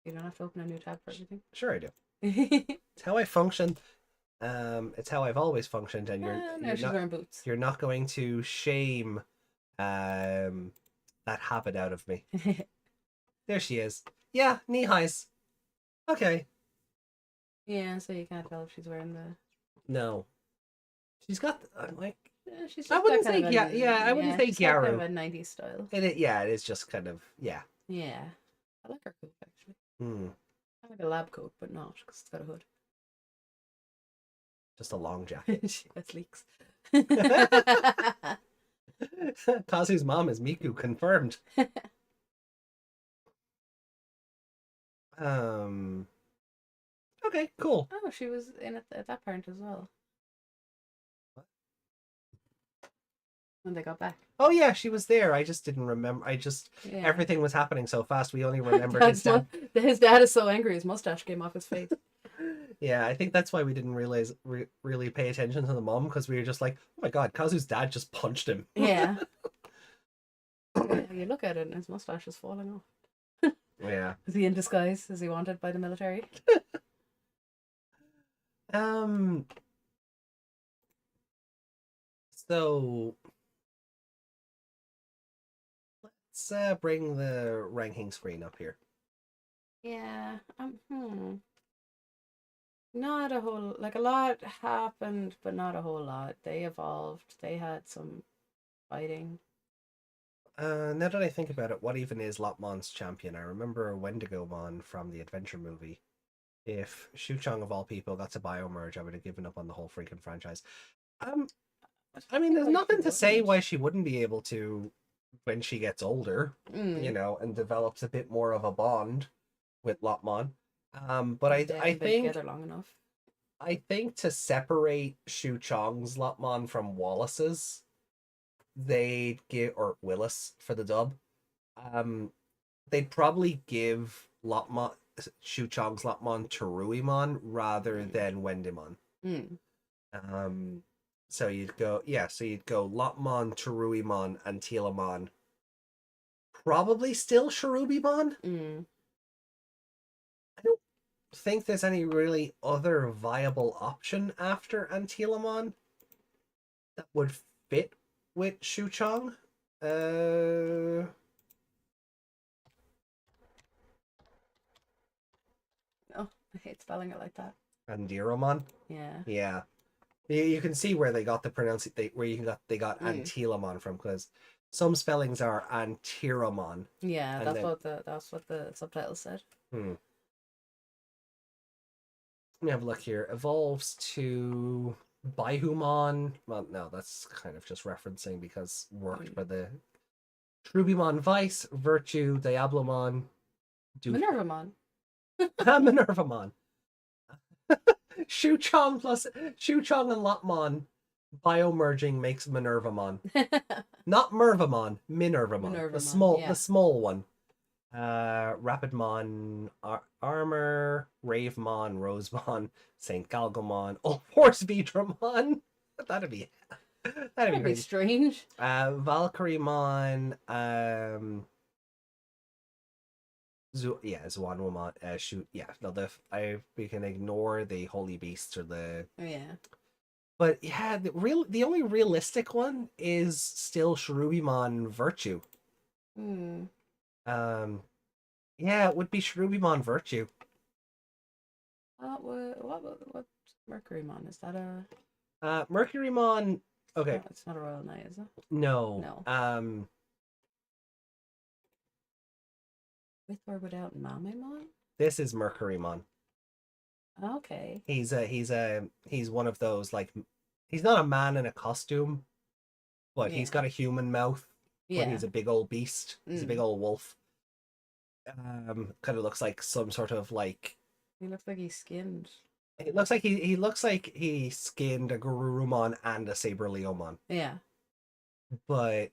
You don't have to open a new tab for everything. sure I do. It's how I function. It's how I've always functioned, and Now she's wearing boots. You're not going to shame that habit out of me. There she is. Yeah, knee highs. Okay. Yeah, so you can't tell if she's wearing the. No, she's got like. She's I wouldn't say I wouldn't say Gyaru. Kind of a 90s style. It is just kind of Yeah, I like her coat actually. I like a lab coat, but not because it's got a hood. Just a long jacket. She gets leaks. Kazu's mom is Miku, confirmed. Okay, cool. Oh, she was in at that part as well. What? When they got back. Oh yeah, she was there. I just didn't remember. Everything was happening so fast. We only remembered his dad. His dad is so angry. His mustache came off his face. Yeah, I think that's why we didn't realize really pay attention to the mom, because we were just like, oh my god, Kazu's dad just punched him. Yeah. You look at it and his mustache is falling off. Yeah. Is he in disguise? Is he wanted by the military? So let's bring the ranking screen up here. Yeah. Not a whole, like a lot happened, but not a whole lot. They evolved. They had some fighting. Now that I think about it, what even is Lopmon's champion? I remember Wendigomon from the adventure movie. If Shuchong of all people got to biomerge, I would have given up on the whole freaking franchise. I mean, there's nothing to say why she wouldn't be able to when she gets older, you know, and develops a bit more of a bond with Lopmon. But I think together long enough. I think to separate Shuchong's Lopmon from Wallace's, they'd give, or Willis for the dub, they'd probably give Lopmon, Shuchong's Lopmon to Ruimon rather than Wendimon. So you'd go Lopmon, Teruimon, and Telamon. Probably still Cherubimon. I don't think there's any really other viable option after Antilamon that would fit with Shuchong. Oh, I hate spelling it like that. Andiramon. Yeah. Yeah. You can see where they got the they got Antilamon from, because some spellings are Antiramon. Yeah, that's what the subtitles said. Let me have a look here. Evolves to Baihumon. Well, no, that's kind of just referencing because worked for the Trubimon Vice, Virtue, Diablomon, Minervamon. Minervamon. Shuchong and Lopmon biomerging makes Minervamon. Not Mervamon, Minervamon. The small one. Rapidmon, Armor, Ravemon, Rosemon, Saint Galgomon, Horse Vidramon. That'd be strange. Valkyriemon, Zwanwamon, we can ignore the Holy Beasts or the But yeah, the only realistic one is still Cherubimon Virtue. Yeah, it would be Cherubimon Virtue. What Mercurymon? Is that a Mercurymon Okay. Oh, it's not a Royal Knight, is it? No. No. With or without Mamemon? This is Mercurymon. Okay. He's one of those, like, he's not a man in a costume, but he's got a human mouth. But he's a big old beast. He's a big old wolf. Kind of looks like some sort of like. He looks like he's skinned. It looks like he looks like he skinned a Garurumon and a Saber-Leomon. Yeah. But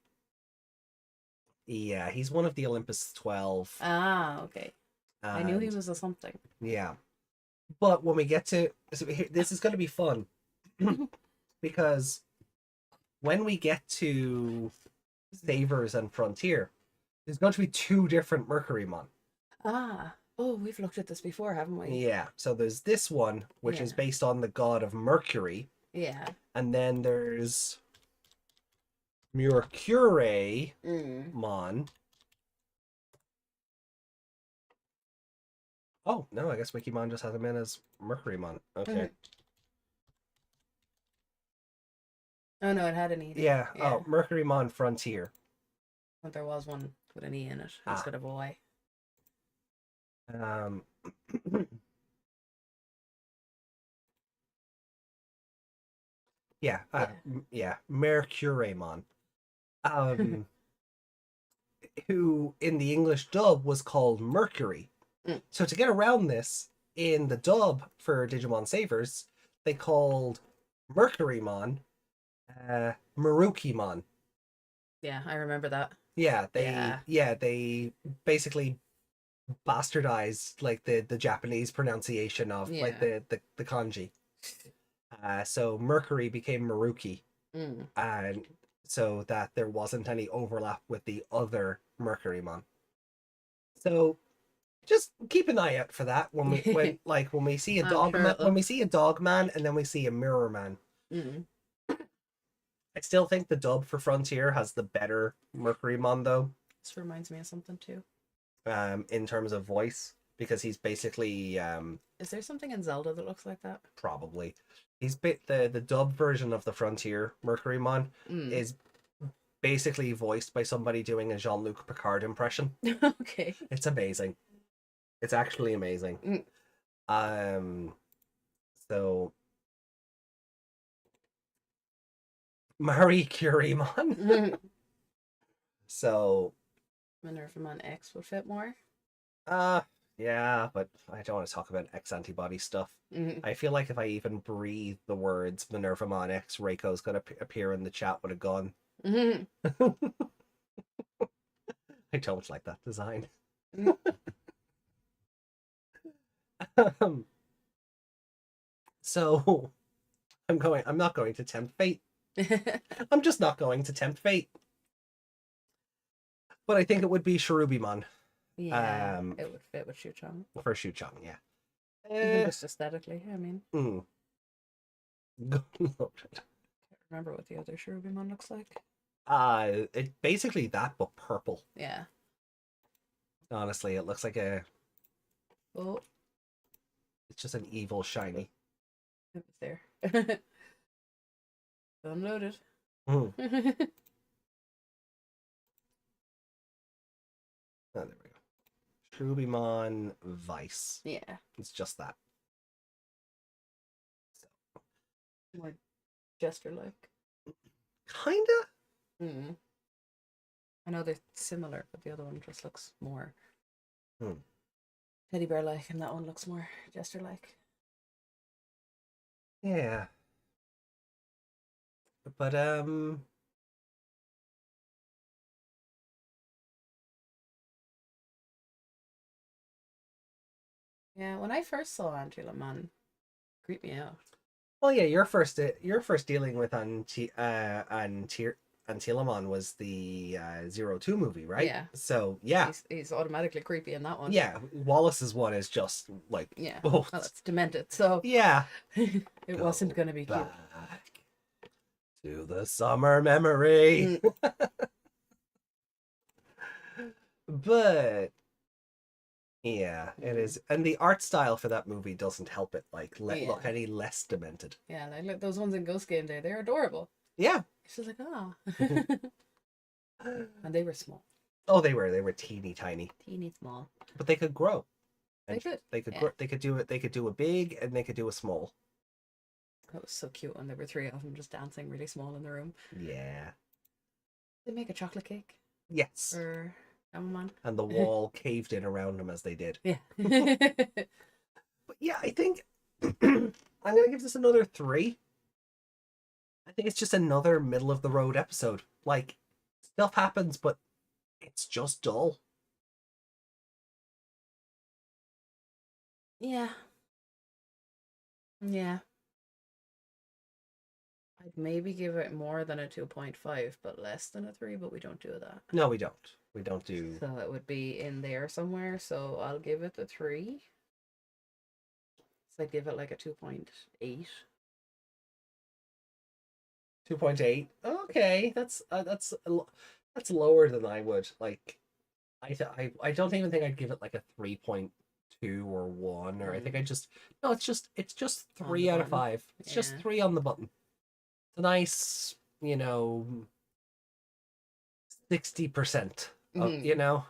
yeah, he's one of the Olympus 12. Ah, okay. I knew he was a something. Yeah. But when we get to this is going to be fun because when we get to Savers and Frontier, there's going to be two different Mercurymon. Ah. Oh, we've looked at this before, haven't we? Yeah. So there's this one, which is based on the god of Mercury. Yeah. And then there's Mercurymon. Oh, no, I guess Wikimon just has him in as Mercurymon. Okay. Oh, no, it had an E. Yeah. Oh, Mercurymon Frontier. But there was one with an E in it instead of a Y. Yeah. Mercurymon. Who in the English dub was called Mercury. So to get around this, in the dub for Digimon Savers, they called Mercurymon Marukimon. Yeah, I remember that. Yeah, they basically bastardized like the Japanese pronunciation of like the kanji. So Mercury became Maruki. And so that there wasn't any overlap with the other Mercurymon. So just keep an eye out for that when we see a dog when we see a dog man and then we see a mirror man. I still think the dub for Frontier has the better Mercurymon though. This reminds me of something too. In terms of voice, because he's basically Is there something in Zelda that looks like that? Probably. He's the dub version of the Frontier Mercurymon is basically voiced by somebody doing a Jean-Luc Picard impression. Okay. It's amazing. It's actually amazing. So Marie Curie-mon. So Minervamon X would fit more. Yeah, but I don't want to talk about X antibody stuff. I feel like if I even breathe the words Minervamon X, Reiko's gonna appear in the chat with a gun. I don't like that design. So I'm not going to tempt fate. I'm just not going to tempt fate. But I think it would be Cherubimon. Yeah, it would fit with Shuchong. For Shuchong, yeah. Even just aesthetically, I mean. Can't remember what the other Cherubimon looks like. It's basically that, but purple. Yeah. Honestly, it looks like a... Oh. It's just an evil shiny. It was there. Unloaded. Oh, there we go. Cherubimon Vice. Yeah. It's just that. So. More jester-like. Kinda? I know they're similar, but the other one just looks more teddy bear-like, and that one looks more jester-like. Yeah. But, yeah, when I first saw Antilamon, creeped me out. Well, yeah, your first dealing with Antilamon was the 02 movie, right? Yeah. So yeah, he's automatically creepy in that one. Yeah, Wallace's one is just like well, it's demented. So yeah, it wasn't going to be cute. To the summer memory. But yeah, it is, and the art style for that movie doesn't help it look any less demented. Yeah, like those ones in Ghost Game Day, they're adorable. Yeah. She's like, ah. And they were small. Oh, they were teeny tiny. Teeny small. But they could grow. They could. They could Yeah. grow. They could do it. They could do a big and they could do a small. That was so cute when there were three of them just dancing really small in the room. Yeah. They make a chocolate cake. Yes. For Amane. And the wall caved in around them as they did. Yeah. But yeah, I think I'm gonna give this another 3. I think it's just another middle of the road episode. Like, stuff happens, but it's just dull. Yeah. Yeah. I'd maybe give it more than a 2.5, but less than a 3, but we don't do that. No, we don't. We don't do... So it would be in there somewhere, so I'll give it a 3. So I'd give it like a 2.8. 2.8. Okay, that's lower than I would. Like, I don't even think I'd give it like a 3.2 or 1, or I think I just... No, it's just 3 out of 5. It's just 3 on the button. It's a nice, 60%. You know,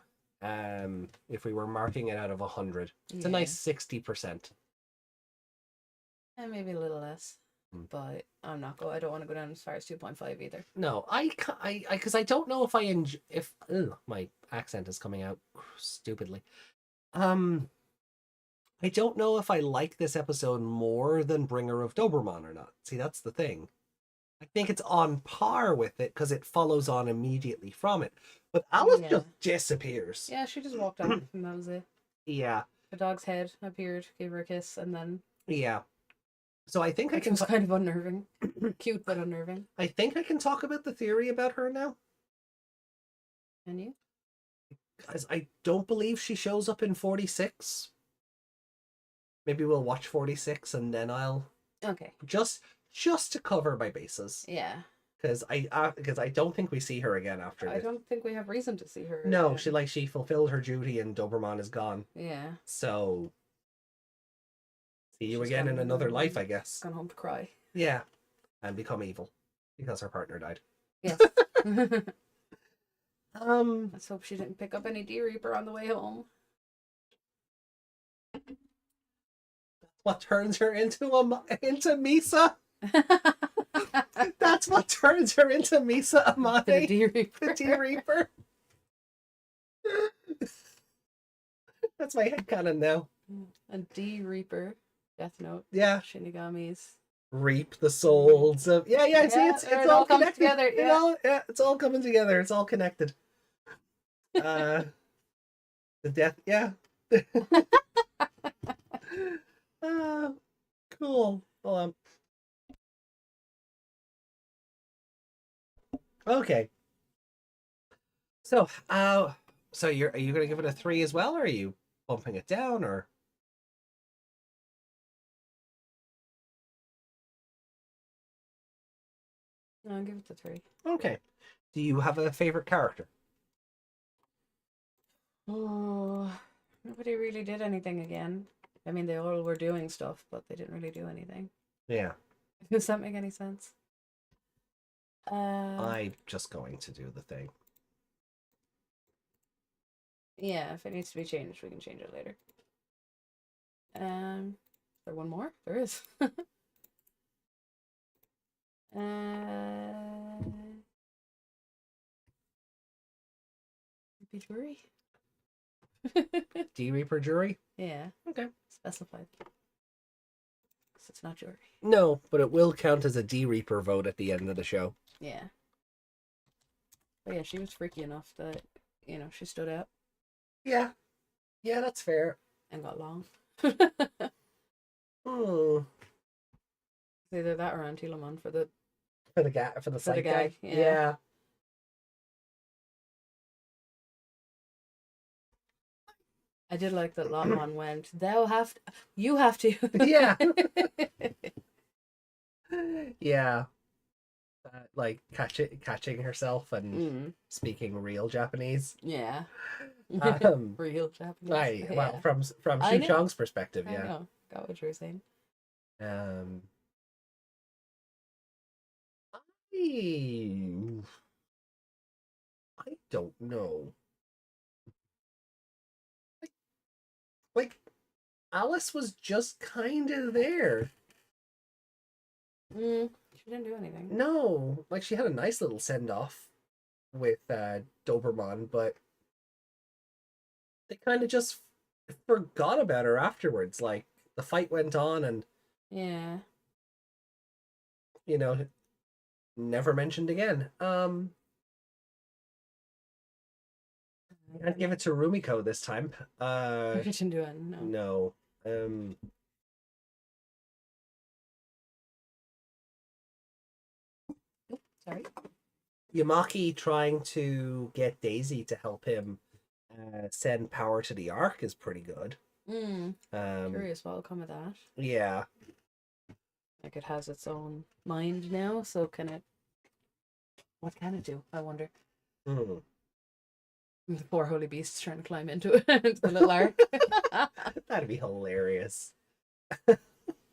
if we were marking it out of 100, it's a nice 60%. And maybe a little less, but I don't want to go down as far as 2.5 either. No, because I don't know if I enjoy, my accent is coming out stupidly. I don't know if I like this episode more than Bringer of Doberman or not. See, that's the thing. I think it's on par with it because it follows on immediately from it. But Alice just disappears. Yeah, she just walked out and that was it. Yeah. The dog's head appeared, gave her a kiss, and then... Yeah. So I think it was kind of unnerving. Cute, but unnerving. I think I can talk about the theory about her now. Can you? Because I don't believe she shows up in 46. Maybe we'll watch 46 and then I'll... Okay. Just to cover my bases. Yeah. Because I don't think we see her again after this. I don't think we have reason to see her. No, she fulfilled her duty and Doberman is gone. Yeah. So see you again in another life, I guess. Gone home to cry. Yeah. And become evil. Because her partner died. Yes. Let's hope she didn't pick up any D-Reaper on the way home. What turns her into Misa? That's what turns her into Misa Amane. The D-Reaper. The D-Reaper. That's my headcanon now. A D-Reaper. Death Note. Yeah. Shinigamis. Reap the souls of... Yeah, see, it's all connected. Together, yeah. It's all coming together. It's all connected. The death... Yeah. Cool. Well, okay. So, are you gonna give it a 3 as well, or are you bumping it down, or? No, I'll give it a 3. Okay. Do you have a favorite character? Oh, nobody really did anything again. I mean, they all were doing stuff, but they didn't really do anything. Yeah. Does that make any sense? I'm just going to do the thing. Yeah, if it needs to be changed, we can change it later. Is there one more? There is. Be jury. D-Reaper jury? Yeah. Okay. Specified. Because it's not jury. No, but it will count as a D-Reaper vote at the end of the show. Yeah. But yeah, she was freaky enough that, she stood out. Yeah. Yeah, that's fair. And got long. Either that or Antilamon for the side guy. Yeah. Yeah. I did like that Lotmon went, you have to. Yeah. Yeah. Like catching herself and speaking real Japanese. Yeah. Real Japanese. Right. Well, from Shu Chong's perspective, yeah. I know. Got what you were saying. I don't know. Like Alice was just kind of there. She didn't do anything. No, like she had a nice little send off with Doberman, but they kind of just forgot about her afterwards. Like the fight went on, and yeah, you know, never mentioned again. I'd give it to Rumiko this time. she didn't do it. No. No. Sorry. Yamaki trying to get Daisy to help him send power to the Ark is pretty good. Curious what will come of that. Yeah. Like it has its own mind now, so can it? What can it do? I wonder. Mm. The poor holy beast's trying to climb into it, into the little ark. That'd be hilarious.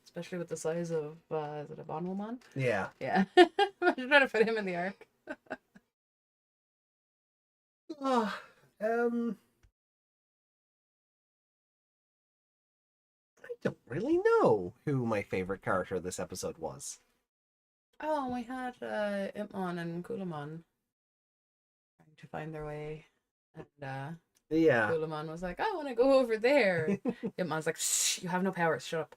Especially with the size of, is it a Bon Woman? Yeah. Yeah. Imagine trying to fit him in the ark. Oh, I don't really know who my favorite character of this episode was. Oh, we had Impmon and Kulamon trying to find their way. And Yeah. Kulamon was like, I want to go over there. Impmon's like, shh, you have no powers, shut up.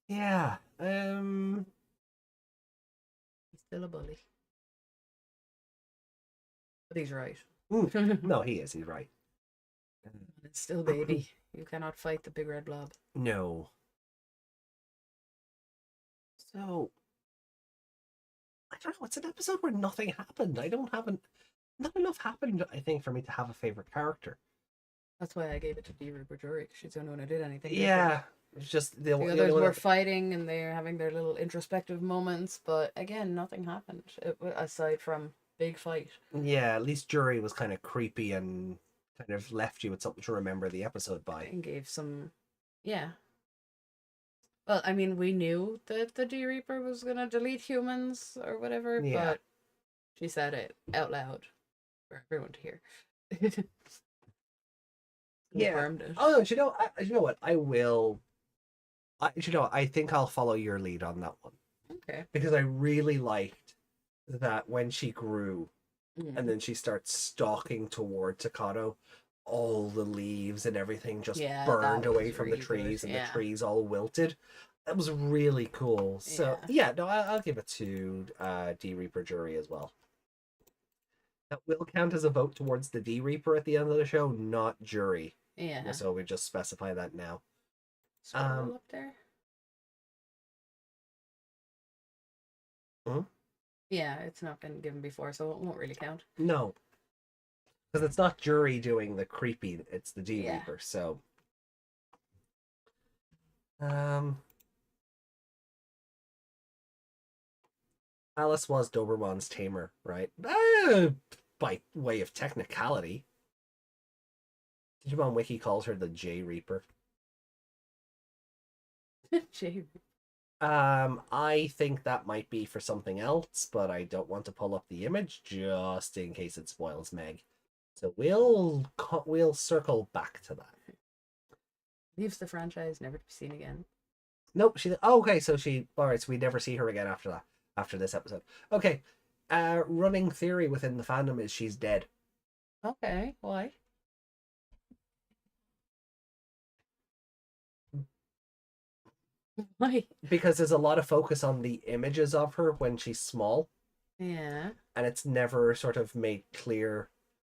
Yeah. He's still a bully. But he's right. No, he is. He's right. It's still baby. You cannot fight the big red blob. No. So, I don't know. It's an episode where nothing happened. Not enough happened, I think, for me to have a favorite character. That's why I gave it to Reaper Jury, because she's the only one who did anything. Yeah. It's just the others were fighting and they're having their little introspective moments, but again, nothing happened aside from big fight. Yeah, at least Jury was kind of creepy and kind of left you with something to remember the episode by. And gave some, yeah. Well, I mean, we knew that the D-Reaper was going to delete humans or whatever, but she said it out loud for everyone to hear. Confirmed it. Oh, you know what? I will. I think I'll follow your lead on that one. Okay. Because I really liked that when she grew and then she starts stalking toward Takato, all the leaves and everything just burned away from the trees and the trees all wilted. That was really cool. So, no, I'll give it to D Reaper Jury as well. That will count as a vote towards the D Reaper at the end of the show, not Jury. Yeah. So we just specify that now. Scroll up there. Yeah, it's not been given before, so it won't really count. No. Because it's not Jury doing the creepy, it's the D Reaper, so. Alice was Doberman's tamer, right? By way of technicality. Digimon Wiki calls her the J Reaper. J. I think that might be for something else, but I don't want to pull up the image just in case it spoils Meg. So we'll circle back to that. Leaves the franchise, never to be seen again. Nope. Okay. So all right. So we never see her again after that. After this episode. Okay. Running theory within the fandom is she's dead. Okay. Why? Why? Because there's a lot of focus on the images of her when she's small. Yeah. And it's never sort of made clear.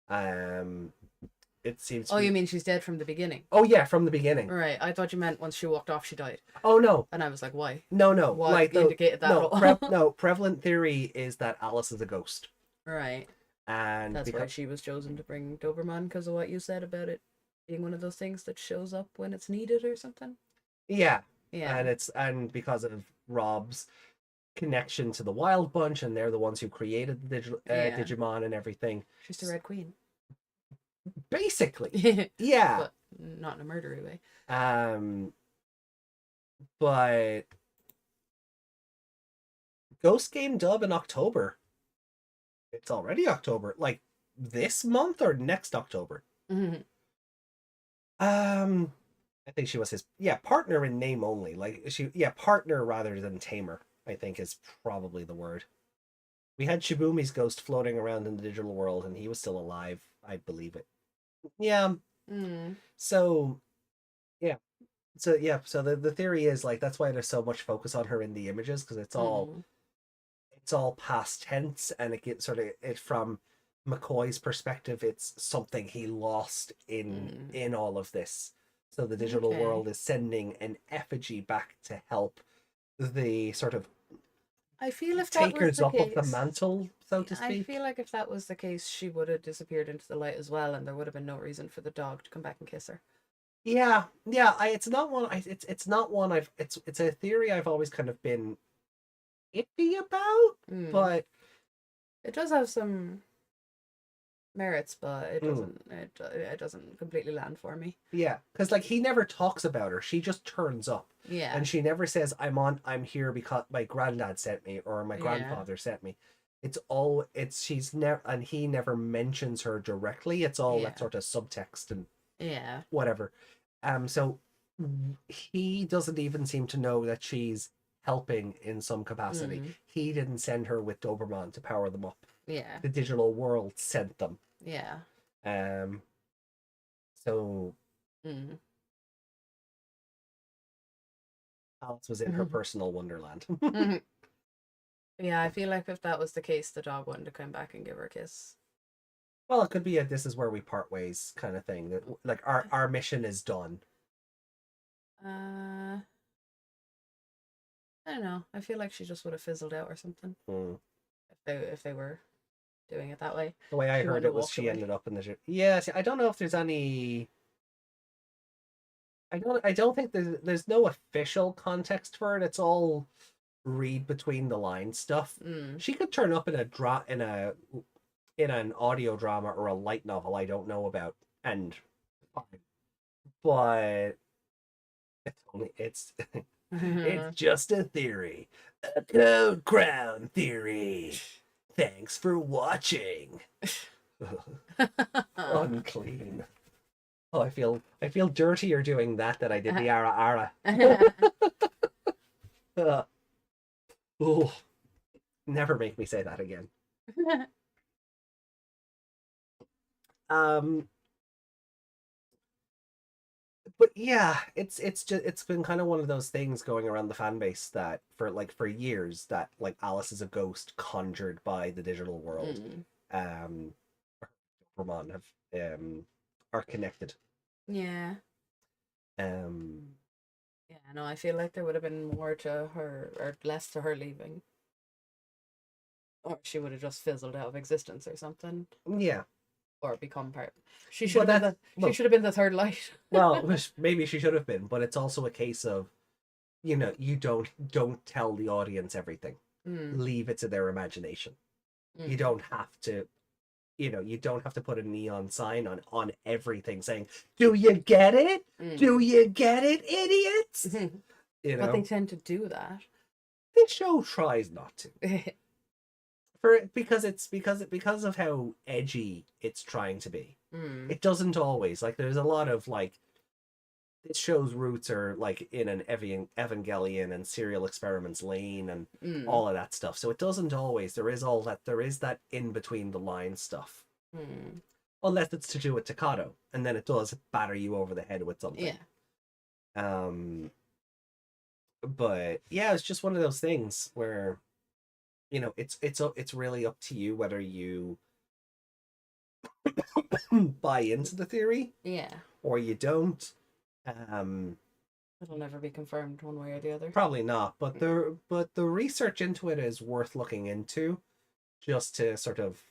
It seems. You mean she's dead from the beginning? Oh yeah, from the beginning. Right. I thought you meant once she walked off, she died. Oh no. And I was like, why? No. What like indicated that? No. Prevalent theory is that Alice is a ghost. Right. And that's why she was chosen to bring Doberman, because of what you said about it being one of those things that shows up when it's needed or something. Yeah. Yeah. And because of Rob's connection to the Wild Bunch, and they're the ones who created the Digimon and everything. She's the Red Queen. Basically. Yeah. But not in a murdery way. But Ghost Game dub in October. It's already October. Like this month or next October? Mm-hmm. I think she was his partner in name only. Like partner rather than tamer, I think is probably the word. We had Shibumi's ghost floating around in the digital world and he was still alive. I believe it. Yeah. So yeah. So the theory is like that's why there's so much focus on her in the images, because it's all past tense, and it gets sort of it from McCoy's perspective, it's something he lost in all of this. So the digital world is sending an effigy back to help the sort of I feel if that was the up case, of the mantle, so to speak. I feel like if that was the case, she would have disappeared into the light as well, and there would have been no reason for the dog to come back and kiss her. Yeah. It's not one. It's not one. It's a theory I've always kind of been iffy about, but it does have some merits, but it doesn't completely land for me. Yeah, because like he never talks about her. She just turns up. Yeah. And she never says, I'm here because my granddad sent me or my grandfather sent me. She's never, and he never mentions her directly. It's all that sort of subtext and whatever. So he doesn't even seem to know that she's helping in some capacity. He didn't send her with Doberman to power them up. Yeah. The digital world sent them. Yeah. So Alice was in her personal wonderland. Yeah, I feel like if that was the case, the dog wouldn't have come back and give her a kiss. Well, it could be a this is where we part ways kind of thing. That like our mission is done. I don't know. I feel like she just would have fizzled out or something. If they were doing it that way. The way I heard it was she ended up in the yeah. See, I don't know if there's any. I don't think there's no official context for it. It's all read between the lines stuff. She could turn up in an audio drama or a light novel I don't know about, and but it's it's just a theory, a code crown theory. Thanks for watching. Unclean. Oh, I feel dirtier doing that than I did the ara. Oh, never make me say that again. But yeah, it's been kind of one of those things going around the fan base that for years that like Alice is a ghost conjured by the digital world. Pokemon have are connected. Yeah. Yeah, no, I feel like there would have been more to her or less to her leaving. Or she would have just fizzled out of existence or something. Yeah. Or become part. She should have been the third light. Well, maybe she should have been, but it's also a case of, you don't tell the audience everything. Leave it to their imagination. You don't have to, you don't have to put a neon sign on everything saying, "Do you get it? Do you get it, idiots?" But they tend to do that. This show tries not to. Because of how edgy it's trying to be. It doesn't always. Like there's a lot of like this show's roots are like in an Evangelion and Serial Experiments lane and all of that stuff. So it doesn't always. There is that in between the line stuff. Unless it's to do with Takato, and then it does batter you over the head with something. Yeah. But yeah, it's just one of those things where it's really up to you whether you buy into the theory, or you don't. It'll never be confirmed one way or the other. Probably not, but the research into it is worth looking into, just to sort of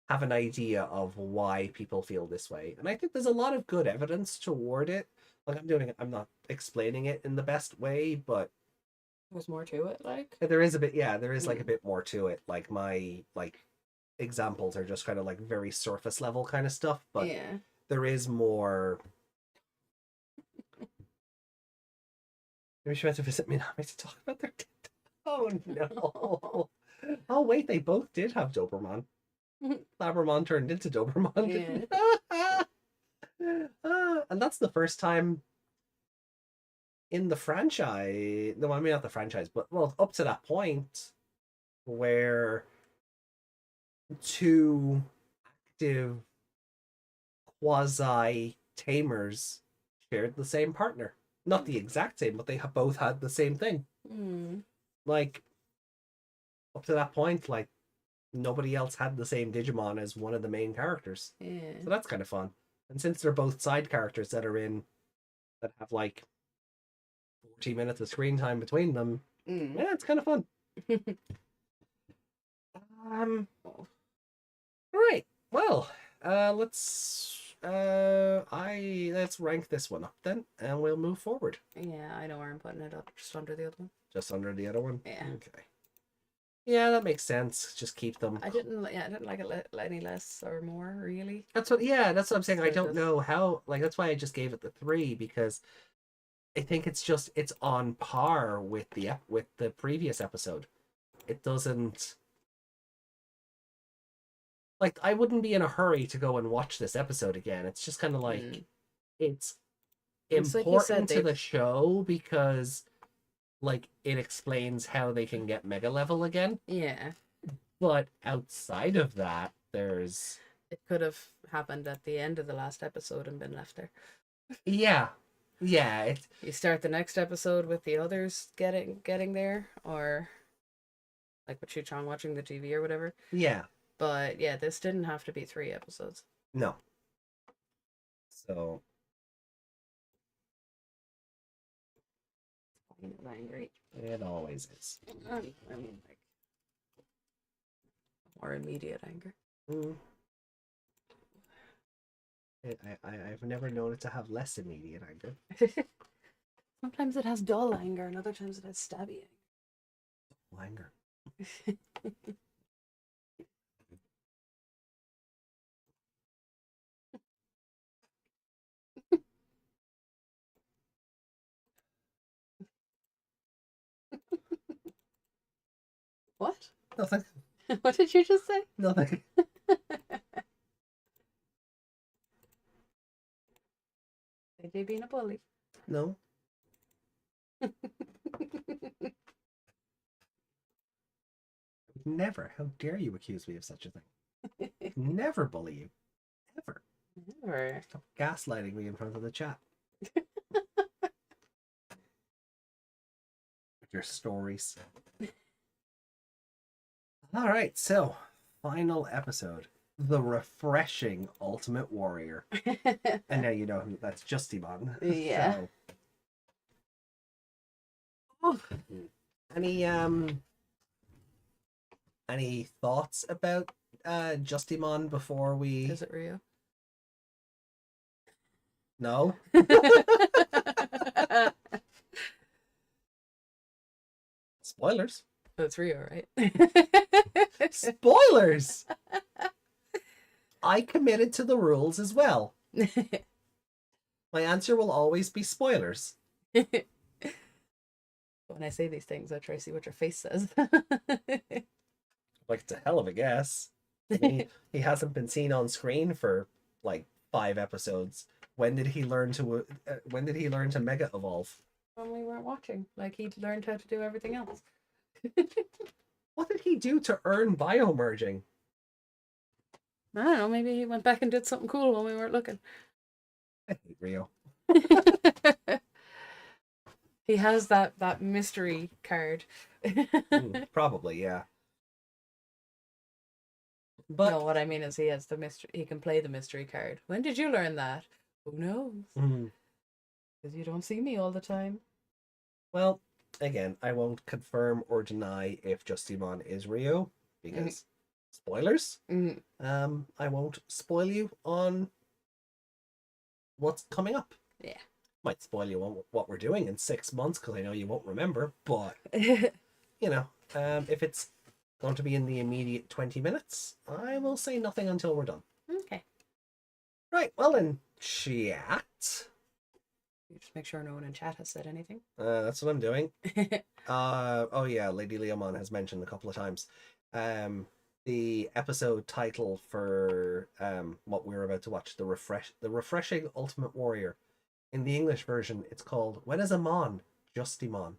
have an idea of why people feel this way. And I think there's a lot of good evidence toward it. Like I'm not explaining it in the best way, but there's more to it, like? There is a bit, there is like a bit more to it. Like my examples are just kind of like very surface level kind of stuff, but there is more. Maybe she went to visit Minami to talk about their Oh no. Oh wait, they both did have Doberman. Labramon turned into Doberman. Yeah. And that's the first time in the franchise. No, I mean not the franchise, but well, up to that point where two active quasi Tamers shared the same partner. Not the exact same, but they both had the same thing. Like, up to that point, like, nobody else had the same Digimon as one of the main characters. Yeah. So that's kind of fun. And since they're both side characters that have like 40 minutes of screen time between them, yeah, it's kind of fun. Right. Well, let's rank this one up then, and we'll move forward. Yeah, I know where I'm putting it up, just under the other one. Just under the other one. Yeah. Okay. Yeah, that makes sense. Just keep them. I didn't like it any less or more, really. That's what I'm saying. So I don't know how. Like, that's why I just gave it the 3, because I think it's on par with the previous episode. It doesn't. Like, I wouldn't be in a hurry to go and watch this episode again. It's just kind of like, it's important to the show because, like, it explains how they can get mega level again. Yeah. But outside of that, it could have happened at the end of the last episode and been left there. Yeah. Yeah. You start the next episode with the others getting there, or like with Chu-Chang watching the TV or whatever. Yeah. But yeah, this didn't have to be 3 episodes. No. So. Angry. It always is. I mean, like, more immediate anger. I've never known it to have less immediate anger. Sometimes it has dull anger, and other times it has stabby anger. What? Nothing. What did you just say? Nothing. AJ being a bully. No. Never. How dare you accuse me of such a thing? Never bully you. Ever. Never. Stop gaslighting me in front of the chat. Your stories. All right, so final episode, the refreshing Ultimate Warrior, and now you know who that's. Digimon. Yeah. So, any thoughts about Digimon before we? Is it Rio? No. Spoilers. That's Rio, right? Spoilers. I committed to the rules as well. My answer will always be spoilers. When I say these things, I try to see what your face says. Like, it's a hell of a guess. I mean, he hasn't been seen on screen for like 5 episodes. When did he learn to mega evolve? When we weren't watching. Like, he learned how to do everything else. What did he do to earn biomerging? I don't know, maybe he went back and did something cool when we weren't looking. I hate Rio. He has that mystery card. Probably, yeah. But no, what I mean is he has the mystery. He can play the mystery card. When did you learn that? Who knows? Because you don't see me all the time. Well, again, I won't confirm or deny if Digimon is Rio because spoilers. I won't spoil you on what's coming up. Yeah. Might spoil you on what we're doing in 6 months because I know you won't remember, but you know, if it's going to be in the immediate 20 minutes, I will say nothing until we're done. Okay. Right, well then, chat. Just make sure no one in chat has said anything. That's what I'm doing. Oh yeah, Lady Leomon has mentioned a couple of times. The episode title for what we're about to watch, the refreshing Ultimate Warrior. In the English version, it's called When is a Mon? Justimon.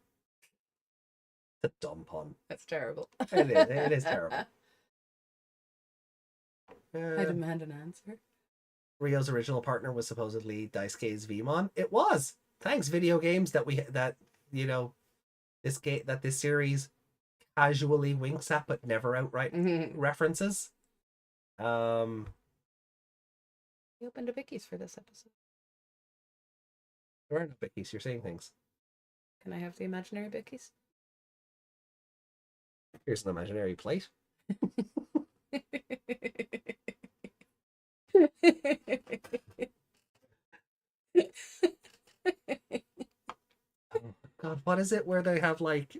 The dumb pun. That's terrible. It is terrible. I demand an answer. Rio's original partner was supposedly Daisuke's Vmon. It was. Thanks, video games that this series casually winks at but never outright references. We opened a Bickies for this episode. There are no Bickies, you're saying things. Can I have the imaginary Bickies? Here's an imaginary plate. Oh, God, what is it where they have like...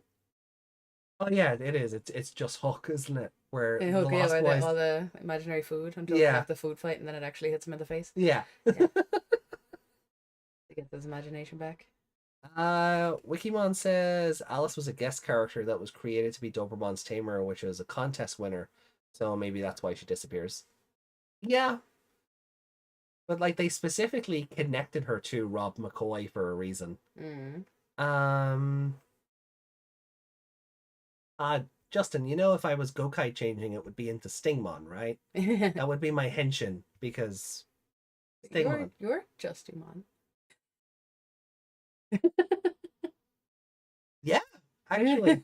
Oh yeah, it is. It's just Hook, isn't it? Where the Hook, yeah, where all the imaginary food until they have the food fight and then it actually hits him in the face. Yeah. To get his imagination back. Wikimon says Alice was a guest character that was created to be Dobermon's tamer, which was a contest winner. So maybe that's why she disappears. Yeah. But like they specifically connected her to Rob McCoy for a reason. Justin, if I was Gokai changing, it would be into Stingmon, right? That would be my henshin because Stingmon. You're Justimon. Yeah, actually.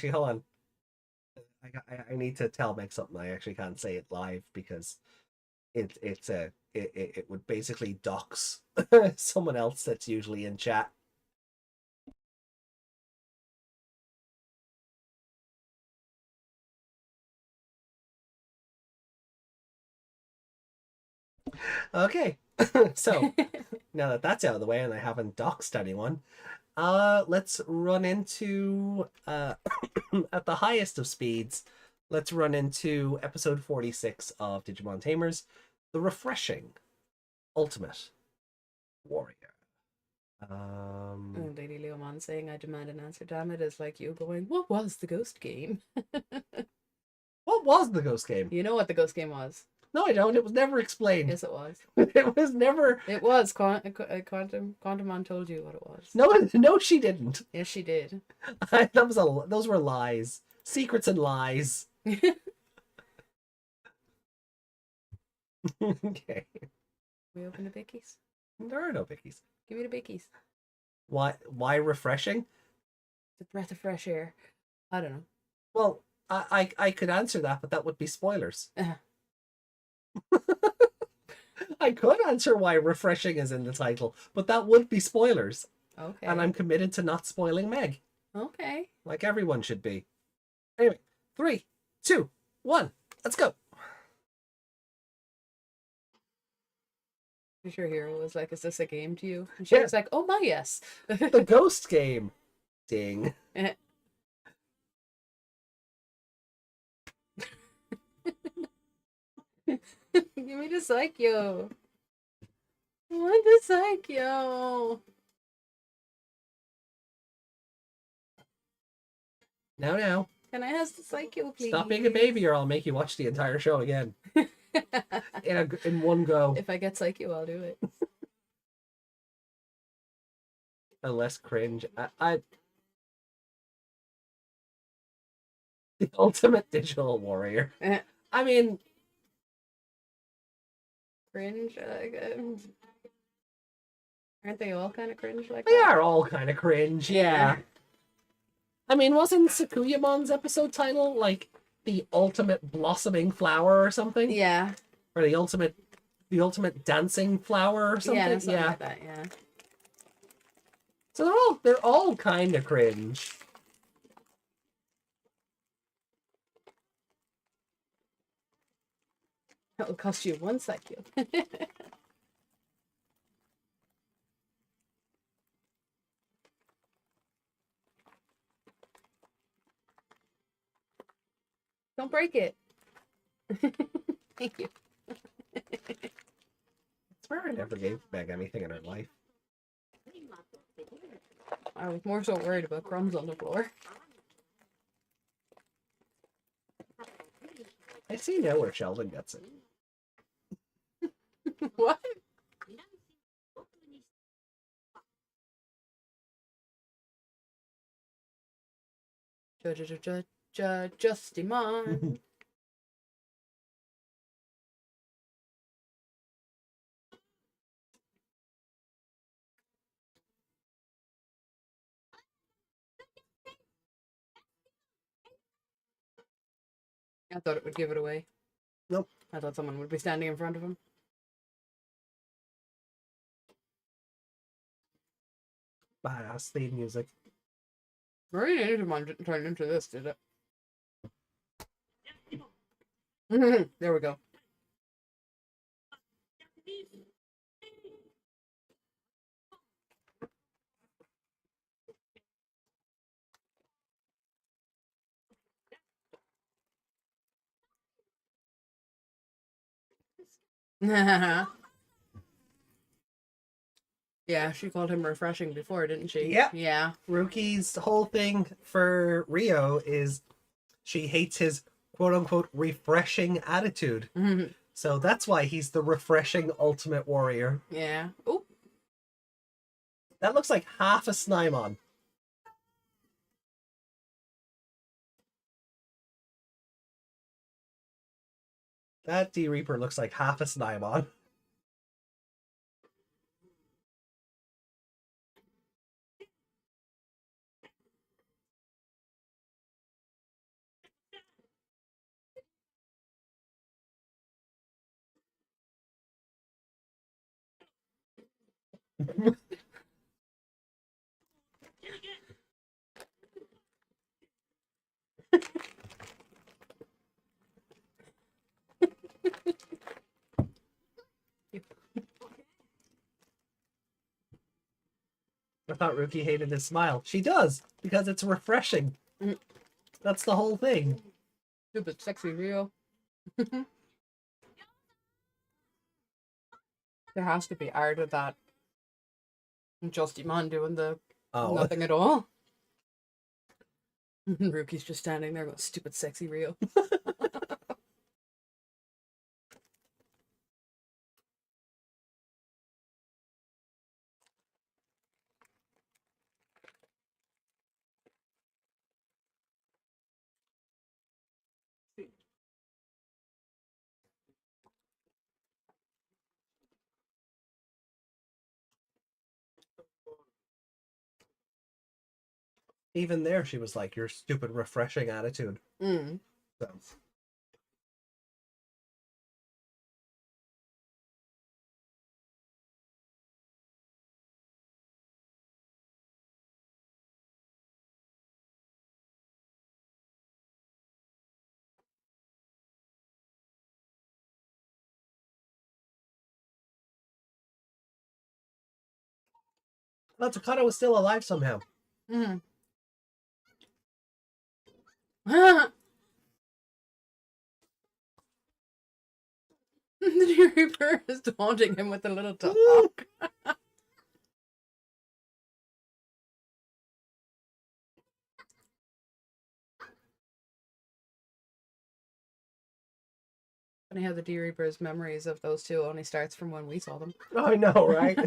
Hold on. I need to tell Meg something. I actually can't say it live because it would basically dox someone else that's usually in chat. Okay, so now that that's out of the way and I haven't doxed anyone, let's run into at the highest of speeds. Let's run into episode 46 of Digimon Tamers, the refreshing Ultimate Warrior. Lady Leomon saying, "I demand an answer." Damn it! Is like you going, "What was the ghost game?" What was the ghost game? You know what the ghost game was. No, I don't. It was never explained. Yes, it was. It was never. It was. Quantumon told you what it was. No, she didn't. Yes, she did. Those were lies. Secrets and lies. Okay. We open the Bickies. There are no Bickies. Give me the Bickies. Why refreshing? The breath of fresh air. I don't know. Well, I could answer that, but that would be spoilers. I could answer why refreshing is in the title, but that would be spoilers. Okay. And I'm committed to not spoiling Meg. Okay. Like everyone should be. Anyway, 3, 2, 1, let's go. Your hero was like, "Is this a game to you?" And she was like, "Oh my, yes." The ghost game. Ding. Give me the Psycho. I want the Psycho. Now. Can I have the Psycho, please? Stop being a baby or I'll make you watch the entire show again. in one go. If I get Psycho, I'll do it. Unless cringe. The ultimate digital warrior. I mean... Cringe? Aren't they all kind of cringe like that? They are all kind of cringe, yeah. I mean, wasn't Sakuyamon's episode title like the ultimate blossoming flower or something? Yeah. Or the ultimate dancing flower or something? Yeah, something like that, yeah. So they're all kind of cringe. That will cost you 1 Psycho. Don't break it. Thank you. It's swear I never gave Meg anything in her life. I was more so worried about crumbs on the floor. I see now where Sheldon gets it. What? Justimon. I thought it would give it away. Nope. I thought someone would be standing in front of him. Badass theme music. Marina Digimon turned into this, did it? There we go. Yeah, she called him refreshing before, didn't she? Yep. Yeah. Ruki's whole thing for Rio is she hates his quote-unquote refreshing attitude. So that's why he's the refreshing ultimate warrior. Yeah. Oh. That looks like half a Snymon. That D-Reaper looks like half a Snymon. I thought Ruki hated his smile. She does, because it's refreshing. That's the whole thing. Stupid sexy Rio. There has to be art of that. Justimon doing the nothing at all. Ruki's just standing there going, stupid sexy Rio. Even there, she was like, your stupid refreshing attitude. So. Well, Takata was still alive somehow. The Reaper is taunting him with a little talk. Funny how the D-Reaper's memories of those two only starts from when we saw them. I know, right?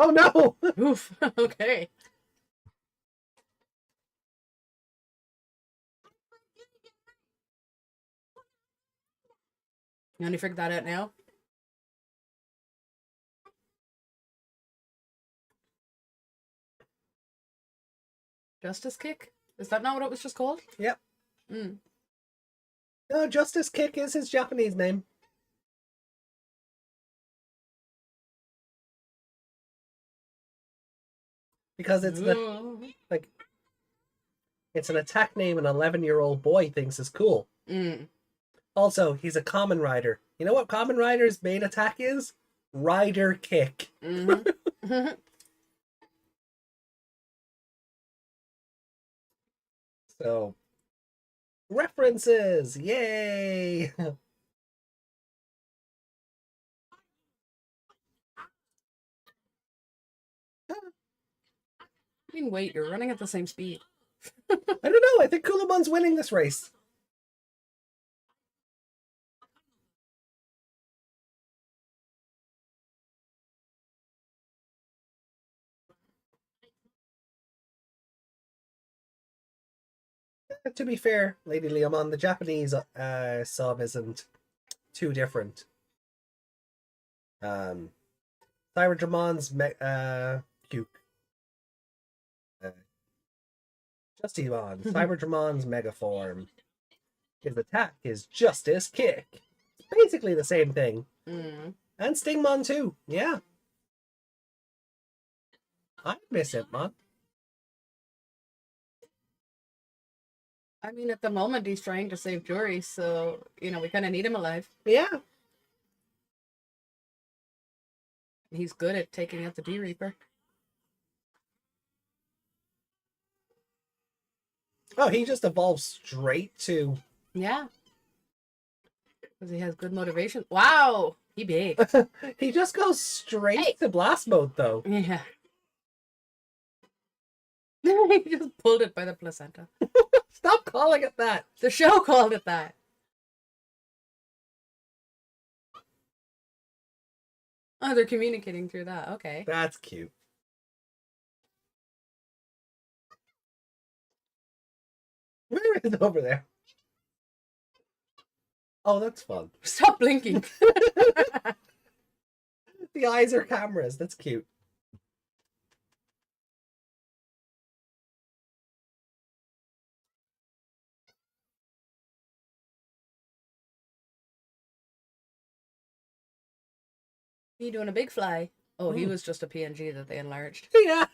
Oh no! Oof. Okay. You only figured that out now? Justice Kick? Is that not what it was just called? Yep. No, Justice Kick is his Japanese name. Because it's it's an attack name an 11-year-old boy thinks is cool. Also, he's a common rider. You know what common rider's main attack is? Rider Kick. So, References! Yay! I mean, wait, you're running at the same speed. I don't know. I think Kulamon's winning this race. To be fair, Lady Leomon, the Japanese sub isn't too different. Cyberdramon's Puke. Justimon, Cyberdramon's Mega Form. His attack is Justice Kick. It's basically the same thing. Mm. And Stingmon too, yeah. I miss it, man. I mean, at the moment, he's trying to save Jory, so, you know, we kind of need him alive. Yeah. He's good at taking out the D-Reaper. Oh, he just evolves straight to... Yeah. Because he has good motivation. Wow! He big. He just goes straight to blast mode, though. Yeah. He just pulled it by the placenta. Stop calling it that. The show called it that. Oh, they're communicating through that. Okay. That's cute. Where is it over there? Oh, that's fun. Stop blinking. The eyes are cameras. That's cute. He doing a big fly. Oh, he was just a PNG that they enlarged. Yeah.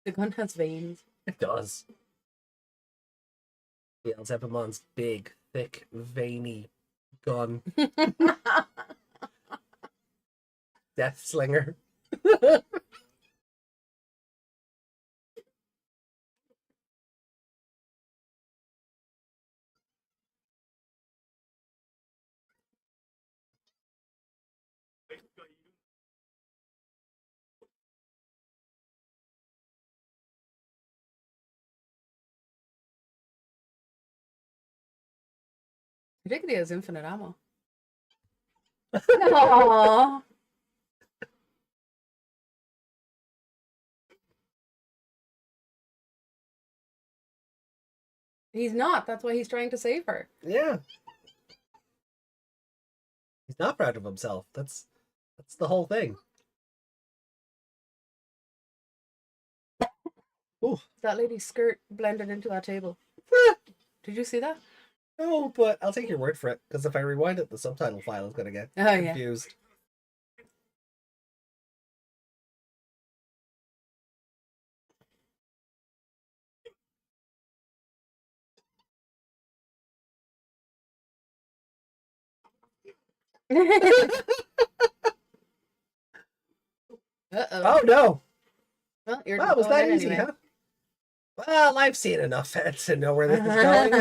The gun has veins. It does. Yeah, Zepamon's big, thick, veiny gun. Death Slinger. Particularly has infinite ammo. Aww. He's not. That's why he's trying to save her. Yeah. He's not proud of himself. That's the whole thing. Ooh. That lady's skirt blended into that table. Did you see that? No, but I'll take your word for it, because if I rewind it, the subtitle file is going to get confused. Uh-oh. Oh, no. Well, you're Was that easy, anyway. huh? Well, I've seen enough to know where this is going.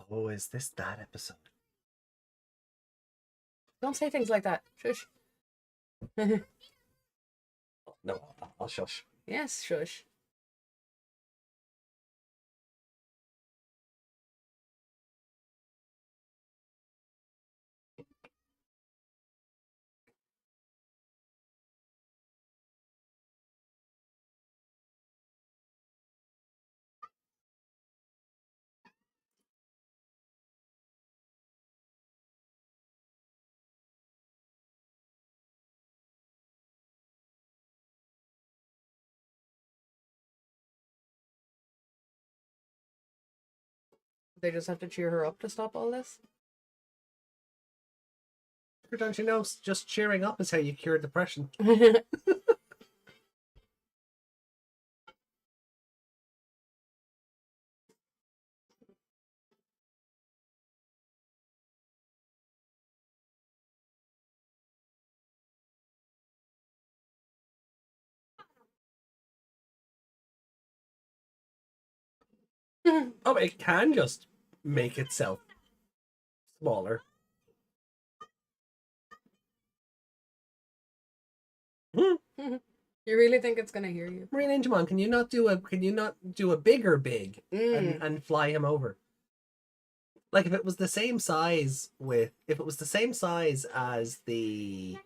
Oh, is this that episode? Don't say things like that. Shush. No, I'll shush. Yes, shush. They just have to cheer her up to stop all this? Don't you know, just cheering up is how you cure depression. Oh, it can just make itself smaller. You really think it's gonna hear you? Marine Angemon, can you not do a bigger big and fly him over? Like if it was the same size as the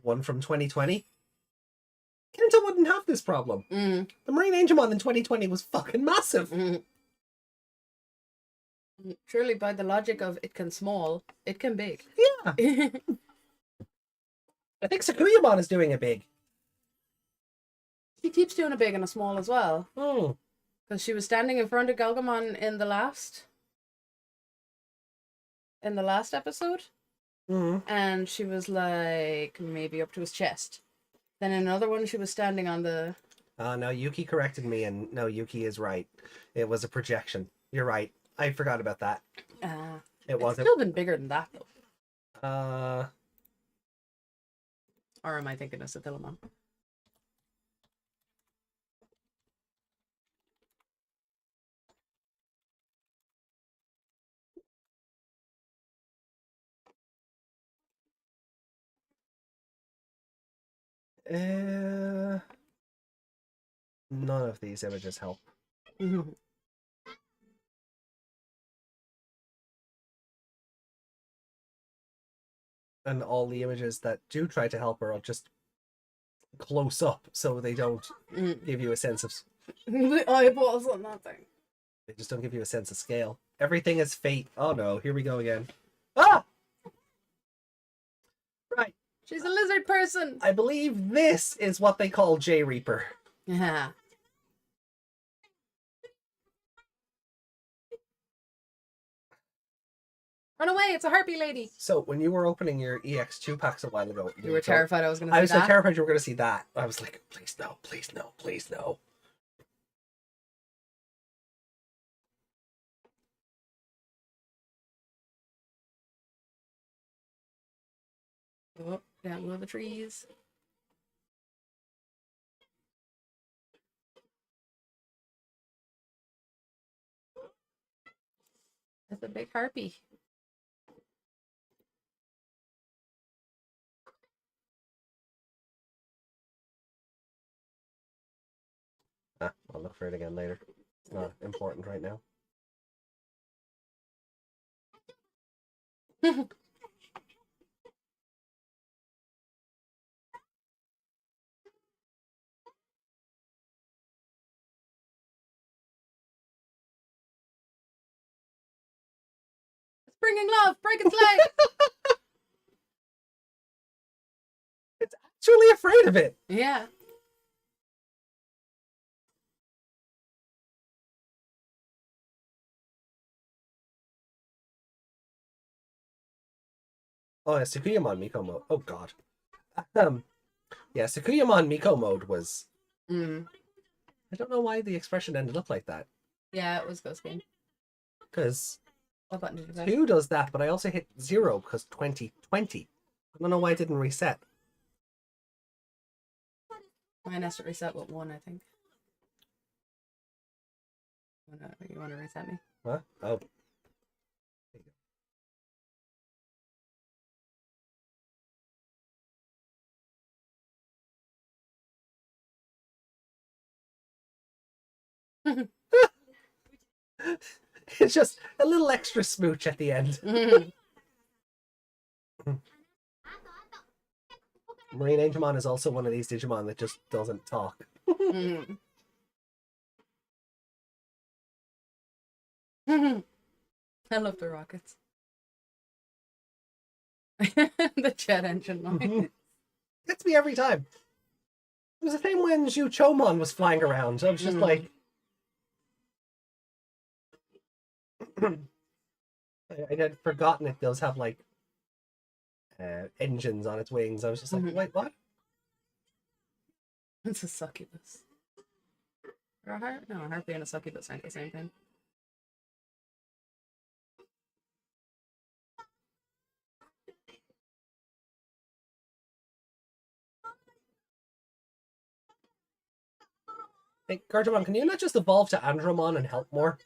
one from 2020, Kenta wouldn't have this problem. The Marine Angemon in 2020 was fucking massive. Surely by the logic of it can small, it can big. Yeah. I think Sakuyamon is doing a big. She keeps doing a big and a small as well. Oh. Because she was standing in front of Galgamon in the last episode. And she was like maybe up to his chest. Then in another one she was standing on the... No, Yuki corrected me, and no, Yuki is right. It was a projection. You're right. I forgot about that. It wasn't. It's still been bigger than that, though. Or am I thinking of Sathilamon? None of these images help. And all the images that do try to help her are just close up, so they don't give you a sense of... The eyeballs on that thing. They just don't give you a sense of scale. Everything is fate. Oh no, here we go again. Ah! Right. She's a lizard person! I believe this is what they call J Reaper. Yeah. Run away, it's a harpy lady. So when you were opening your EX2 packs a while ago, you were terrified I was going to see that? I was so terrified you were going to see that. I was like, please no, please no, please no. Oh, down below the trees. That's a big harpy. I'll look for it again later. It's not important right now. It's bringing love! Break its leg! It's actually afraid of it! Yeah. Oh, yeah, Sakuyamon Miko mode. Oh god. Yeah, Sakuyamon Miko mode was... I don't know why the expression ended up like that. Yeah, it was Ghost Game. Because... What button did you press? 2 does that, but I also hit 0 because 2020. I don't know why it didn't reset. Mine has to reset with 1, I think. You want to reset me? Huh? Oh. It's just a little extra smooch at the end. Marine Angemon is also one of these Digimon that just doesn't talk. I love the rockets. The jet engine noise. Gets me every time. It was the same when Chomon was flying around. I was just like... I had forgotten it does have like engines on its wings. I was just like, wait, what? It's a succubus. Or a harp? No, a harpy and a succubus aren't the same thing. Hey, Gargemon, can you not just evolve to Andromon and help more?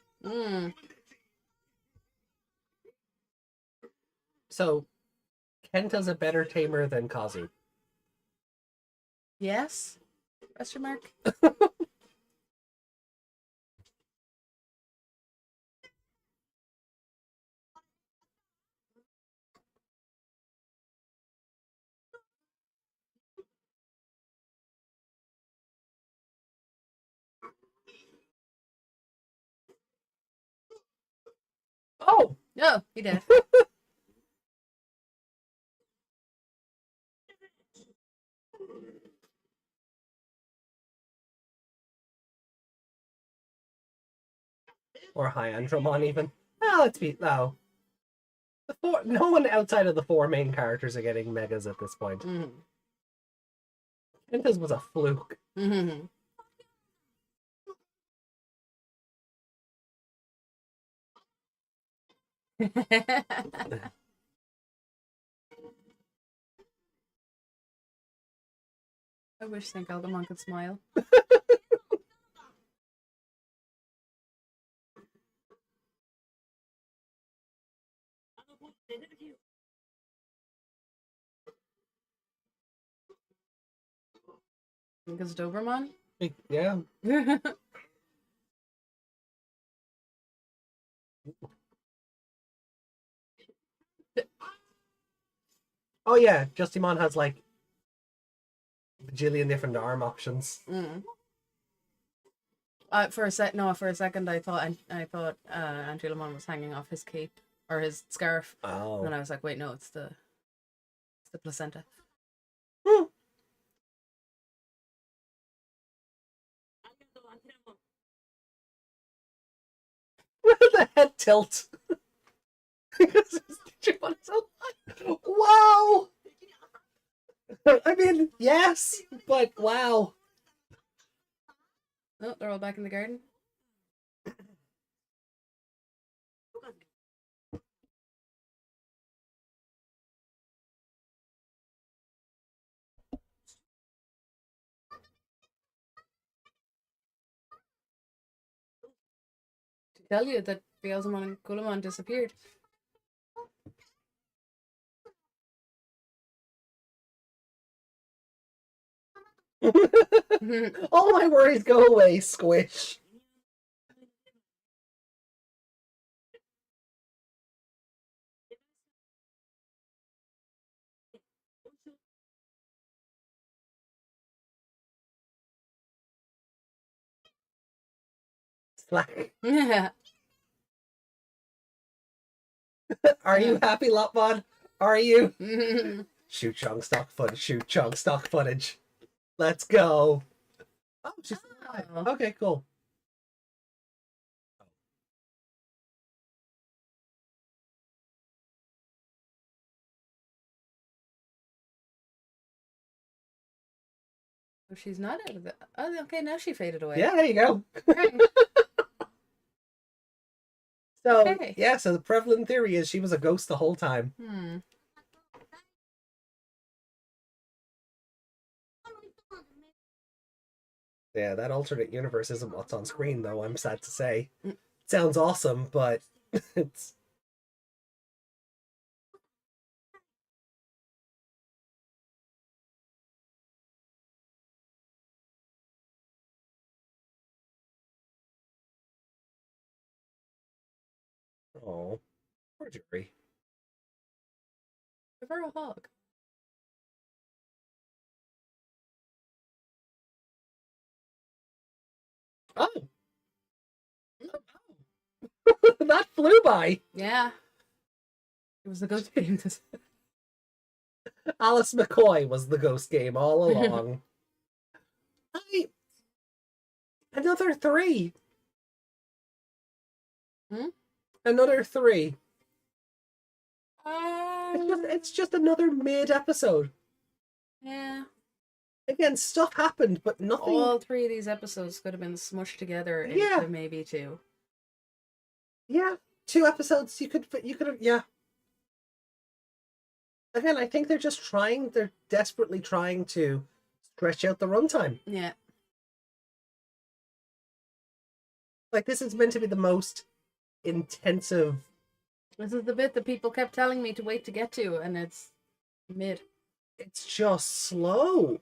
So, Kenta's a better tamer than Kazu. Yes? Question mark? Oh! No, he did. Or High Andromon, even. Oh, let's be... No. No one outside of the 4 main characters are getting megas at this point. Kenta's was a fluke. I wish St. Algamon could smile. Because Doberman? Yeah. Oh yeah, Justimon has like a bajillion different arm options. For a second, I thought Angelamon was hanging off his cape or his scarf. Oh. And I was like, wait, no, it's the placenta. The head tilt. Wow. I mean, yes, but wow. Oh, they're all back in the garden. To tell you that Beelzemon and Gulamon disappeared. All my worries go away, Squish. Slack. Are you happy, Lopmon? Are you? Shoot chunk stock footage. Shoot chunk stock footage. Let's go. Oh, she's alive. Okay, cool. Oh, she's not out of the... Oh, okay, now she faded away. Yeah, there you go. Right. So, okay. Yeah, so the prevalent theory is she was a ghost the whole time. Yeah, that alternate universe isn't what's on screen, though, I'm sad to say. It sounds awesome, but it's... Oh, poor Jerry. Give her a hug. Oh! That flew by! Yeah. It was the ghost game. Alice McCoy was the ghost game all along. Another 3! Another 3. Uh, It's just another mid episode. yeah. Again, stuff happened, but nothing. All 3 of these episodes could have been smushed together Yeah. into maybe 2. Yeah, 2 episodes. You could have. Yeah. Again, I think they're just trying. They're desperately trying to stretch out the runtime. Yeah. Like, this is meant to be the most intensive. This is the bit that people kept telling me to wait to get to, and it's mid. It's just slow.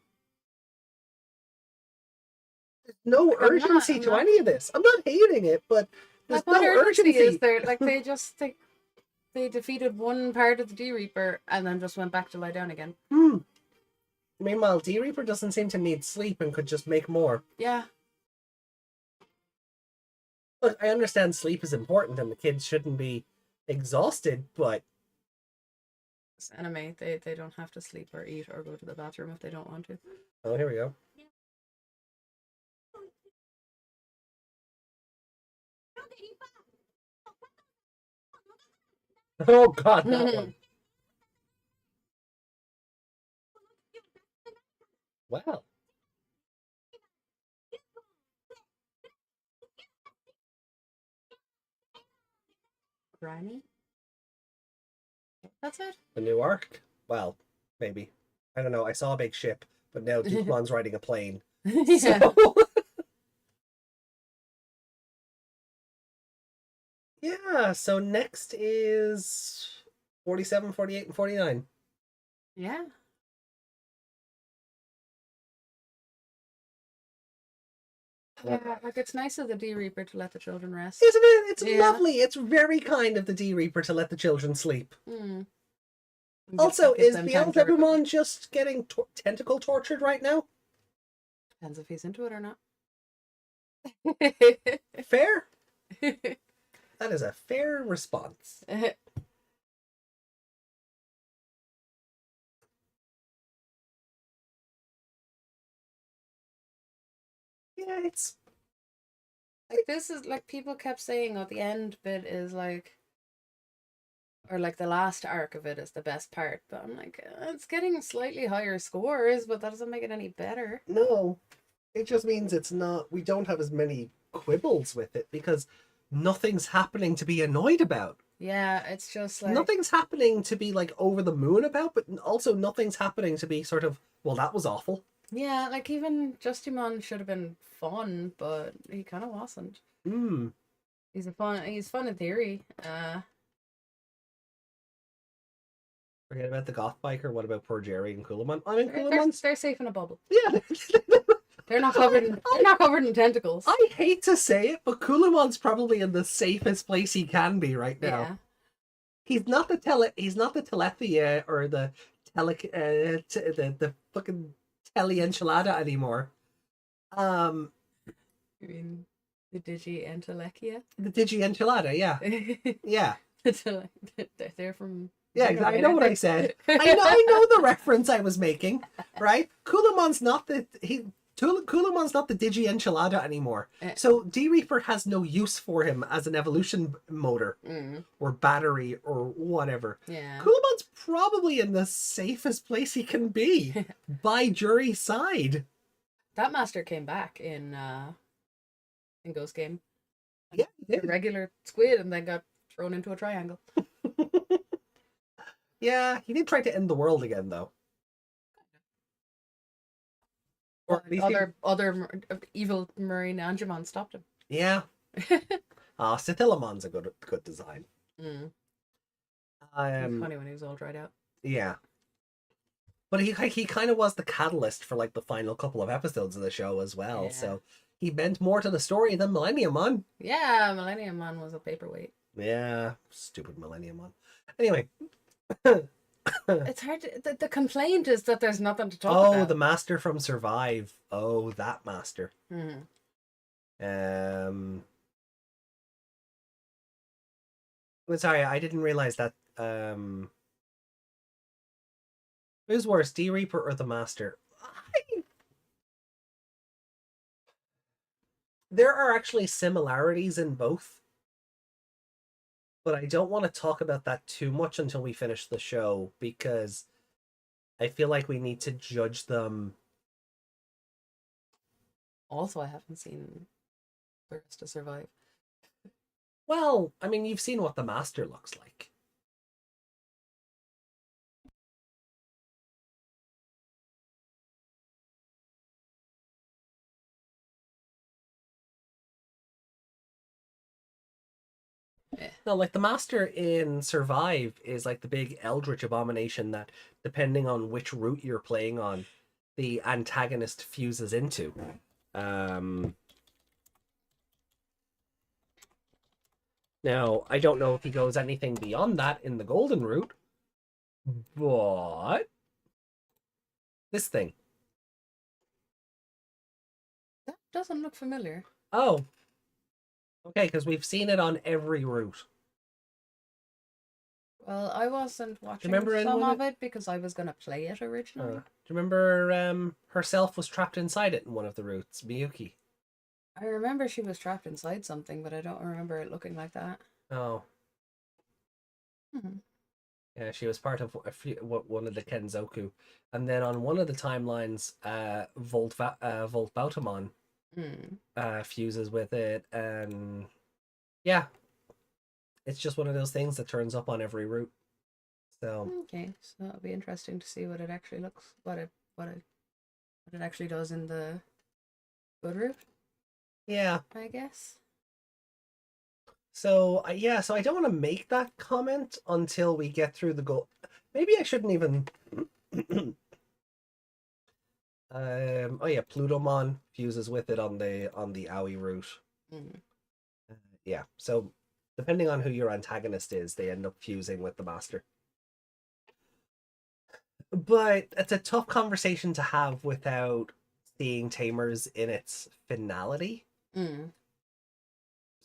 There's no urgency to any of this. I'm not hating it, but there's no urgency. Is there? Like, they defeated one part of the D-Reaper and then just went back to lie down again. Meanwhile, D-Reaper doesn't seem to need sleep and could just make more. Yeah. Look, I understand sleep is important and the kids shouldn't be exhausted, but This anime, they don't have to sleep or eat or go to the bathroom if they don't want to. Oh, here we go. Oh God, that one. Wow. Granny? That's it? The new arc? Well, maybe. I don't know. I saw a big ship, but now Digimon's riding a plane. Yeah. So... yeah, so next is 47, 48, and 49. Yeah. Yeah, like it's nice of the D-Reaper to let the children rest. Isn't it? It's lovely. It's very kind of the D-Reaper to let the children sleep. Also, is Beelzebumon just getting tentacle tortured right now? Depends if he's into it or not. Fair. That is a fair response. Yeah, it's like this is like people kept saying at the end bit is like, or like the last arc of it is the best part, but I'm like, it's getting slightly higher scores, but that doesn't make it any better. No, it just means it's not. We don't have as many quibbles with it because nothing's happening to be annoyed about. Yeah, it's just like nothing's happening to be like over the moon about, but also nothing's happening to be sort of, well, that was awful. Yeah, like even Justimon should have been fun, but he kind of wasn't. He's fun in theory. Forget about the goth biker. What about poor Jerry and Kulamon? I mean, Kulamon's... they're safe in a bubble. Yeah. They're not covered in tentacles. I hate to say it, but Kulamon's probably in the safest place he can be right now. Yeah. He's not the Telethia or the the fucking Telly Enchilada anymore. You mean the Digi-enchilada? The Digi-enchilada, yeah. Yeah. They're from... Yeah, exactly. I know what I said. I know the reference I was making, right? Kulamon's not the Digi-enchilada anymore. So D-Reaper has no use for him as an evolution motor or battery or whatever. Yeah. Kulamon's probably in the safest place he can be by Jury's side. That master came back in Ghost Game. Yeah, he did. A regular squid and then got thrown into a triangle. Yeah, he did try to end the world again, though. Or other evil marine Angemon stopped him. Yeah. Sithilamon's a good design. It was funny when he was all dried out. Yeah. But he kind of was the catalyst for like the final couple of episodes of the show as well. Yeah. So he meant more to the story than Millenniummon. Yeah, Millenniummon was a paperweight. Yeah, stupid Millenniummon. Anyway. It's hard to... The complaint is that there's nothing to talk about. Oh, the master from Survive. Oh, that master. Sorry, I didn't realize that. Who's worse, D-Reaper or the master? There are actually similarities in both. But I don't want to talk about that too much until we finish the show, because I feel like we need to judge them. Also, I haven't seen the rest of Survive. Well, I mean, you've seen what the Master looks like. Yeah. No, like the Master in Survive is like the big eldritch abomination that, depending on which route you're playing on, the antagonist fuses into. Now, I don't know if he goes anything beyond that in the golden route, but this thing. That doesn't look familiar. Oh, okay, because we've seen it on every route. Well, I wasn't watching remember some of it because I was going to play it originally. Do you remember herself was trapped inside it in one of the routes, Miyuki? I remember she was trapped inside something, but I don't remember it looking like that. Oh. Hmm. Yeah, she was part of one of the Kenzoku. And then on one of the timelines, Volt Bautamon fuses with it. And yeah, it's just one of those things that turns up on every route. So okay, so it'll be interesting to see what it actually looks, what it actually does in the good route. Yeah, I guess. So yeah, so I don't want to make that comment until we get through the goal. Maybe I shouldn't even. Oh yeah, Plutomon fuses with it on the Aoi route. Yeah, so depending on who your antagonist is, they end up fusing with the Master. But it's a tough conversation to have without seeing Tamers in its finality.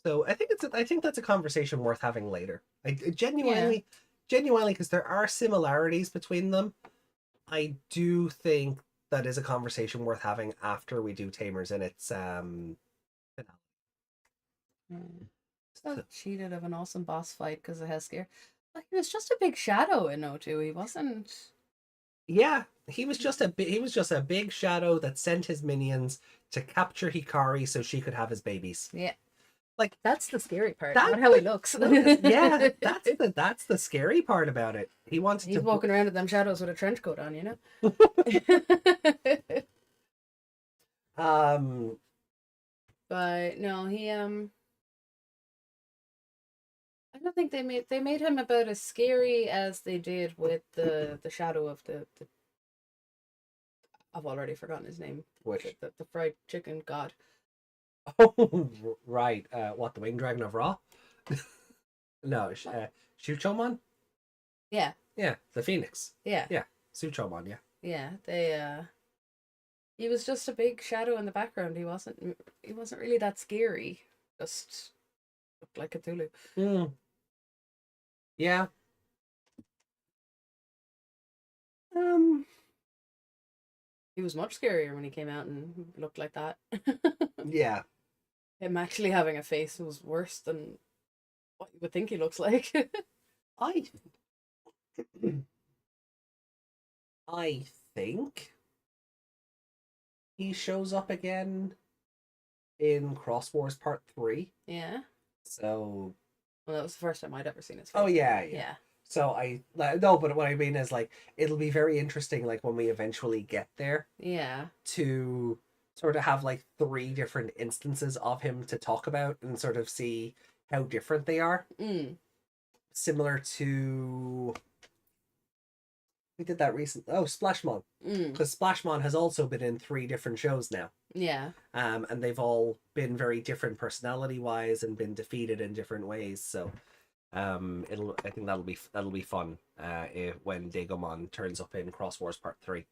So I think that's a conversation worth having later. I genuinely, because there are similarities between them. I do think that is a conversation worth having after we do Tamers in its finale. So cheated of an awesome boss fight because of Heskir. Like, he was just a big shadow in O2. He wasn't. Yeah, he was just a big shadow that sent his minions to capture Hikari so she could have his babies. Yeah. Like, that's the scary part, not how he looks. Yeah, that's the scary part about it. He's walking around with them shadows with a trench coat on, you know. But no, he I don't think they made him about as scary as they did with the shadow of the I've already forgotten his name. Which the fried chicken god. Oh, right. What, the Winged Dragon of Ra? No, Shuchomon? Yeah. Yeah, the Phoenix. Yeah. Yeah, Suchomon, yeah. Yeah, they he was just a big shadow in the background. He wasn't really that scary. Just looked like Cthulhu. Yeah. He was much scarier when he came out and looked like that. Yeah. Him actually having a face was worse than what you would think he looks like. I think he shows up again in Cross Wars Part 3. Yeah. So. Well, that was the first time I'd ever seen his face. Oh, yeah. So no, but what I mean is, like, it'll be very interesting, like, when we eventually get there. Yeah. To sort of have, like, 3 different instances of him to talk about and sort of see how different they are. Similar to... We did that recently. Oh, Splashmon. Because Splashmon has also been in 3 different shows now. Yeah. And they've all been very different personality-wise and been defeated in different ways. So, I think that'll be fun. When Digimon turns up in Cross Wars Part 3.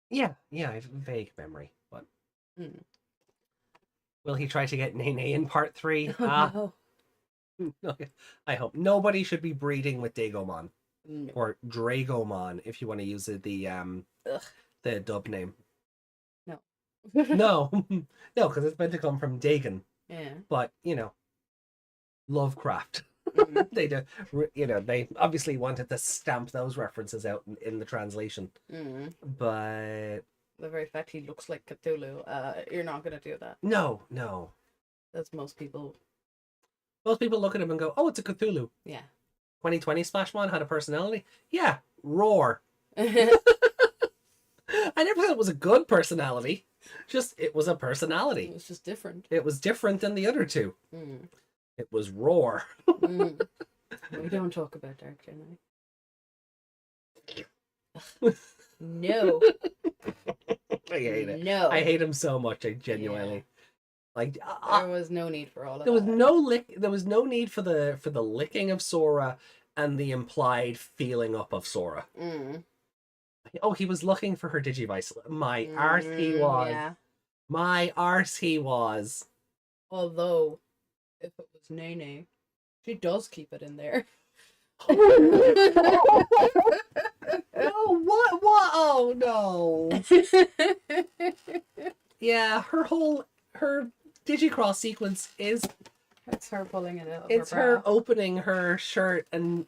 Yeah, I have a vague memory, but will he try to get Nene in Part 3? No. I hope. Nobody should be breeding with Digimon. No. Or Dragomon, if you want to use the dub name. No. No, because it's meant to come from Dagon. Yeah. But, Lovecraft. They do, they obviously wanted to stamp those references out in the translation. But the very fact he looks like Cthulhu, you're not gonna do that. No, no. That's most people. Most people look at him and go, "Oh, it's a Cthulhu." Yeah. 2020 Splashmon had a personality. Yeah, roar. I never said it was a good personality. Just it was a personality. It was just different. It was different than the other two. It was roar. We don't talk about Dark Jedi. No. I hate it. No. I hate him so much. I genuinely like. There was no need for all of there that. There was no need for the licking of Sora and the implied feeling up of Sora. Oh, he was looking for her Digivice. My arse he was. Yeah. My arse he was. Although, if it was Nene, she does keep it in there. No, what? Oh, no. Yeah, her Digicross sequence is... It's her pulling it out of It's her her opening her shirt and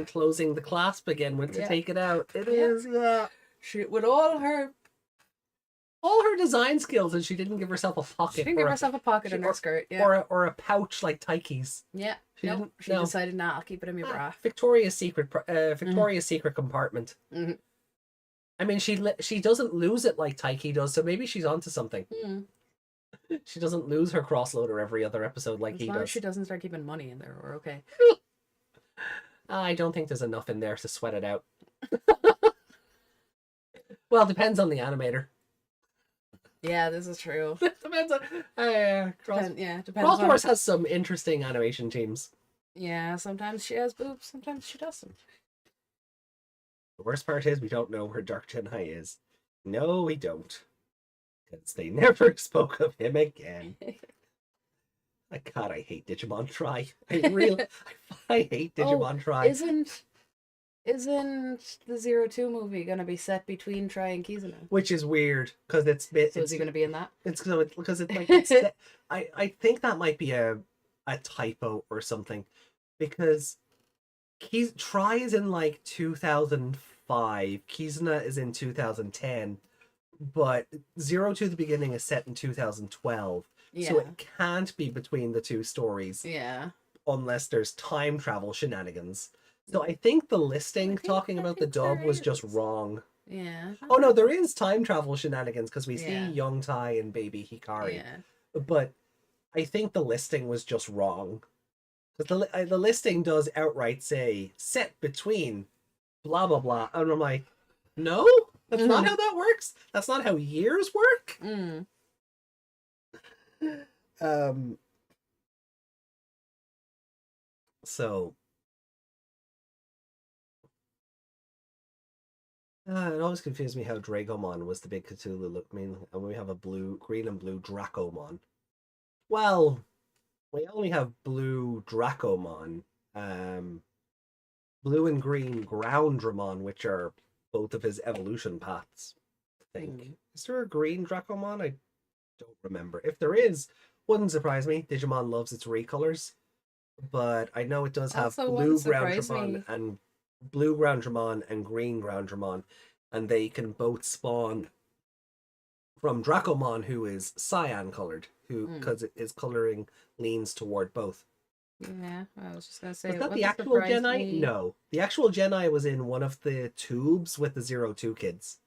closing the clasp again to take it out. It is, yeah. She, with all her design skills, and she didn't give herself a pocket. She didn't give herself a pocket in her skirt, yeah. Or a pouch like Taiki's. Yeah. She decided, nah, I'll keep it in my bra. Victoria's Secret Secret compartment. I mean, she doesn't lose it like Taiki does, so maybe she's onto something. She doesn't lose her crossloader every other episode like he does. As long as she doesn't start keeping money in there, we're okay. I don't think there's enough in there to sweat it out. Well, depends on the animator. Yeah, this is true. Depends on... depends Cross Wars has some interesting animation teams. Yeah, sometimes she has boobs, sometimes she doesn't. The worst part is we don't know where Dark Jedi is. No, we don't. Because they never spoke of him again. God, I hate Digimon Try. I hate Digimon Try. Isn't the 02 movie gonna be set between Try and Kizuna? Which is weird because it's is he gonna be in that? It's because it's like I think that might be a typo or something, because Try is in like 2005, Kizuna is in 2010, but 02 the beginning is set in 2012. Yeah. So it can't be between the two stories. Yeah. Unless there's time travel shenanigans. So I think the listing talking about the dub was just wrong. Yeah. Oh no, there is time travel shenanigans because we see young Tai and baby Hikari. Yeah. But I think the listing was just wrong. Because the listing does outright say set between blah blah blah, and I'm like, no, that's not how that works. That's not how years work. So it always confused me how Dragomon was the big Cthulhu look. I mean, and we have a green and blue Dracomon. Well, we only have blue Dracomon, blue and green Groundramon, which are both of his evolution paths. I think. Is there a green Dracomon? I don't remember. If there is, wouldn't surprise me. Digimon loves its recolors, but I know it does have blue Groundramon and blue Groundramon and green Groundramon, and they can both spawn from Dracomon, who is cyan colored, because his coloring leans toward both. Yeah, I was just gonna say. Was that the actual Geni? No, the actual Geni was in one of the tubes with the 02 kids.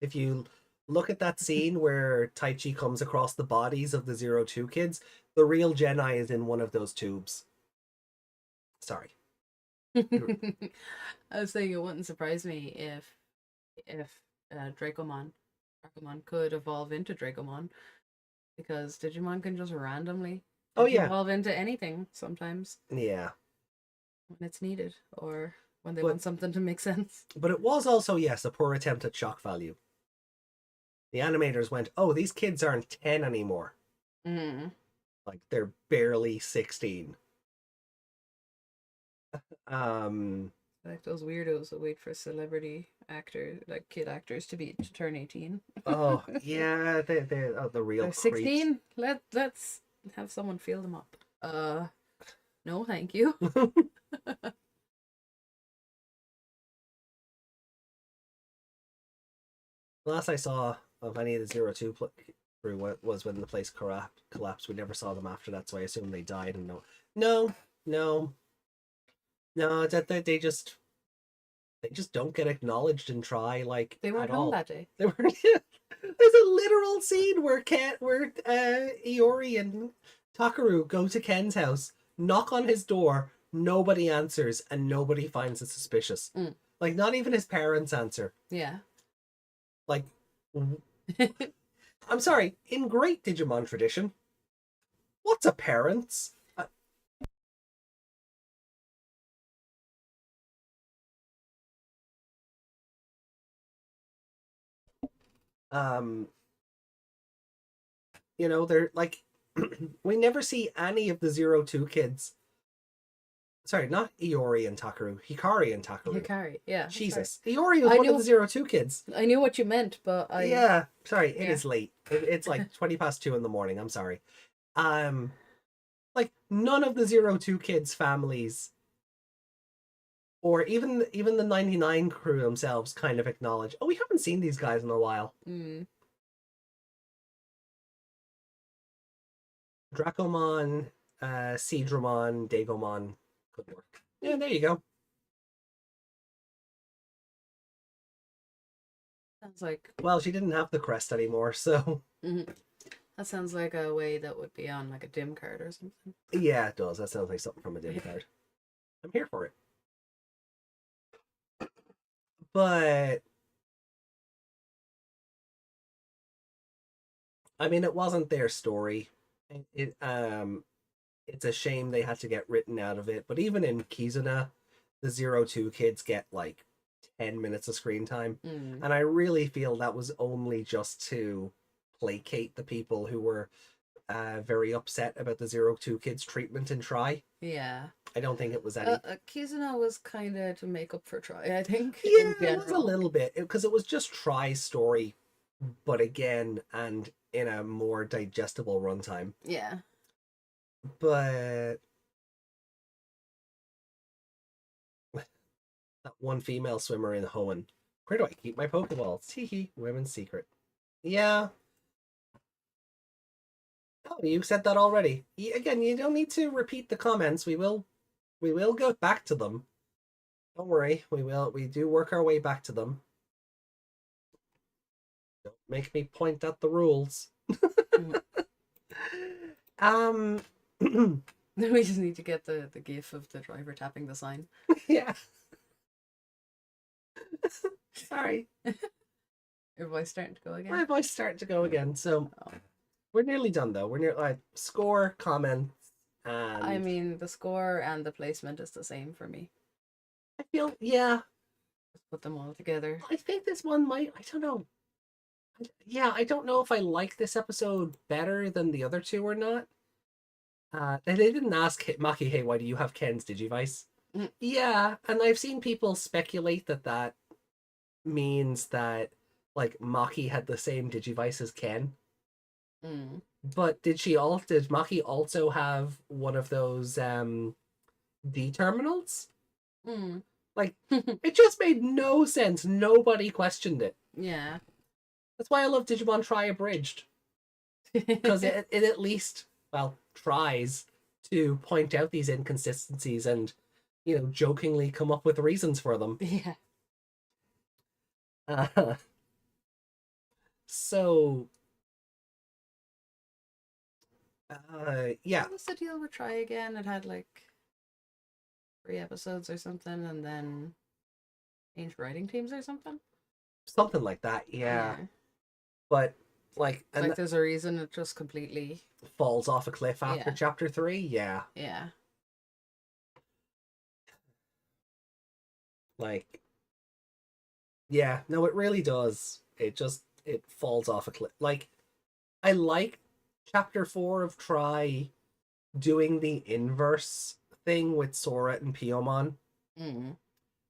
If you look at that scene where Taichi comes across the bodies of the 02 kids, the real Geni is in one of those tubes. Sorry. I was saying it wouldn't surprise me if Dracomon could evolve into Dracomon, because Digimon can just randomly evolve into anything sometimes. Yeah. When it's needed, or when they want something to make sense. But it was also, yes, a poor attempt at shock value. The animators went, oh, these kids aren't 10 anymore. Like, they're barely 16. Like those weirdos that wait for celebrity actors, like kid actors, to turn 18. Oh yeah, they're the real. They're 16. Let's have someone feel them up. No, thank you. Last I saw of any of the 02 crew was when the place collapsed. We never saw them after that, so I assume they died. And no, that they just don't get acknowledged and try like They weren't at home all. that day. They weren't. There's a literal scene where Iori and Takaru go to Ken's house, knock on his door, nobody answers, and nobody finds it suspicious. Like, not even his parents answer. Yeah. Like, I'm sorry, in great Digimon tradition, what's a parents? They're like, we never see any of the 02 kids. Sorry, not Iori and Takaru. Hikari and Takaru. Hikari, yeah. Jesus. Iori was one of the 02 kids. I knew what you meant, but I... Yeah, sorry, it is late. It's like 2:20 in the morning. I'm sorry. Like, none of the 02 kids' families, or even the 99 crew themselves, kind of acknowledge, oh, we haven't seen these guys in a while. Dracomon, Seedramon, Dagomon could work. Yeah, there you go. Sounds like... Well, she didn't have the crest anymore, so... That sounds like a way that would be on like a dim card or something. Yeah, it does. That sounds like something from a dim card. I'm here for it. But... I mean, it wasn't their story. It's a shame they had to get written out of it. But even in Kizuna, the 02 kids get like 10 minutes of screen time. And I really feel that was only just to placate the people who were very upset about the 02 kids' treatment in Try. Yeah. I don't think it was any... Kizuna was kind of to make up for Try, I think. Yeah, it was a little bit. Because it was just Try's story, but again, and in a more digestible runtime. Yeah. But... that one female swimmer in Hoenn. Where do I keep my Pokeballs? Teehee, women's secret. Yeah. Oh, you said that already. Again, you don't need to repeat the comments. We will go back to them. Don't worry. We do work our way back to them. Don't make me point out the rules. We just need to get the gif of the driver tapping the sign. Yeah. Sorry. Your voice starting to go again? My voice starting to go again. So we're nearly done though. We're near like score, comments, and I mean the score and the placement is the same for me. I feel Just put them all together. I think this one might, I don't know. Yeah, I don't know if I like this episode better than the other two or not. They didn't ask Maki, hey, why do you have Ken's Digivice? Yeah, and I've seen people speculate that means that like Maki had the same Digivice as Ken. But did Maki also have one of those D terminals? Like it just made no sense. Nobody questioned it. Yeah. That's why I love Digimon Try Abridged. Because it at least, well, tries to point out these inconsistencies and, jokingly come up with reasons for them. Yeah. So, yeah. What was the deal with Try again? It had like 3 episodes or something, and then changed writing teams or something? Something like that, yeah. But, like... It's like there's a reason it just completely... falls off a cliff after chapter 3, yeah. Yeah. Like... yeah, no, it really does. It falls off a cliff. Like, I like chapter 4 of Try doing the inverse thing with Sora and Piyomon.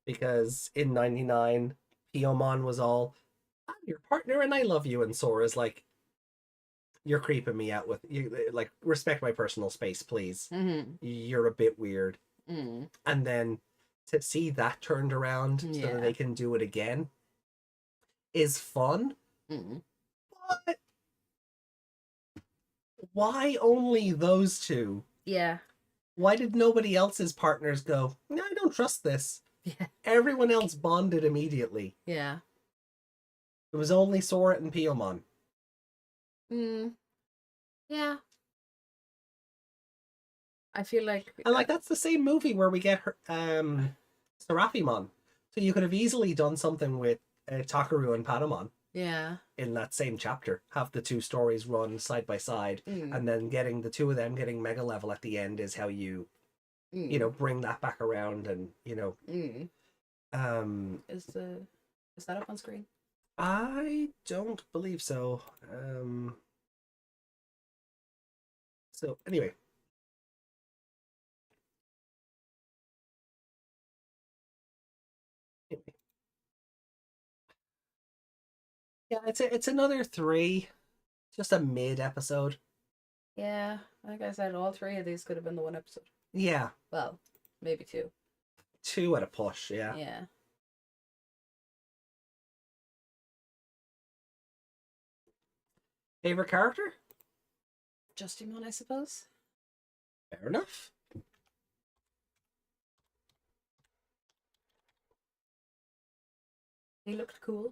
Because in 99, Piyomon was all, I'm your partner and I love you. And Sora's like, you're creeping me out with you. Like, respect my personal space, please. Mm-hmm. You're a bit weird. Mm. And then to see that turned around so Yeah. that they can do it again is fun. Mm. But why only those two? Yeah. Why did nobody else's partners go, no, I don't trust this? Yeah. Everyone else bonded immediately. Yeah. It was only Sora and Piyomon. Mm. Yeah. I feel like... And, like, that's the same movie where we get her, Serafimon. So you could have easily done something with Takaru and Patamon. Yeah. In that same chapter. Have the two stories run side by side. And then getting the two of them getting mega level at the end is how you, you know, bring that back around and, you know... Is that up on screen? I don't believe so. So anyway. Yeah, it's another 3. Just a mid episode. Yeah, like I said, all 3 of these could have been the one episode. Yeah. Well, maybe 2. 2 at a push, yeah. Yeah. Favorite character? Justimon, I suppose. Fair enough. He looked cool.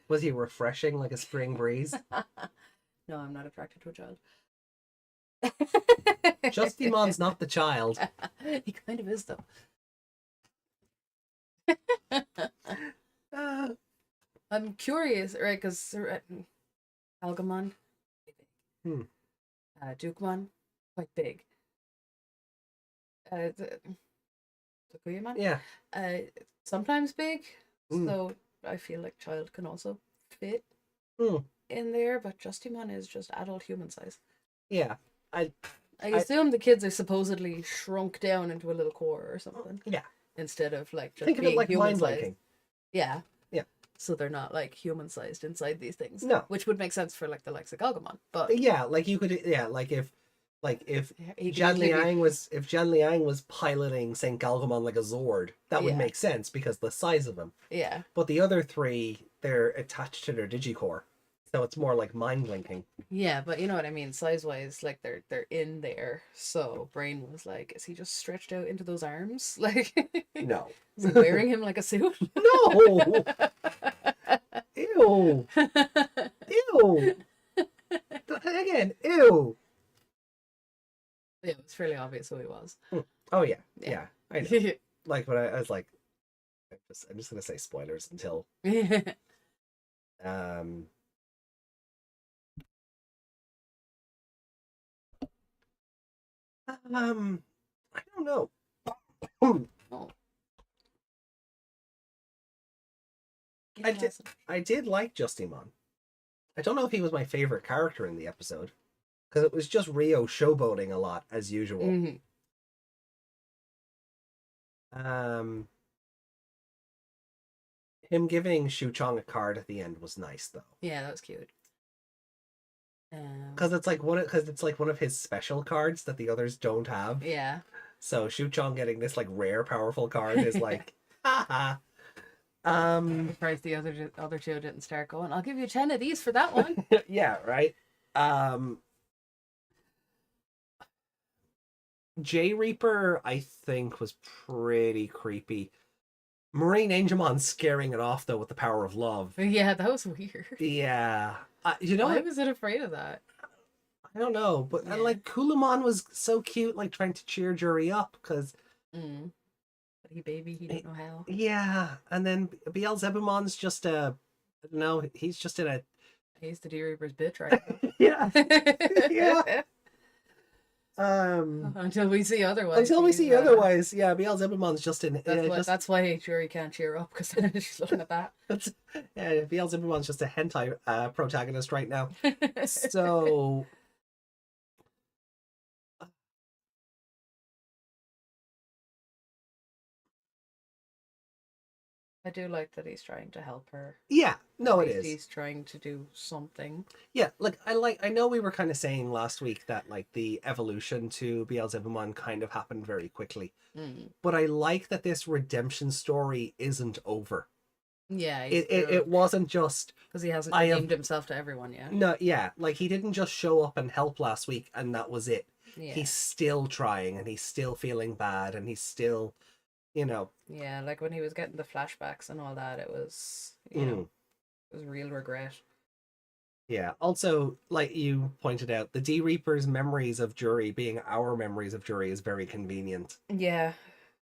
Was he refreshing like a spring breeze? No, I'm not attracted to a child. Justimon's not the child. He kind of is, though. I'm curious, right? Because Algamon, Dukemon, quite big. Takuyamon, yeah, sometimes big. So I feel like child can also fit in there, but Justimon is just adult human size. Yeah, I assume the kids are supposedly shrunk down into a little core or something. Yeah, instead of like just think of it like mind linking. Yeah. Yeah. So they're not like human sized inside these things. No. Which would make sense for like the likes of Galgamon. But yeah, like you could like if Jan Liang was piloting Saint Galgamon like a Zord, that would make sense because the size of him. Yeah. But the other 3, they're attached to their Digicore. So it's more like mind linking. Yeah, but you know what I mean, size wise, like they're in there. So Brain was like, is he just stretched out into those arms? Like no. Is he wearing him like a suit? No. Ew. Ew. Again, ew. Yeah, it was fairly obvious who he was. Oh yeah. Yeah. I know. Like when I was like I'm just gonna say spoilers until I don't know. Oh. I did like Justimon. I don't know if he was my favorite character in the episode because it was just Rio showboating a lot as usual. Him giving Shu Chong a card at the end was nice though. Yeah, that was cute. Because it's like one of his special cards that the others don't have. Yeah. So Shu Chong getting this like rare powerful card is like, haha. I'm surprised the other two didn't start going, I'll give you 10 of these for that one. Yeah, right. J Reaper, I think, was pretty creepy. Marine Angemon scaring it off though with the power of love. Yeah, that was weird. Yeah. You know, why was it afraid of that? I don't know, but like Kulamon was so cute, like trying to cheer Jury up because. But he didn't know how. Yeah, and then Beelzebumon's just I don't know, he's just in a. He's the D-Reaper's bitch right now. Yeah. Yeah. Until we see otherwise. Yeah, Beelzebumon's just in. That's why Jury can't cheer up because she's looking at that. Beelzebumon's just a hentai protagonist right now. So I do like that he's trying to help her. Yeah, no, At it least is. He's trying to do something. Yeah, I know we were kind of saying last week that like the evolution to Beelzebumon kind of happened very quickly. But I like that this redemption story isn't over. Yeah, It wasn't just because he hasn't redeemed himself to everyone yet. No, yeah, like he didn't just show up and help last week and that was it. Yeah. He's still trying and he's still feeling bad and he's still, you know. Yeah, like when he was getting the flashbacks and all that, it was, you know, it was real regret. Yeah. Also, like you pointed out, the D Reaper's memories of Jury being our memories of Jury is very convenient. Yeah.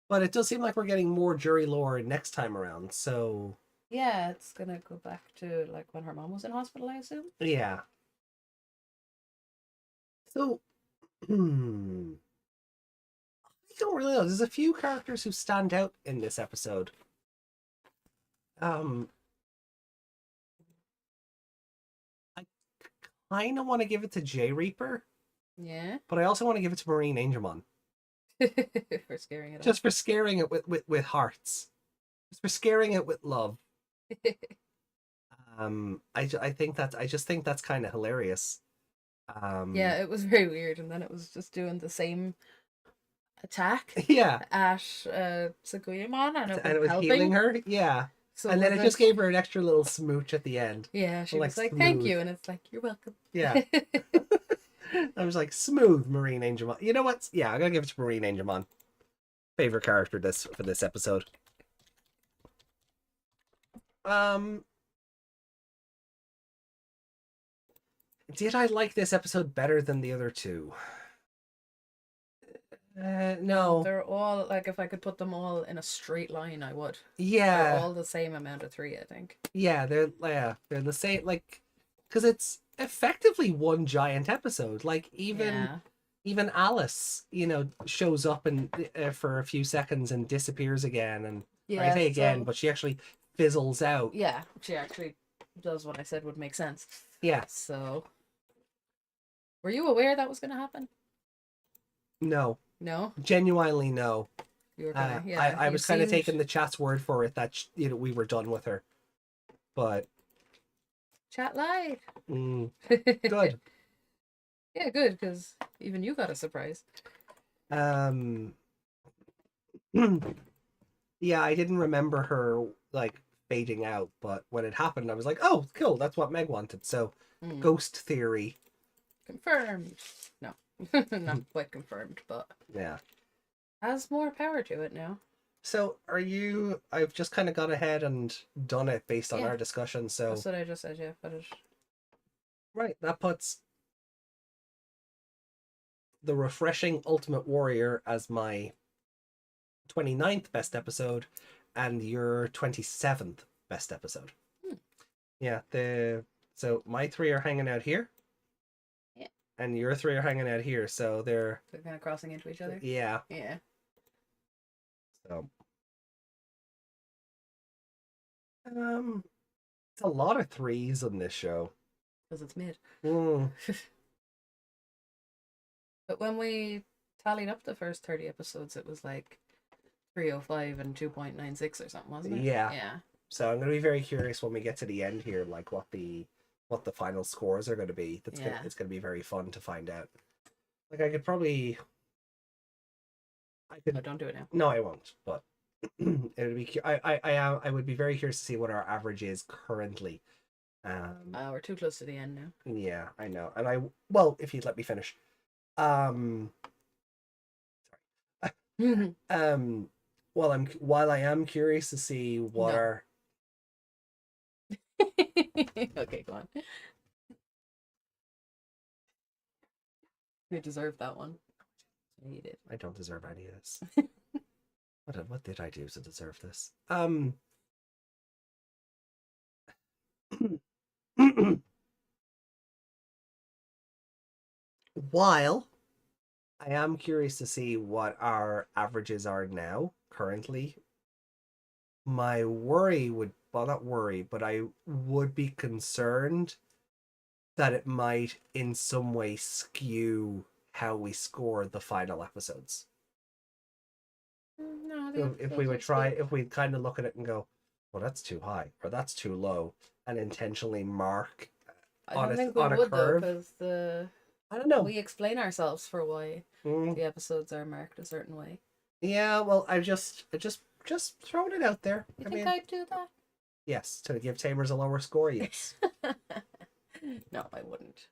But it does seem like we're getting more Jury lore next time around, so... Yeah, it's gonna go back to, like, when her mom was in hospital, I assume? Yeah. So... I don't really know. There's a few characters who stand out in this episode. I kind of want to give it to J Reaper. Yeah. But I also want to give it to Marine Angelmon. For scaring it Just for scaring it with hearts. Just for scaring it with love. I just think that's kind of hilarious. Yeah, it was very weird, and then it was just doing the same attack. Yeah. At Saguyamon, and it was helping. Healing her. Yeah. So and then it just gave her an extra little smooch at the end. Yeah, she was like, "Thank you," and it's like, "You're welcome." Yeah. I was like, smooth Marine Angelmon. You know what? Yeah, I'm gonna give it to Marine Angelmon. Favorite character for this episode. Did I like this episode better than the other two? No. They're all, like, if I could put them all in a straight line, I would. Yeah. They're all the same amount of 3, I think. Yeah, they're the same, like, because it's effectively one giant episode. Like, even Alice, you know, shows up and for a few seconds and disappears again. And I say again, but she actually fizzles out. Yeah, she actually does what I said would make sense. Yeah. So, were you aware that was going to happen? No. No? Genuinely no. You were gonna, I was kind of taking the chat's word for it that you know we were done with her, but chat lied. Good. Yeah, good, because even you got a surprise. Yeah, I didn't remember her like fading out, but when it happened, I was like, "Oh, cool! That's what Meg wanted." So, ghost theory confirmed. No. Not quite confirmed, but yeah, has more power to it now. So I've just kind of gone ahead and done it based on our discussion. So that's what I just said. Yeah, but right, that puts the Refreshing Ultimate Warrior as my 29th best episode, and your 27th best episode. Yeah, so my 3 are hanging out here. And your 3 are hanging out here, so they're kind of crossing into each other. Yeah. Yeah. So, it's a lot of 3s on this show because it's mid. But when we tallied up the first 30 episodes, it was like 305 and 2.96 or something, wasn't it? Yeah. Yeah. So I'm gonna be very curious when we get to the end here, like what the final scores are going to be. It's going to be very fun to find out. Like I could probably, No, don't do it now. No, I won't. But it would be. I would be very curious to see what our average is currently. We're too close to the end now. Yeah, I know. And if you'd let me finish. Sorry. While I am curious to see what our okay, go on. You deserve that one. You did. I don't deserve any of this. What did I do to deserve this? While I am curious to see what our averages are now, currently, my worry would, well, not worry, but I would be concerned that it might in some way skew how we score the final episodes. No, if we kind of look at it and go, well, that's too high or that's too low, and intentionally mark I don't think we on a would though, curve. because I don't know. we explain ourselves for why Mm. the episodes are marked a certain way. Yeah, well, I just throwing it out there. You think I'd do that? Yes, to give Tamers a lower score, yes. No, I wouldn't.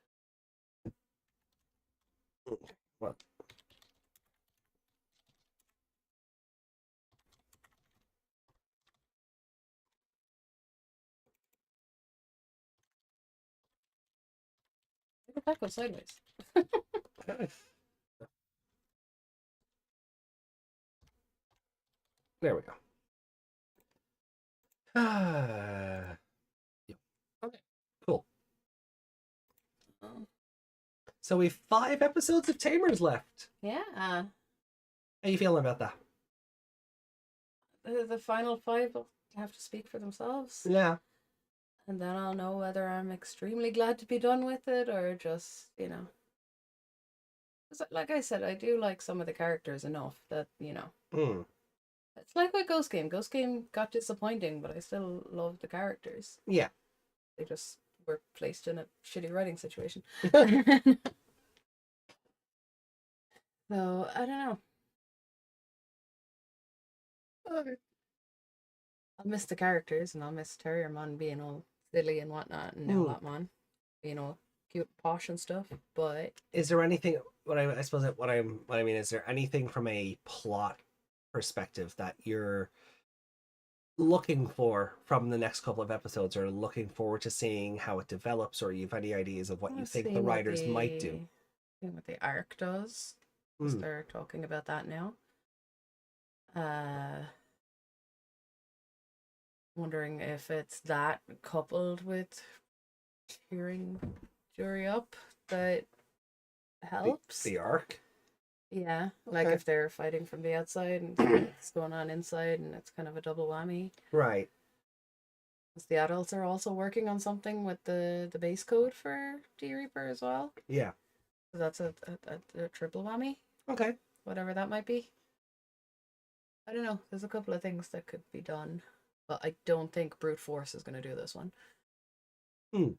Well, That goes sideways. there we go. Yep. Okay, cool. So we've 5 episodes of Tamers left. Yeah. How you feeling about that? The final 5 will have to speak for themselves. Yeah. And then I'll know whether I'm extremely glad to be done with it or just, you know. Like I said, I do like some of the characters enough that, you know. It's like with Ghost Game. Ghost Game got disappointing, but I still love the characters. Yeah. They just were placed in a shitty writing situation. So, I don't know. Okay. I'll miss the characters, and I'll miss Terriermon being all silly and whatnot, and Nowlatmon being all cute, posh and stuff. But is there anything? I suppose what I mean is there anything from a plot perspective that you're looking for from the next couple of episodes, or looking forward to seeing how it develops, or you have any ideas of what you think the writers might do? What the arc does. They're talking about that now. Wondering if it's that coupled with cheering Jury up that helps. The arc? Yeah, like if they're fighting from the outside and it's going on inside, and it's kind of a double whammy. Right. Because the adults are also working on something with the base code for D-Reaper as well. Yeah. So that's a triple whammy. Okay. Whatever that might be. I don't know. There's a couple of things that could be done. But I don't think brute force is going to do this one. I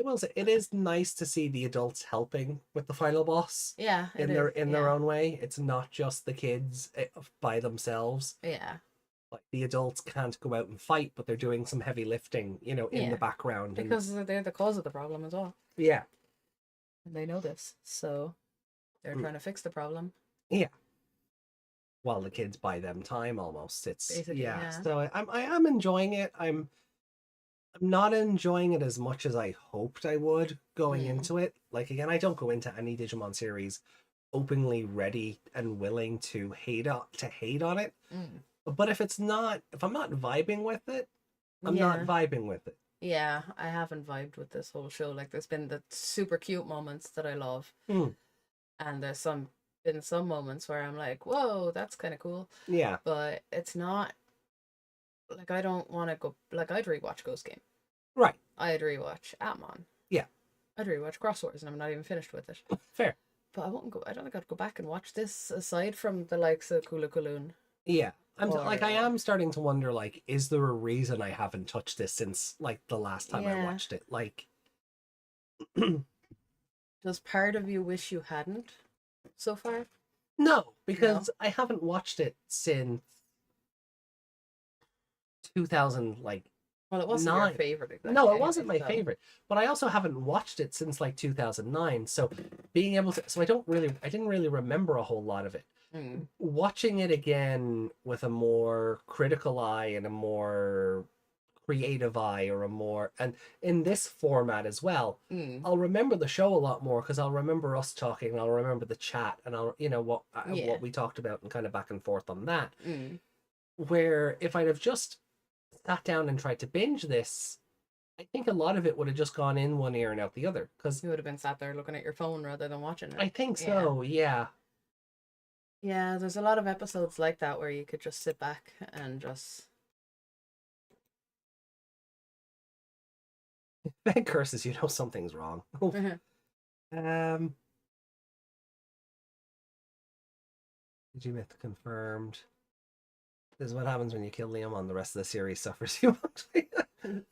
will say it is nice to see the adults helping with the final boss. Yeah, in their own way. It's not just the kids by themselves. Yeah. Like the adults can't go out and fight, but they're doing some heavy lifting, you know, in the background. Because they're the cause of the problem as well. Yeah. And they know this, so they're trying to fix the problem. Yeah. While the kids buy them time, almost. It's basically, yeah. So I am enjoying it. I'm not enjoying it as much as I hoped I would going into it. Like again, I don't go into any Digimon series openly ready and willing to hate on it. But if I'm not vibing with it, I'm not vibing with it. Yeah, I haven't vibed with this whole show. Like there's been the super cute moments that I love. And there's been some moments where I'm like, whoa, that's kind of cool. Yeah. But it's not like I don't want to go. Like I'd rewatch Ghost Game. Right. I'd rewatch Amon. Yeah. I'd rewatch Cross Wars, and I'm not even finished with it. Fair. But I won't go. I don't think I'd go back and watch this aside from the likes of Kula Kaloon. Yeah. I am starting to wonder, like, is there a reason I haven't touched this since, like, the last time I watched it? Like, does part of you wish you hadn't so far? No, because I haven't watched it since 2000, like. Well, it wasn't your favorite. Exactly. No, it wasn't my favorite, but I also haven't watched it since like 2009. So being able to, I didn't really remember a whole lot of it. Watching it again with a more critical eye and a more creative eye, and in this format as well, I'll remember the show a lot more because I'll remember us talking, and I'll remember the chat, and I'll what we talked about and kind of back and forth on that. Where if I'd have just sat down and tried to binge this, I think a lot of it would have just gone in one ear and out the other. Because you would have been sat there looking at your phone rather than watching it. I think so, yeah. Yeah, there's a lot of episodes like that where you could just sit back and just... If it curses, you know something's wrong. Digimyth confirmed. This is what happens when you kill Leomon. The rest of the series suffers you.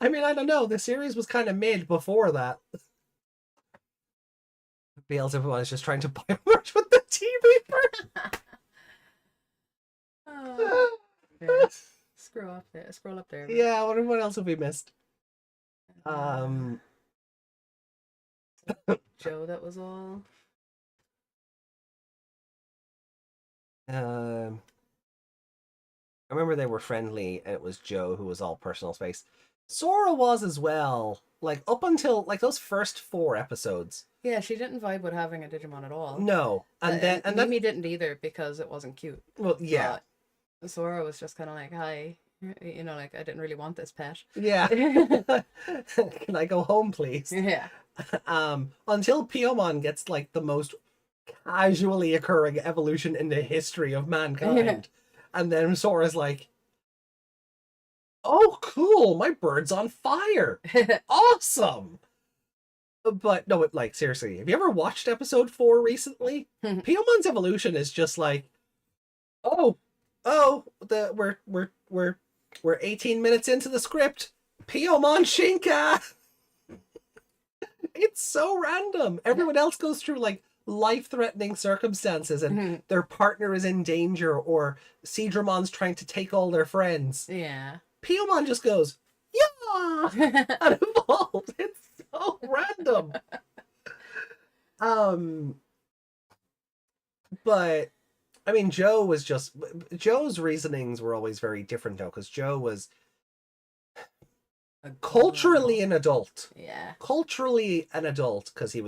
I mean, I don't know. The series was kind of mid before that. Beelzebub is just trying to buy merch with the T-Reaper. Yeah. Scroll up there. Scroll up there. Yeah, I wonder what else have we missed. Joe, that was all. I remember they were friendly, and it was Joe who was all personal space. Sora was as well. Like up until like those first 4 episodes. Yeah, she didn't vibe with having a Digimon at all. No, and Mimi didn't either because it wasn't cute. Well, yeah. But Sora was just kind of like, hi, you know, like I didn't really want this pet. Yeah. Can I go home, please? Yeah. Until Piomon gets like the most casually occurring evolution in the history of mankind, and then Sora's like, "Oh, cool! My bird's on fire! Awesome!" But no, like seriously, have you ever watched episode 4 recently? Piomon's evolution is just like, we're 18 minutes into the script. Piomon Shinka. It's so random. Everyone else goes through like life-threatening circumstances, and their partner is in danger, or Seadramon's trying to take all their friends. Yeah. Piomon just goes, yeah, and evolves. It's so random. But I mean, Joe's reasonings were always very different though, because Joe was culturally an adult. Yeah. Culturally an adult, because he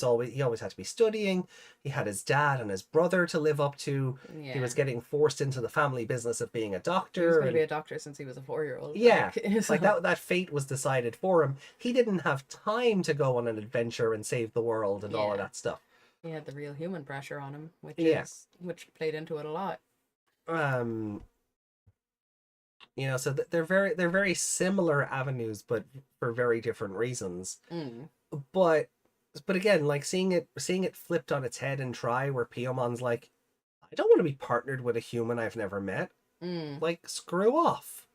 always had to be studying. He had his dad and his brother to live up to. Yeah. He was getting forced into the family business of being a doctor. He was going to be a doctor since he was a 4-year-old. Yeah. So. Like that fate was decided for him. He didn't have time to go on an adventure and save the world and all of that stuff. He had the real human pressure on him, which played into it a lot. You know, so they're very similar avenues, but for very different reasons. But again, like seeing it flipped on its head and try, where Piomon's like, I don't want to be partnered with a human I've never met. Like, screw off.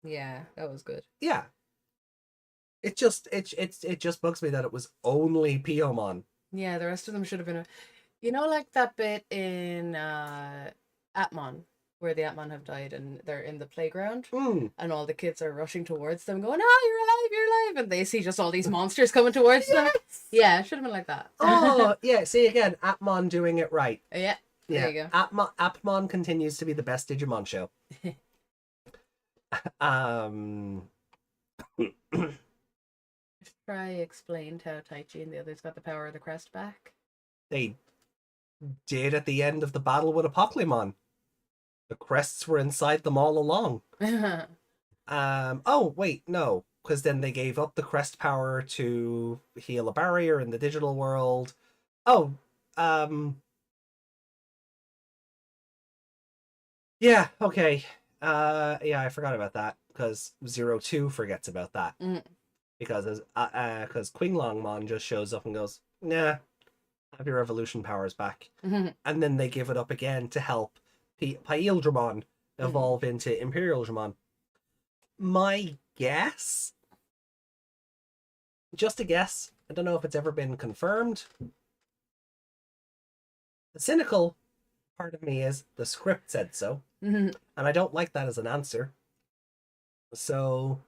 Yeah, that was good. Yeah. It just bugs me that it was only Piomon. Yeah, the rest of them should have been you know, like that bit in Atmon, where the Atmon have died and they're in the playground and all the kids are rushing towards them going, oh, you're alive, and they see just all these monsters coming towards them. Yeah, it should have been like that. Oh, yeah, see again, Atmon doing it right. Yeah, there you go. Atmon continues to be the best Digimon show. Try explained how Taichi and the others got the power of the crest back. They did at the end of the battle with Apoclymon. The crests were inside them all along. Oh, wait, no. Because then they gave up the crest power to heal a barrier in the digital world. Oh, yeah, okay. Yeah, I forgot about that. Because 02 forgets about that. Because Qinglongmon just shows up and goes, nah, have your evolution powers back. And then they give it up again to help Paildramon evolve into Imperial Dramon. My guess, just a guess, I don't know if it's ever been confirmed. The cynical part of me is the script said so, and I don't like that as an answer. So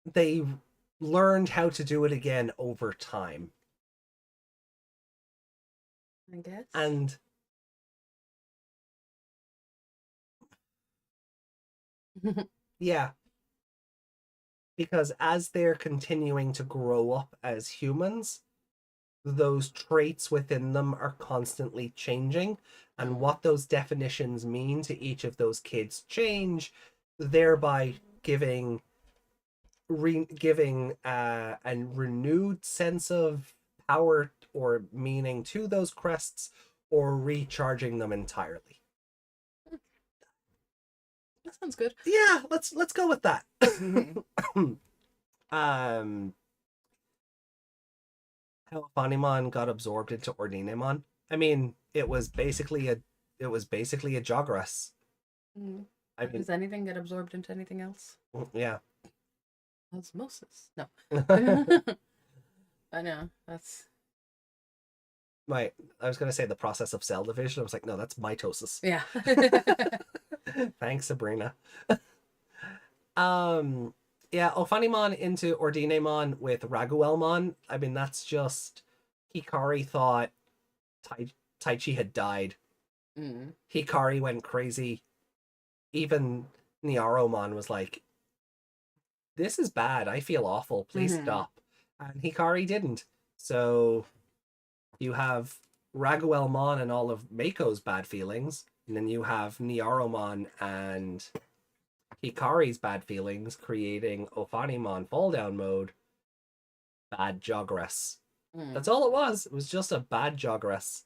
they learned how to do it again over time. I guess. And yeah, because as they're continuing to grow up as humans, those traits within them are constantly changing, and what those definitions mean to each of those kids change, thereby giving a renewed sense of power or meaning to those crests, or recharging them entirely. That sounds good. Yeah, let's go with that. How Funimon got absorbed into Ordinemon. I mean, it was basically a Jogras. I mean, does anything get absorbed into anything else? Yeah. Osmosis. No. I know. That's I was gonna say the process of cell division. I was like, no, that's mitosis. yeah. Thanks, Sabrina. Yeah, Ofanimon into Ordinemon with Raguelmon. I mean, that's just Hikari thought Taichi had died. Hikari went crazy. Even Niaromon was like, this is bad. I feel awful. Please stop. And Hikari didn't. So you have Raguelmon and all of Mako's bad feelings. And then you have Niaromon and Hikari's bad feelings, creating Ofanimon fall down mode. Bad Jogress. That's all it was. It was just a bad Jogress.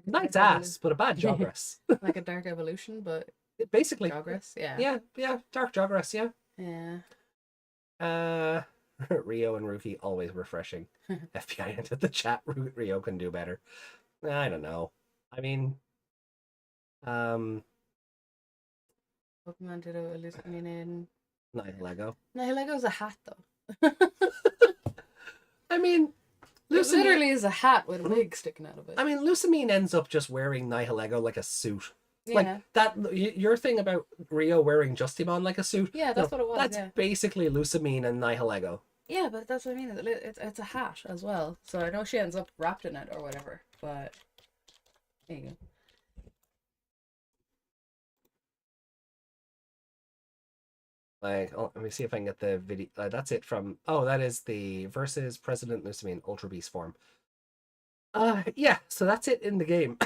Nice ass, but a bad Jogress. Like a dark evolution, but basically Jogress, yeah, dark Jogress, yeah. Rio and Ruki always refreshing. FBI entered the chat. Rio can do better. I don't know. I mean, Pokemon did in Nihilego. Nihilego's a hat though. I mean, it literally is a hat with a wig sticking out of it. I mean, Lucamine ends up just wearing Nihilego like a suit. Yeah. Like that, your thing about Rio wearing Justimon like a suit. Yeah, that's what it was. That's basically Lucamine and Nihilego. Yeah, but that's what I mean. It's a hat as well. So I know she ends up wrapped in it or whatever. But there you go. Like, let me see if I can get the video. That's it from. Oh, that is the versus President Lucamine Ultra Beast form. Yeah. So that's it in the game.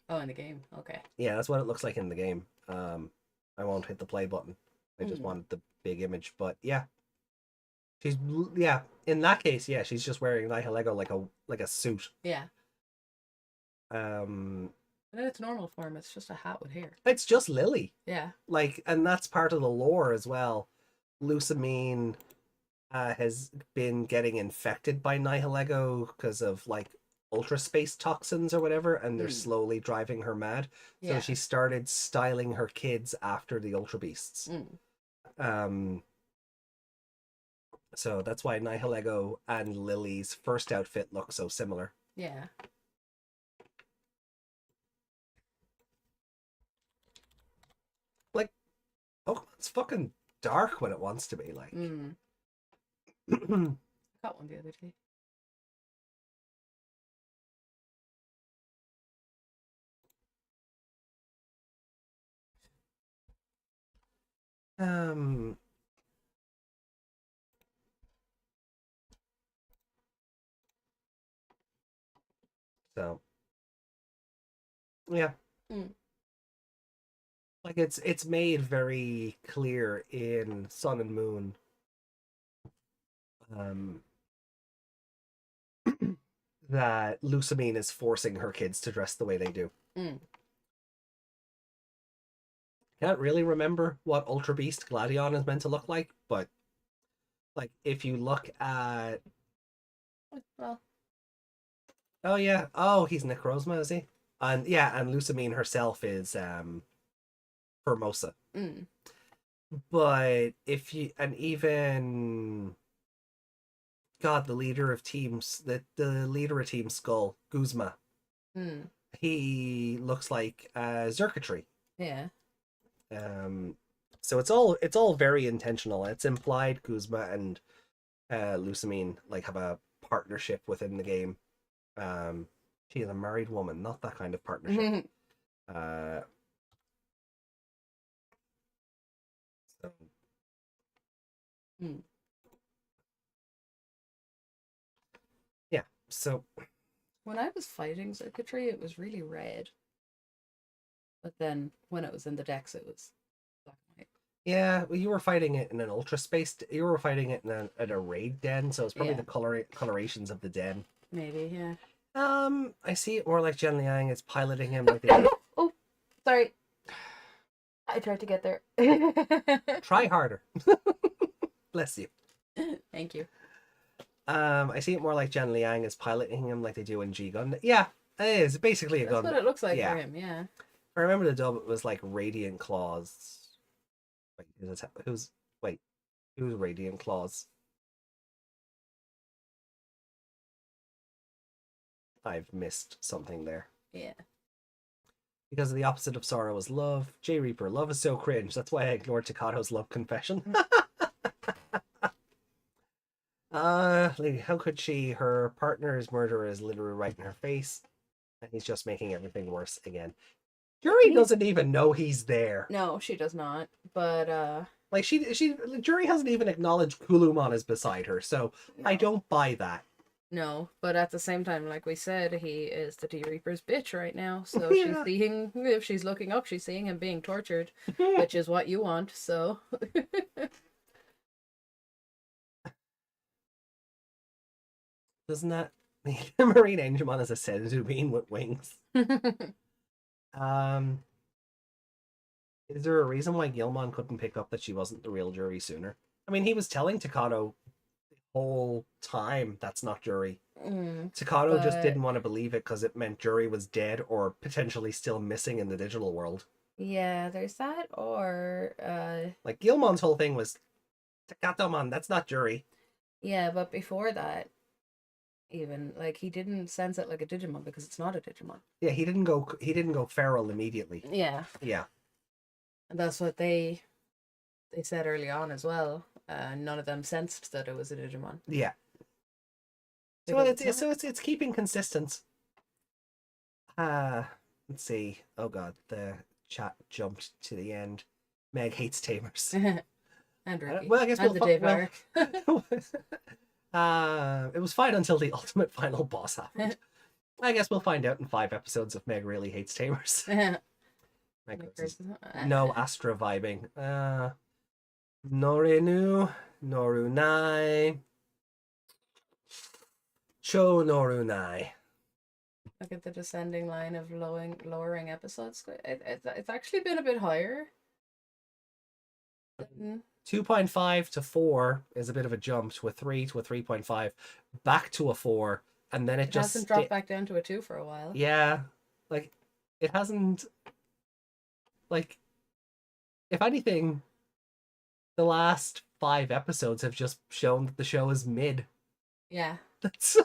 Oh, in the game. Okay. Yeah, that's what it looks like in the game. I won't hit the play button. I just wanted the big image, but yeah. In that case, yeah, she's just wearing Nihilego like a suit. Yeah. In its normal form, it's just a hat with hair. It's just Lily. Yeah. Like, and that's part of the lore as well. Lucamine has been getting infected by Nihilego because of like ultra space toxins or whatever, and they're slowly driving her mad. So she started styling her kids after the Ultra Beasts. So that's why Nihilego and Lily's first outfit look so similar. Yeah. Like, Pokemon's fucking dark when it wants to be. Like, I got one the other day. So yeah. Like it's made very clear in Sun and Moon that Lucamine is forcing her kids to dress the way they do. Can't really remember what Ultra Beast Gladion is meant to look like, but like if you look at oh yeah, he's Necrozma, is he? And yeah, and Lucamine herself is Formosa. But if you, and even God, the leader of Team Skull, Guzma, he looks like Xurkitree. Yeah. So it's all very intentional. It's implied Guzma and Lucamine like have a partnership within the game. She is a married woman, not that kind of partnership. So. Yeah, so when I was fighting Xurkitree, it was really red. But then when it was in the decks, it was black and white. Yeah, well, you were fighting it in an ultra space. You were fighting it in a raid den, so it's probably the colorations of the den. Maybe, yeah. I see it more like Jen Liang is piloting him like the. Oh, sorry. I tried to get there. Try harder. Bless you. Thank you. I see it more like Jen Liang is piloting him like they do in G Gun. Yeah, it is basically a gun. That's what it looks like for him, yeah. I remember the dub. It was like Radiant Claws. Wait, wait? Who's Radiant Claws? I've missed something there. Yeah. Because the opposite of sorrow is love. J Reaper, love is so cringe. That's why I ignored Takado's love confession. How could she? Her partner's murderer is literally right in her face, and he's just making everything worse again. Yuri doesn't even know he's there. No, she does not. But like Yuri hasn't even acknowledged Kulumon is beside her, so no. I don't buy that. No, but at the same time, like we said, he is the D-Reaper's bitch right now. So yeah. She's seeing, if she's looking up, she's seeing him being tortured, which is what you want, so. Doesn't that Marine Angemon is a senzu bean with wings? Is there a reason why Gilmon couldn't pick up that she wasn't the real Juri sooner? I mean, he was telling Takado the whole time that's not Juri. Takado just didn't want to believe it because it meant Juri was dead or potentially still missing in the digital world. Yeah, there's that, or like Gilmon's whole thing was Takatomon, that's not Juri. Yeah, but before that, even like he didn't sense it like a Digimon because it's not a Digimon. Yeah, he didn't go feral immediately. Yeah. Yeah. And that's what they said early on as well. None of them sensed that it was a Digimon. Yeah. So it's keeping consistent. Let's see. Oh god, the chat jumped to the end. Meg hates Tamers. And Ricky. Well, I guess and the Dave arc. It was fine until the ultimate final boss happened. I guess we'll find out in 5 episodes if Meg really hates Tamers. No Astra vibing. Norinu, Norunai, Cho Norunai. Look at the descending line of lowering episodes. It's actually been a bit higher. 2.5 to 4 is a bit of a jump to a 3 to a 3.5, back to a 4, and then it just hasn't dropped back down to a 2 for a while. Yeah, like it hasn't. Like, if anything, the last 5 episodes have just shown that the show is mid. Yeah. It's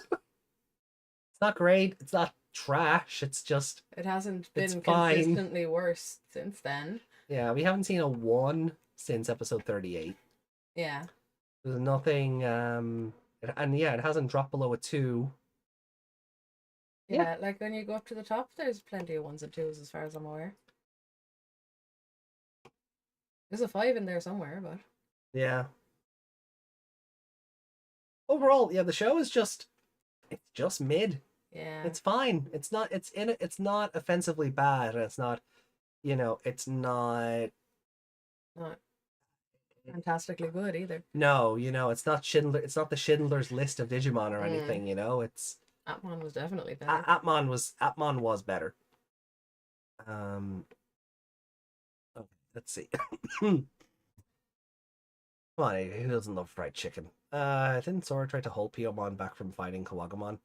not great. It's not trash. It's just... It hasn't been consistently worse since then. Yeah, we haven't seen a 1 since episode 38. Yeah. There's nothing... and yeah, it hasn't dropped below a 2. Yeah, like when you go up to the top, there's plenty of 1s and 2s as far as I'm aware. There's a 5 in there somewhere, but... Yeah. Overall, yeah, the show is just... It's just mid. Yeah. It's fine. It's not offensively bad. It's not, it's not... Not fantastically good either. No, it's not It's not the Schindler's List of Digimon or anything, it's... Atmon was definitely better. Atmon was better. Okay, let's see. Come on, who doesn't love fried chicken? Didn't Sora try to hold Piyomon back from fighting Kawagamon?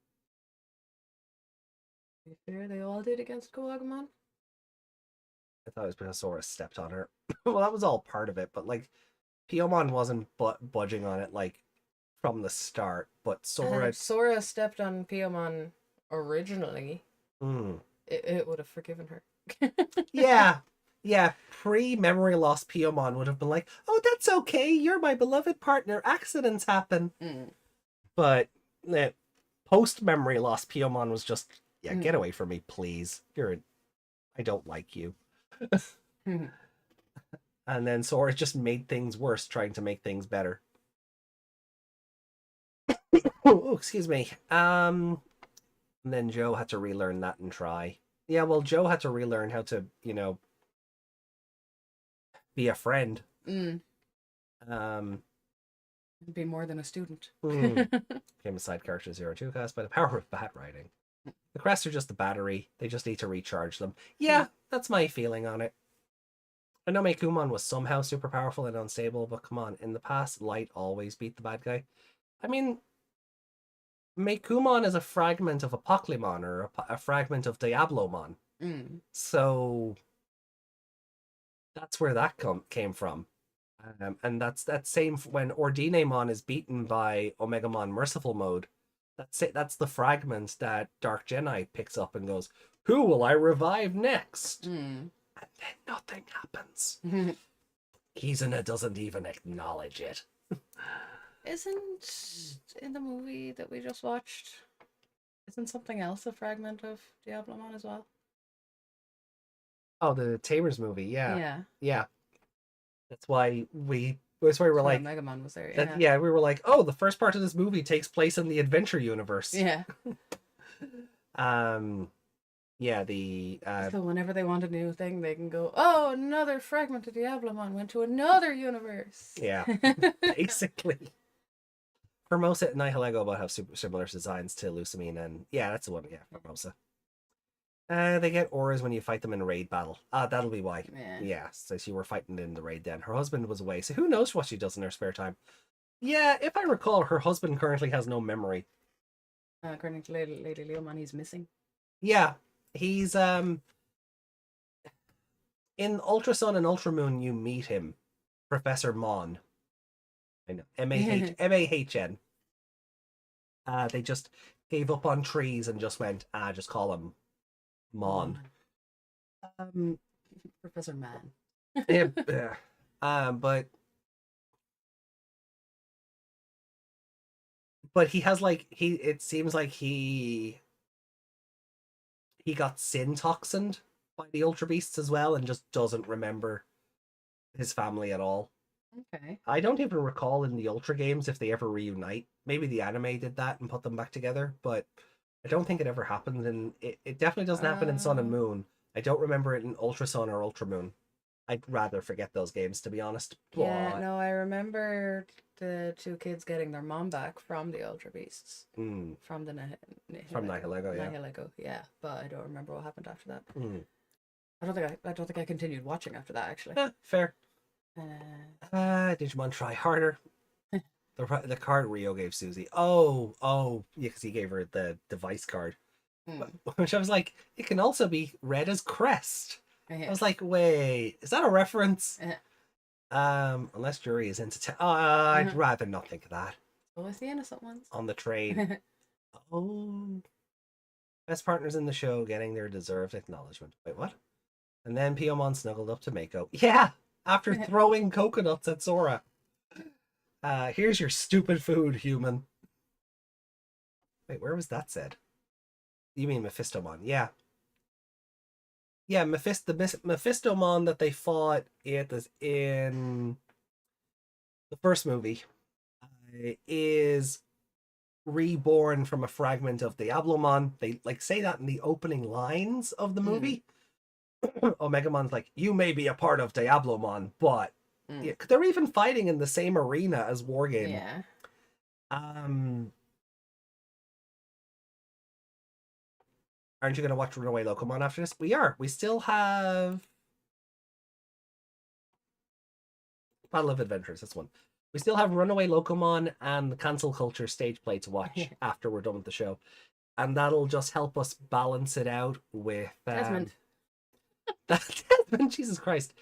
To be fair, they all did against Kawagamon. I thought it was because Sora stepped on her. Well, that was all part of it, but like, Piyomon wasn't budging on it like from the start. But Sora stepped on Piyomon originally. It would have forgiven her. Yeah, pre-memory loss Piyomon would have been like, oh, that's okay, you're my beloved partner, accidents happen. But post-memory loss Piyomon was just, get away from me, please. I don't like you. And then Sora just made things worse, trying to make things better. Oh, excuse me. And then Joe had to relearn that and try. Yeah, well, Joe had to relearn how to, be a friend. Be more than a student. Became a side character 02 cast by the power of bat writing. The crests are just the battery. They just need to recharge them. Yeah, that's my feeling on it. I know Meikumon was somehow super powerful and unstable, but come on, in the past, Light always beat the bad guy. I mean, Meikumon is a fragment of Apoclymon or a fragment of Diablomon. So That's where that came from. And that's that same when Ordinemon is beaten by Omegamon Merciful Mode. That's it. That's the fragment that Dark Jedi picks up and goes, "Who will I revive next?" And then nothing happens. Kizuna doesn't even acknowledge it. Isn't in the movie that we just watched? Isn't something else a fragment of Diablomon as well? Oh, the Tamers movie, yeah, Yeah. yeah. That's why we're like, Megamon was there. that, Yeah. we were like, oh, the first part of this movie takes place in the adventure universe. Yeah. Yeah, the So whenever they want a new thing, they can go, oh, another fragment of Diablomon went to another universe. Yeah, basically. Formosa and Nihilego both have super similar designs to Lucamine, and yeah, that's the one. Yeah, Formosa. They get auras when you fight them in a raid battle. That'll be why. Yeah, so she were fighting in the raid then. Her husband was away, so who knows what she does in her spare time. Yeah, if I recall, her husband currently has no memory. According to Lady Leomon, he's missing. Yeah, he's in Ultra Sun and Ultra Moon. You meet him, Professor Mon. I know, M-A-H-N. They just gave up on trees and just went, just call him Mon. Professor Man. Yeah. But he has like it seems like he got sin toxined by the Ultra Beasts as well and just doesn't remember his family at all. Okay. I don't even recall in the Ultra games if they ever reunite. Maybe the anime did that and put them back together, but I don't think it ever happened, and it definitely doesn't happen in Sun and Moon. I don't remember it in Ultra Sun or Ultra Moon. I'd rather forget those games, to be honest. Yeah, no, I remember the two kids getting their mom back from the Ultra Beasts. From the Nihilego, yeah. Nihilego, yeah, but I don't remember what happened after that. I don't think I continued watching after that, actually. Fair. Digimon Try Harder. The card Rio gave Susie. Oh, yeah, because he gave her the device card. Which I was like, it can also be read as Crest. I was like, wait, is that a reference? Unless Jury is into I'd rather not think of that. Always the innocent ones. On the train. Oh. Best partners in the show getting their deserved acknowledgement. Wait, what? And then Piyomon snuggled up to Mako. Yeah! After throwing coconuts at Sora. Here's your stupid food, human. Wait, where was that said? You mean Mephistomon? Yeah. Yeah, the Mephistomon that they fought in the first movie is reborn from a fragment of Diablomon. They say that in the opening lines of the movie. Omegamon's like, you may be a part of Diablomon, but yeah, they're even fighting in the same arena as Wargame. Yeah. Aren't you going to watch Runaway Locomon after this? We are. We still have Battle of Adventures, this one. We still have Runaway Locomon and the Cancel Culture stage play to watch after we're done with the show. And that'll just help us balance it out with... Desmond. Desmond, Jesus Christ.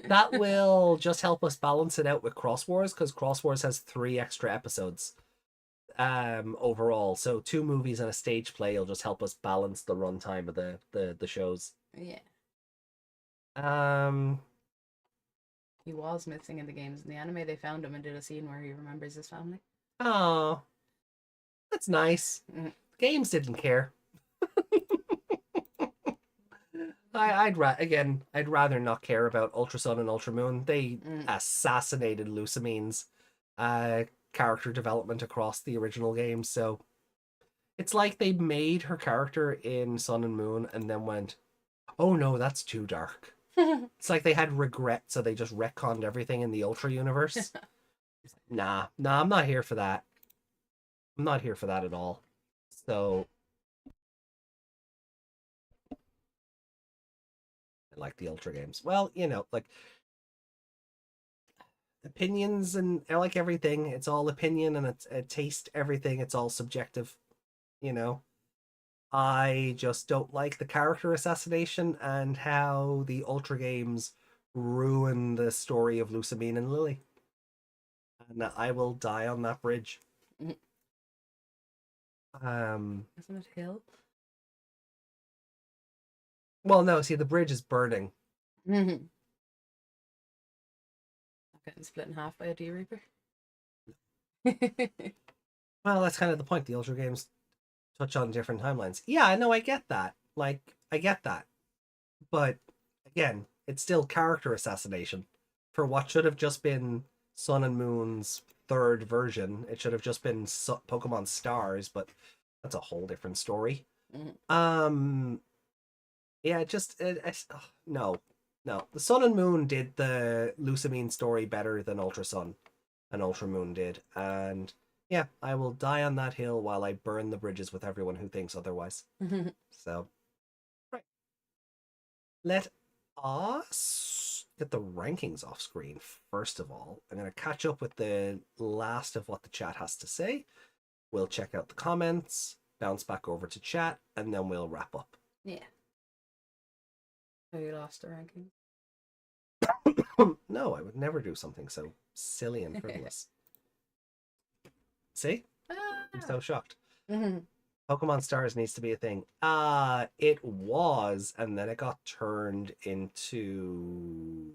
That will just help us balance it out with Cross Wars, because Cross Wars has 3 extra episodes overall. So 2 movies and a stage play will just help us balance the runtime of the shows. Yeah. He was missing in the games. In the anime, they found him and did a scene where he remembers his family. Oh, that's nice. Games didn't care. I'd rather not care about Ultra Sun and Ultra Moon. They assassinated Lucamine's character development across the original game, so it's like they made her character in Sun and Moon and then went, oh no, that's too dark. It's like they had regret, so they just retconned everything in the Ultra universe. Nah, I'm not here for that. I'm not here for that at all. So I like the Ultra games. Well, like opinions, and I like everything. It's all opinion, and it's a taste. Everything. It's all subjective. I just don't like the character assassination and how the Ultra games ruin the story of Lusamine and Lily. And I will die on that bridge. Isn't it hill? Well, no, see, the bridge is burning. Getting split in half by a D-Reaper. Well, that's kind of the point. The Ultra games touch on different timelines. Yeah, I know, I get that. Like, I get that. But, again, it's still character assassination. For what should have just been Sun and Moon's third version, it should have just been Pokemon Stars, but that's a whole different story. Yeah, no. The Sun and Moon did the Lusamine story better than Ultra Sun and Ultra Moon did. And yeah, I will die on that hill while I burn the bridges with everyone who thinks otherwise. So, right. Let us get the rankings off screen first of all. I'm going to catch up with the last of what the chat has to say. We'll check out the comments, bounce back over to chat, and then we'll wrap up. Yeah. Have you lost the ranking? No, I would never do something so silly and frivolous. See? I'm so shocked. Pokemon Stars needs to be a thing. It was, and then it got turned into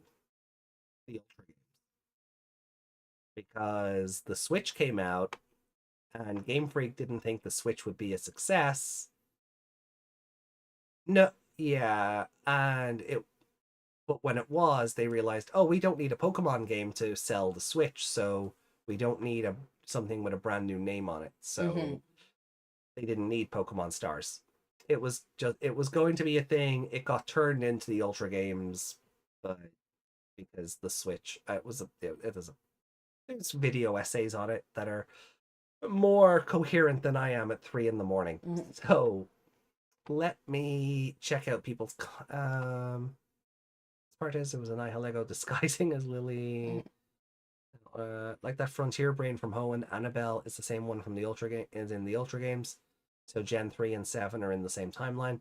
the Ultra games. Because the Switch came out, and Game Freak didn't think the Switch would be a success. No, yeah, but when it was, they realized, oh, we don't need a Pokemon game to sell the Switch, so we don't need something with a brand new name on it. So they didn't need Pokemon Stars. It was going to be a thing. It got turned into the Ultra games, but because the Switch, there's video essays on it that are more coherent than I am at 3 a.m. So let me check out people's part is it was an Nihilego disguising as Lily. Like that Frontier Brain from Hoenn, Annabelle is the same one from the Ultra game, is in the Ultra games. So Gen 3 and 7 are in the same timeline.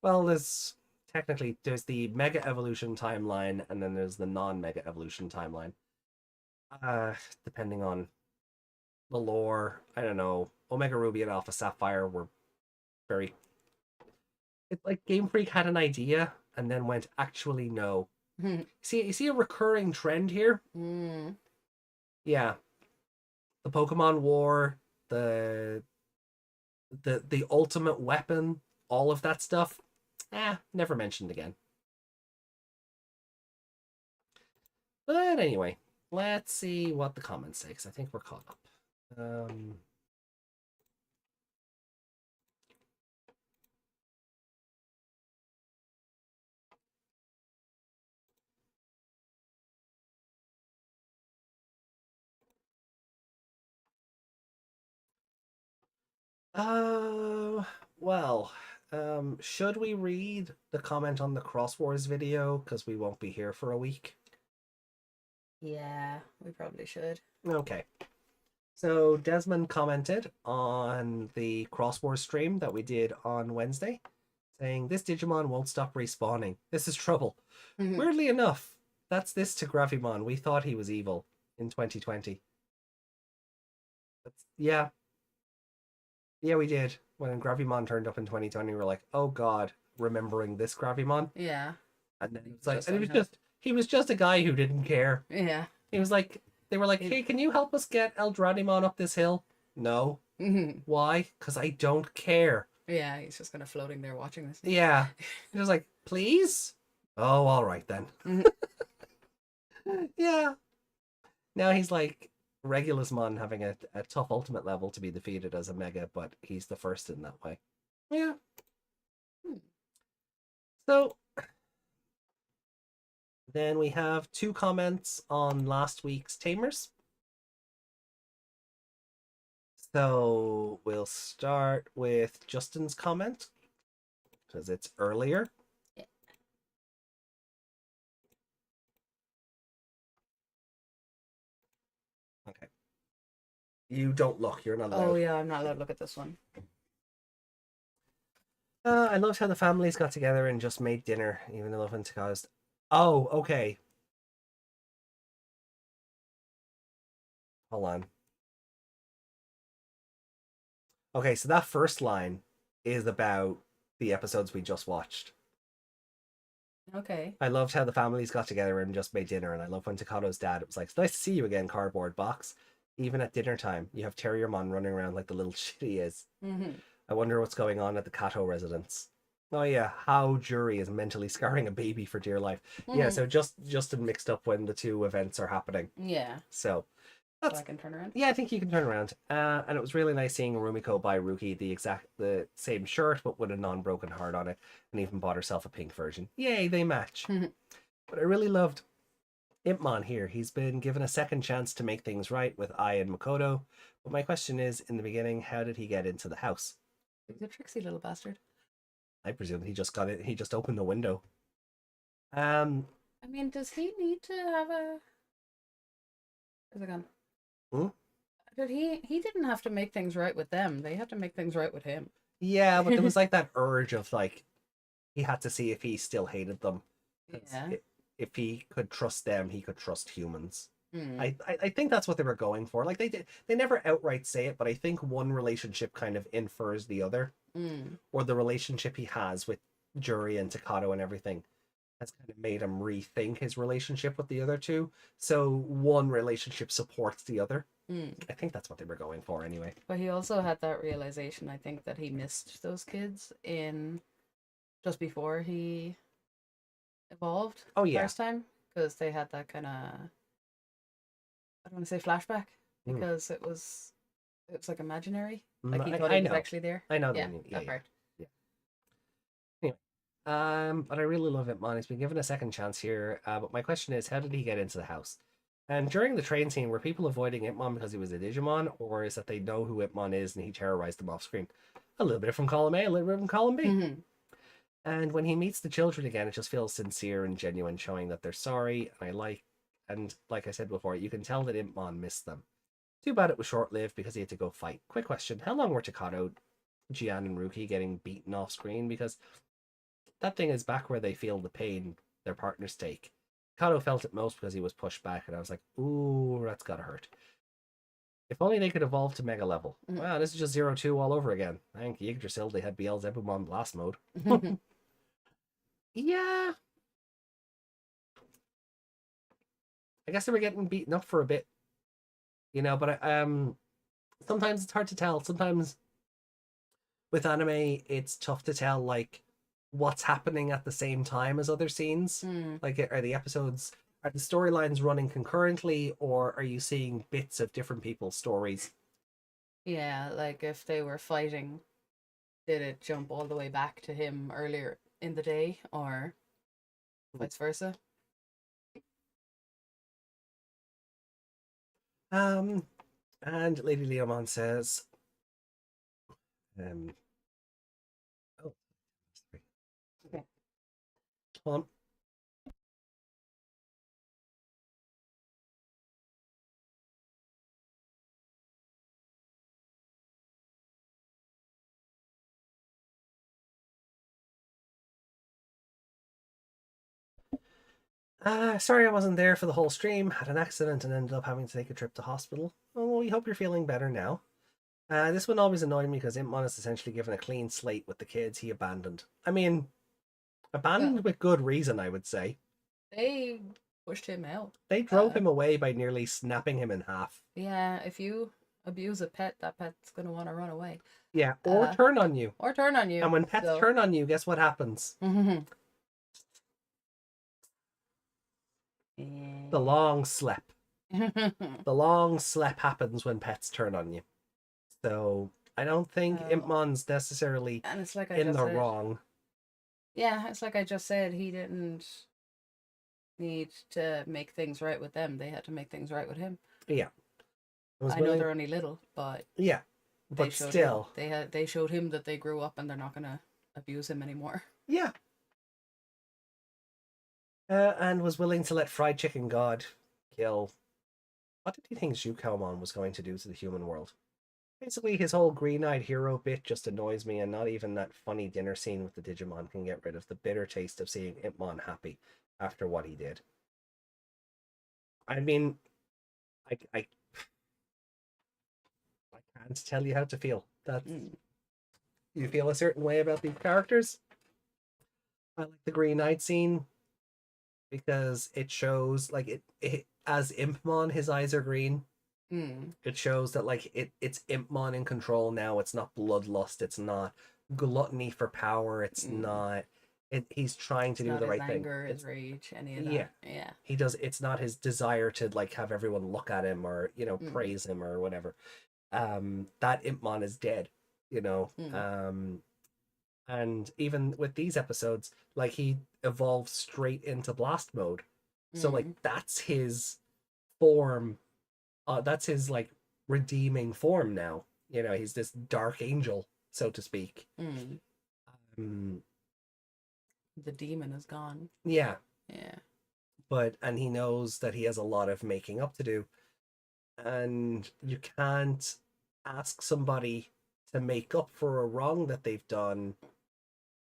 Well, there's the Mega Evolution timeline, and then there's the non-Mega Evolution timeline. Depending on the lore, I don't know. Omega Ruby and Alpha Sapphire were very... It's like Game Freak had an idea and then went, actually, no. You see a recurring trend here? Yeah. The Pokemon War, the ultimate weapon, all of that stuff. Never mentioned again. But anyway, let's see what the comments say, because I think we're caught up. Well, should we read the comment on the Cross Wars video? Because we won't be here for a week. Yeah, we probably should. Okay. So Desmond commented on the Cross Wars stream that we did on Wednesday, saying, this Digimon won't stop respawning. This is trouble. Weirdly enough, that's this to Gravimon. We thought he was evil in 2020. But yeah. Yeah, we did. When Gravimon turned up in 2020, we were like, oh god, remembering this Gravimon. Yeah. And then it was like, and he was just a guy who didn't care. Yeah. He was like, they were like, hey, can you help us get Eldradimon up this hill? No. Why? Because I don't care. Yeah, he's just kind of floating there watching this. Yeah. He was like, please? Oh, all right then. Yeah. Now he's like Regulusmon having a tough ultimate level to be defeated as a Mega, but he's the first in that way. Yeah. So then we have 2 comments on last week's Tamers. So we'll start with Justin's comment because it's earlier. Yeah. Okay. You don't look. You're not allowed. Oh yeah, I'm not allowed to look at this one. I loved how the families got together and just made dinner, even though nothing caused Oh, okay. Hold on. Okay, so that first line is about the episodes we just watched. Okay. I loved how the families got together and just made dinner, and I love when Takato's dad, it was like, it's nice to see you again, cardboard box. Even at dinner time, you have Terriermon running around like the little shit he is. I wonder what's going on at the Kato residence. Oh yeah, how Jury is mentally scarring a baby for dear life. Yeah, so just mixed up when the two events are happening. Yeah. So So I can turn around. yeah, I think you can turn around. And it was really nice seeing Rumiko buy Ruki the same shirt, but with a non-broken heart on it, and even bought herself a pink version. Yay, they match. But I really loved Impmon here. He's been given a second chance to make things right with Ai and Makoto. But my question is, in the beginning, how did he get into the house? He's a tricksy little bastard. I presume he just got it. He just opened the window. I mean, does he need to have a? Where's it gone? Did he didn't have to make things right with them. They had to make things right with him. Yeah, but there was like that urge of like he had to see if he still hated them. Yeah. If he could trust them, he could trust humans. Hmm. I think that's what they were going for. Like they never outright say it, but I think one relationship kind of infers the other, or the relationship he has with Jury and Takato and everything has kind of made him rethink his relationship with the other two. So one relationship supports the other. I think that's what they were going for anyway. But he also had that realization, I think, that he missed those kids in just before he evolved. Oh yeah, first time, because they had that kind of, I don't want to say flashback, because it was like imaginary, like he thought he was actually there. I know yeah, that part. Yeah. Anyway, but I really love Hitmon. He's been given a second chance here. But my question is, how did he get into the house? And during the train scene, were people avoiding Hitmon because he was a Digimon, or is that they know who Hitmon is and he terrorized them off screen? A little bit from column A, a little bit from column B. And when he meets the children again, it just feels sincere and genuine, showing that they're sorry. And like I said before, you can tell that Hitmon missed them. Too bad it was short-lived because he had to go fight. Quick question: how long were Takato, Jian, and Ruki getting beaten off screen? Because that thing is back where they feel the pain their partners take. Kato felt it most because he was pushed back, and I was like, ooh, that's gotta hurt. If only they could evolve to mega level. Wow, this is just 0-2 all over again. Thank Yggdrasil, they had Beelzebubon blast mode. Yeah. I guess they were getting beaten up for a bit. But sometimes it's hard to tell. Sometimes with anime, it's tough to tell, like, what's happening at the same time as other scenes. Like, are the storylines running concurrently, or are you seeing bits of different people's stories? Yeah, like if they were fighting, did it jump all the way back to him earlier in the day, or vice versa? And Lady Leomon says, oh, okay. Hold on. Sorry I wasn't there for the whole stream. Had an accident and ended up having to take a trip to hospital. Oh, we hope you're feeling better now. This one always annoyed me because Impmon is essentially given a clean slate with the kids he abandoned. I mean, abandoned with good reason, I would say. They pushed him out. They drove him away by nearly snapping him in half. Yeah, if you abuse a pet, that pet's going to want to run away. Yeah, or turn on you. Or turn on you. And when pets turn on you, guess what happens? The long slep. The long slep happens when pets turn on you. So I don't think Impmon's necessarily and it's like in the wrong. Yeah, it's like I just said, he didn't need to make things right with them. They had to make things right with him. Yeah. I know they're only little, but yeah, but still, they showed him that they grew up and they're not gonna abuse him anymore. Yeah. And was willing to let Fried Chicken God kill. What did he think Zhukaomon was going to do to the human world? Basically, his whole green-eyed hero bit just annoys me, and not even that funny dinner scene with the Digimon can get rid of the bitter taste of seeing Impmon happy. after what he did. I mean, I can't tell you how to feel. That's you feel a certain way about these characters. I like the Green Knight scene because it shows like it as Impmon, his eyes are green. It shows that like it's Impmon in control now. It's not bloodlust. It's not gluttony for power. It's not. He's trying to do the right thing. Anger, his rage, any of that. Yeah. He does. It's not his desire to like have everyone look at him or praise him or whatever. That Impmon is dead. And even with these episodes, like he evolves straight into blast mode. So like that's his form. That's his like redeeming form now. He's this dark angel, so to speak. The demon is gone. Yeah. Yeah. And he knows that he has a lot of making up to do. And you can't ask somebody to make up for a wrong that they've done,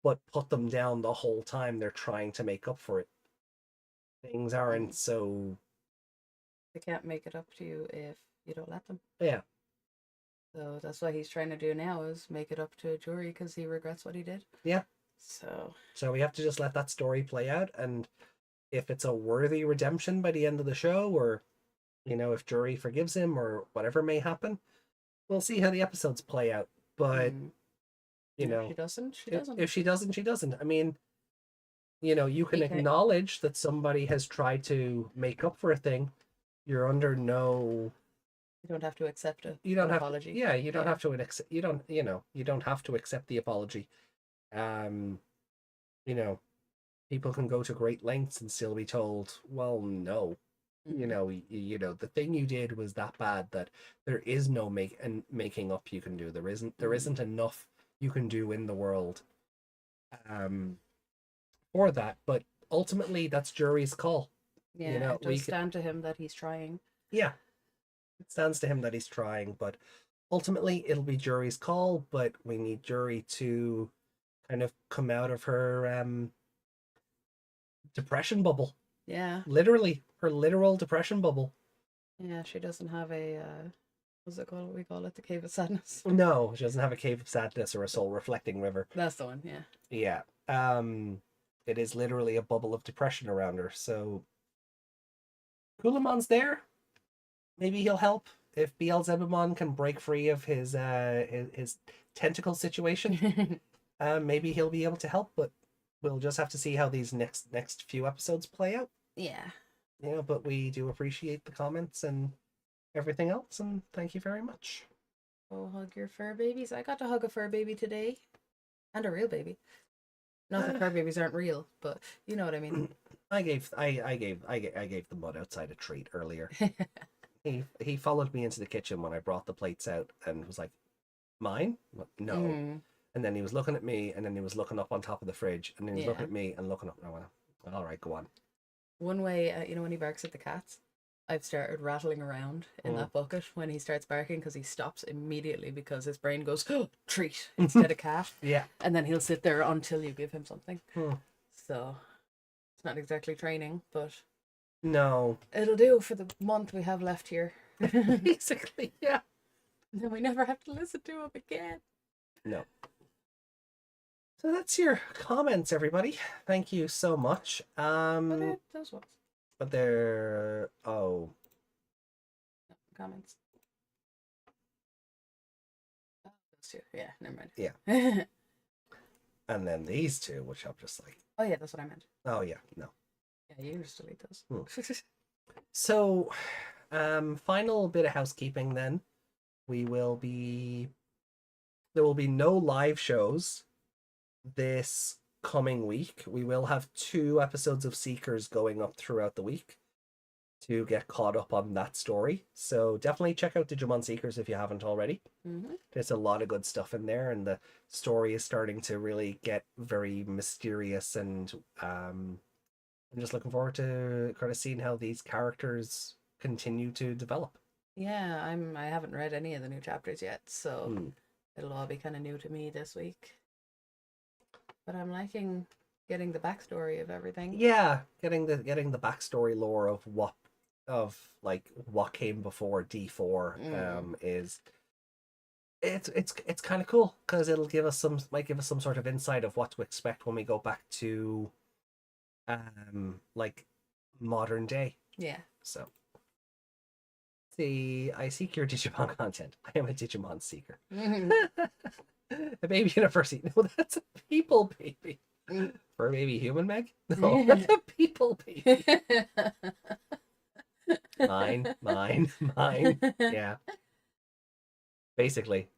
but put them down the whole time they're trying to make up for it. Things aren't so... They can't make it up to you if you don't let them. Yeah. So that's what he's trying to do now, is make it up to Jury because he regrets what he did. Yeah. So we have to just let that story play out, and if it's a worthy redemption by the end of the show, or if Jury forgives him or whatever may happen, we'll see how the episodes play out. But if she doesn't, she doesn't. If she doesn't, she doesn't. I mean, you can acknowledge that somebody has tried to make up for a thing. You're under no... You don't have to accept it. You don't have apology. Yeah, you don't have to accept. You don't have to accept the apology. People can go to great lengths and still be told, well, no. The thing you did was that bad that there is no making up you can do. There isn't enough you can do in the world for that. But ultimately, that's Jury's call. Yeah, it does stand to him that he's trying. Yeah, it stands to him that he's trying, but ultimately it'll be Jury's call. But we need Jury to kind of come out of her depression bubble. Yeah. Literally, her literal depression bubble. Yeah, she doesn't have a, what's it called? We call it the Cave of Sadness. No, she doesn't have a Cave of Sadness or a Soul Reflecting River. That's the one, yeah. Yeah. It is literally a bubble of depression around her, so... Kulamon's there. Maybe he'll help. If Beelzebubon can break free of his tentacle situation, maybe he'll be able to help, but we'll just have to see how these next few episodes play out. Yeah. Yeah, but we do appreciate the comments and everything else, and thank you very much. Oh, hug your fur babies. I got to hug a fur baby today. And a real baby. Not that fur babies aren't real, but you know what I mean. I gave the mud outside a treat earlier. He followed me into the kitchen when I brought the plates out and was like, "Mine? No." And then he was looking at me, and then he was looking up on top of the fridge, and then he was looking at me and looking up. And I went, "All right, go on." One way, when he barks at the cats, I've started rattling around in that bucket when he starts barking, because he stops immediately because his brain goes, "Oh, treat," instead of cat. Yeah. And then he'll sit there until you give him something. So it's not exactly training, but no, it'll do for the month we have left here. Basically, yeah. And then we never have to listen to him again. No. So that's your comments, everybody. Thank you so much. But those ones. But they're comments. Oh, those two. Yeah, never mind. Yeah. And then these two, which I'm just like... Oh yeah, that's what I meant. Oh yeah, no. Yeah, you can just delete those. So, final bit of housekeeping then. There will be no live shows this coming week. We will have 2 episodes of Seekers going up throughout the week to get caught up on that story. So definitely check out Digimon Seekers if you haven't already. There's a lot of good stuff in there, and the story is starting to really get very mysterious, and I'm just looking forward to kind of seeing how these characters continue to develop. Yeah, I haven't read any of the new chapters yet, so it'll all be kind of new to me this week. But I'm liking getting the backstory of everything. Yeah, getting the backstory lore of what came before D4 is it's kind of cool because it'll give us some sort of insight of what to expect when we go back to like modern day. Yeah. So see, I seek your Digimon content. I am a Digimon seeker. A baby in a fursuit. No, that's a people baby. For a baby human, Meg? No, that's a people baby. Mine. Yeah. Basically.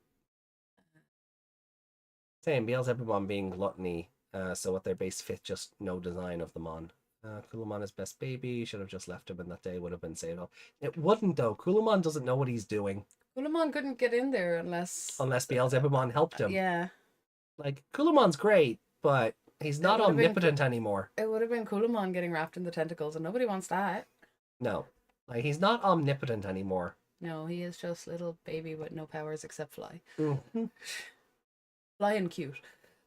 Same, Beelzebubon being gluttony, so what their base fit, just no design of the Mon. Kulamon is best baby, should have just left him and that day would have been saved. It wouldn't though, Kulamon doesn't know what he's doing. Kulamon couldn't get in there unless Beelzebubon helped him. Yeah. Like, Kulamon's great, but he's not omnipotent anymore. It would have been Kulamon getting wrapped in the tentacles and nobody wants that. No. Like, he's not omnipotent anymore. No, he is just little baby with no powers except fly. Mm-hmm. Fly and cute.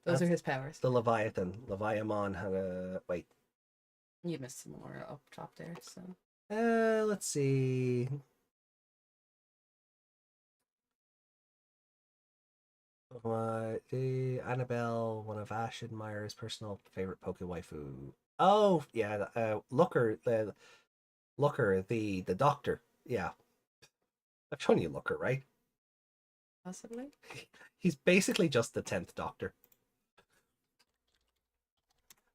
Those are his powers. The Leviathan. Leviamon had a... Wait. You missed some more up top there, so... Let's see... Annabelle, one of Ash and Meyer's personal favorite Poke waifu. Oh, yeah, Looker, the doctor. Yeah. I've shown you Looker, right? Possibly. He's basically just the 10th Doctor.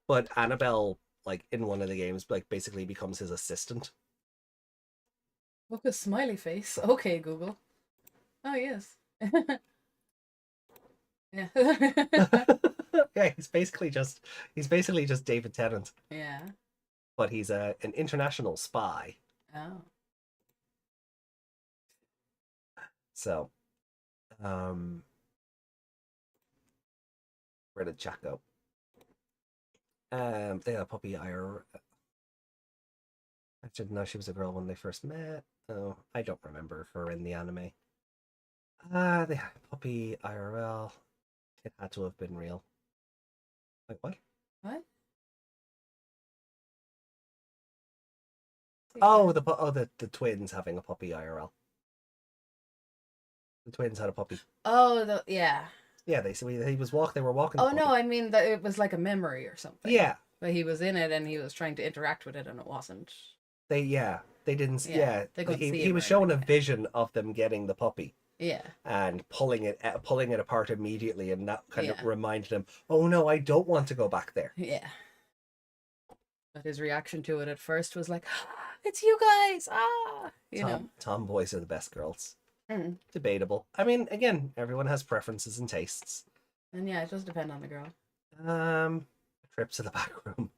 But Annabelle, like, in one of the games, like, basically becomes his assistant. Look, a smiley face. Okay, Google. Oh, yes. Yeah. Yeah, he's basically just David Tennant. Yeah. But he's an international spy. Oh. So, where did Jack go? They had a puppy IR. I didn't know she was a girl when they first met. Oh, I don't remember her in the anime. They had a puppy IRL. It had to have been real. Like what? What? Oh, the twins having a puppy IRL. The twins had a puppy. Oh, yeah. Yeah, they were walking. Oh no, I mean that it was like a memory or something. Yeah. But he was in it and he was trying to interact with it and it wasn't. They didn't. Yeah, he was shown a vision of them getting the puppy. Yeah. And pulling it apart immediately, and that kind of reminded him, oh no, I don't want to go back there. Yeah. But his reaction to it at first was like, it's you guys! Ah! Tomboys are the best girls. Mm. Debatable. I mean, again, everyone has preferences and tastes. And yeah, it does depend on the girl. Trip to the back room.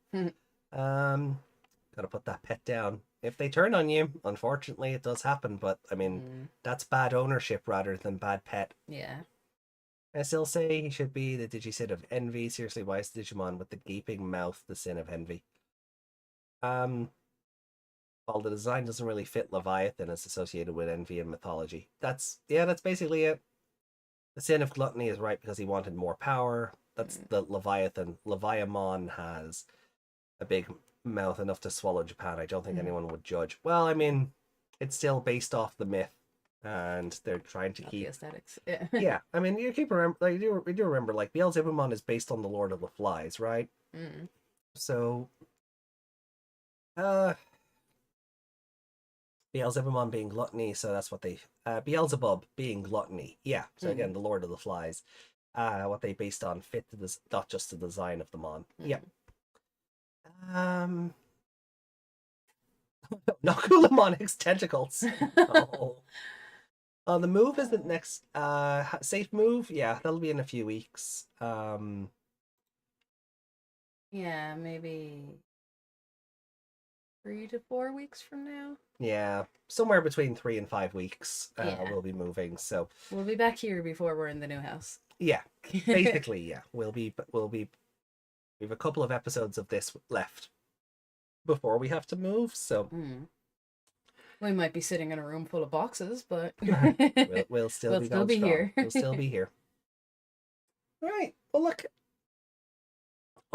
Gotta put that pet down. If they turn on you, unfortunately, it does happen. But I mean, that's bad ownership rather than bad pet. Yeah. I still say he should be the Digi-sit of envy. Seriously, why is Digimon with the gaping mouth the sin of envy? While the design doesn't really fit Leviathan, it's associated with envy and mythology. That's basically it. The sin of gluttony is right because he wanted more power. That's the Leviathan. Leviamon has a big mouth enough to swallow Japan. I don't think anyone would judge. Well, I mean, it's still based off the myth, and they're trying to keep the aesthetics. Yeah. Yeah, I mean, you do remember, like, Beelzebubon is based on the Lord of the Flies, right? Mm. So, Beelzebubon being gluttony, so that's what they Beelzebub being gluttony. Yeah. So again, the Lord of the Flies. What they based on fit not just the design of the Mon. Yeah. Nakulamon tentacles. Oh. The move isn't next. Safe move. Yeah, that'll be in a few weeks. Yeah, maybe 3 to 4 weeks from now. Yeah, somewhere between 3 and 5 weeks. We'll be moving. So we'll be back here before we're in the new house. Yeah, basically, yeah. We have a couple of episodes of this left before we have to move. So we might be sitting in a room full of boxes, but we'll still be here. We'll still be here. All right. Well, look.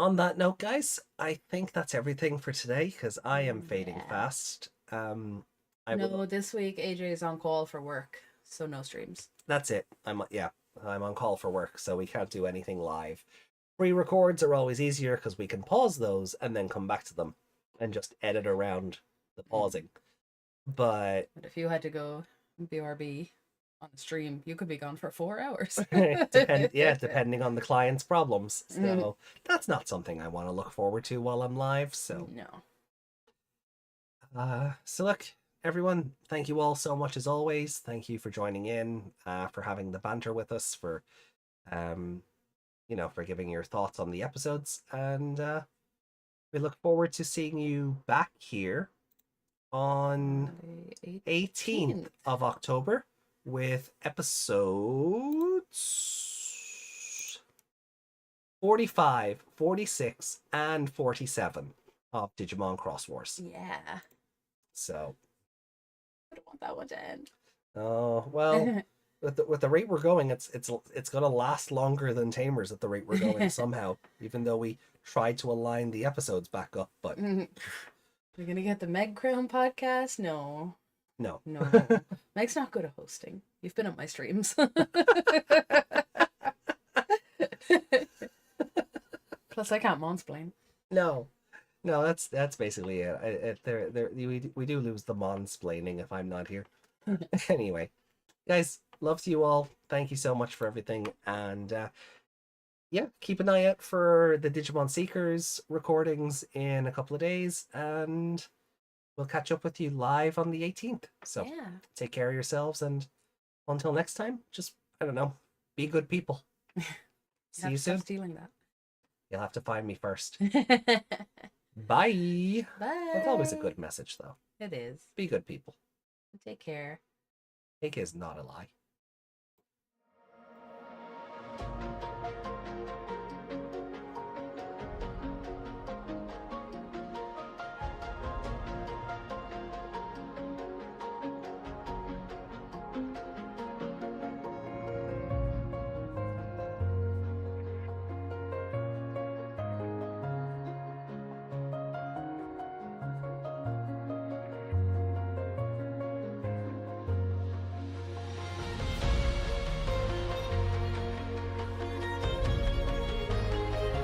on that note, guys, I think that's everything for today because I am fading fast. No, this week AJ's on call for work, so no streams. That's it. I'm on call for work, so we can't do anything live. Pre-records are always easier because we can pause those and then come back to them and just edit around the pausing. But if you had to go BRB on the stream, you could be gone for 4 hours. Depending on the client's problems. So that's not something I want to look forward to while I'm live. So no. So look, everyone, thank you all so much as always. Thank you for joining in, for having the banter with us, for for giving your thoughts on the episodes, and we look forward to seeing you back here on 18th of October with episodes 45, 46, and 47 of Digimon Cross Wars. Yeah. So I don't want that one to end. Oh, well, with the rate we're going, it's gonna last longer than Tamers at the rate we're going somehow, even though we tried to align the episodes back up, but we're gonna get the Meg Crown podcast? No. No. Meg's not good at hosting. You've been at my streams. Plus I can't mansplain. No, that's basically it. We do lose the mansplaining if I'm not here. Anyway, guys, love to you all. Thank you so much for everything, and keep an eye out for the Digimon Seekers recordings in a couple of days, and we'll catch up with you live on the 18th. So take care of yourselves, and until next time, just, I don't know, be good people. See you soon. Stealing that. You'll have to find me first. Bye. Bye. That's always a good message, though. It is. Be good people. Take care. Take is not a lie.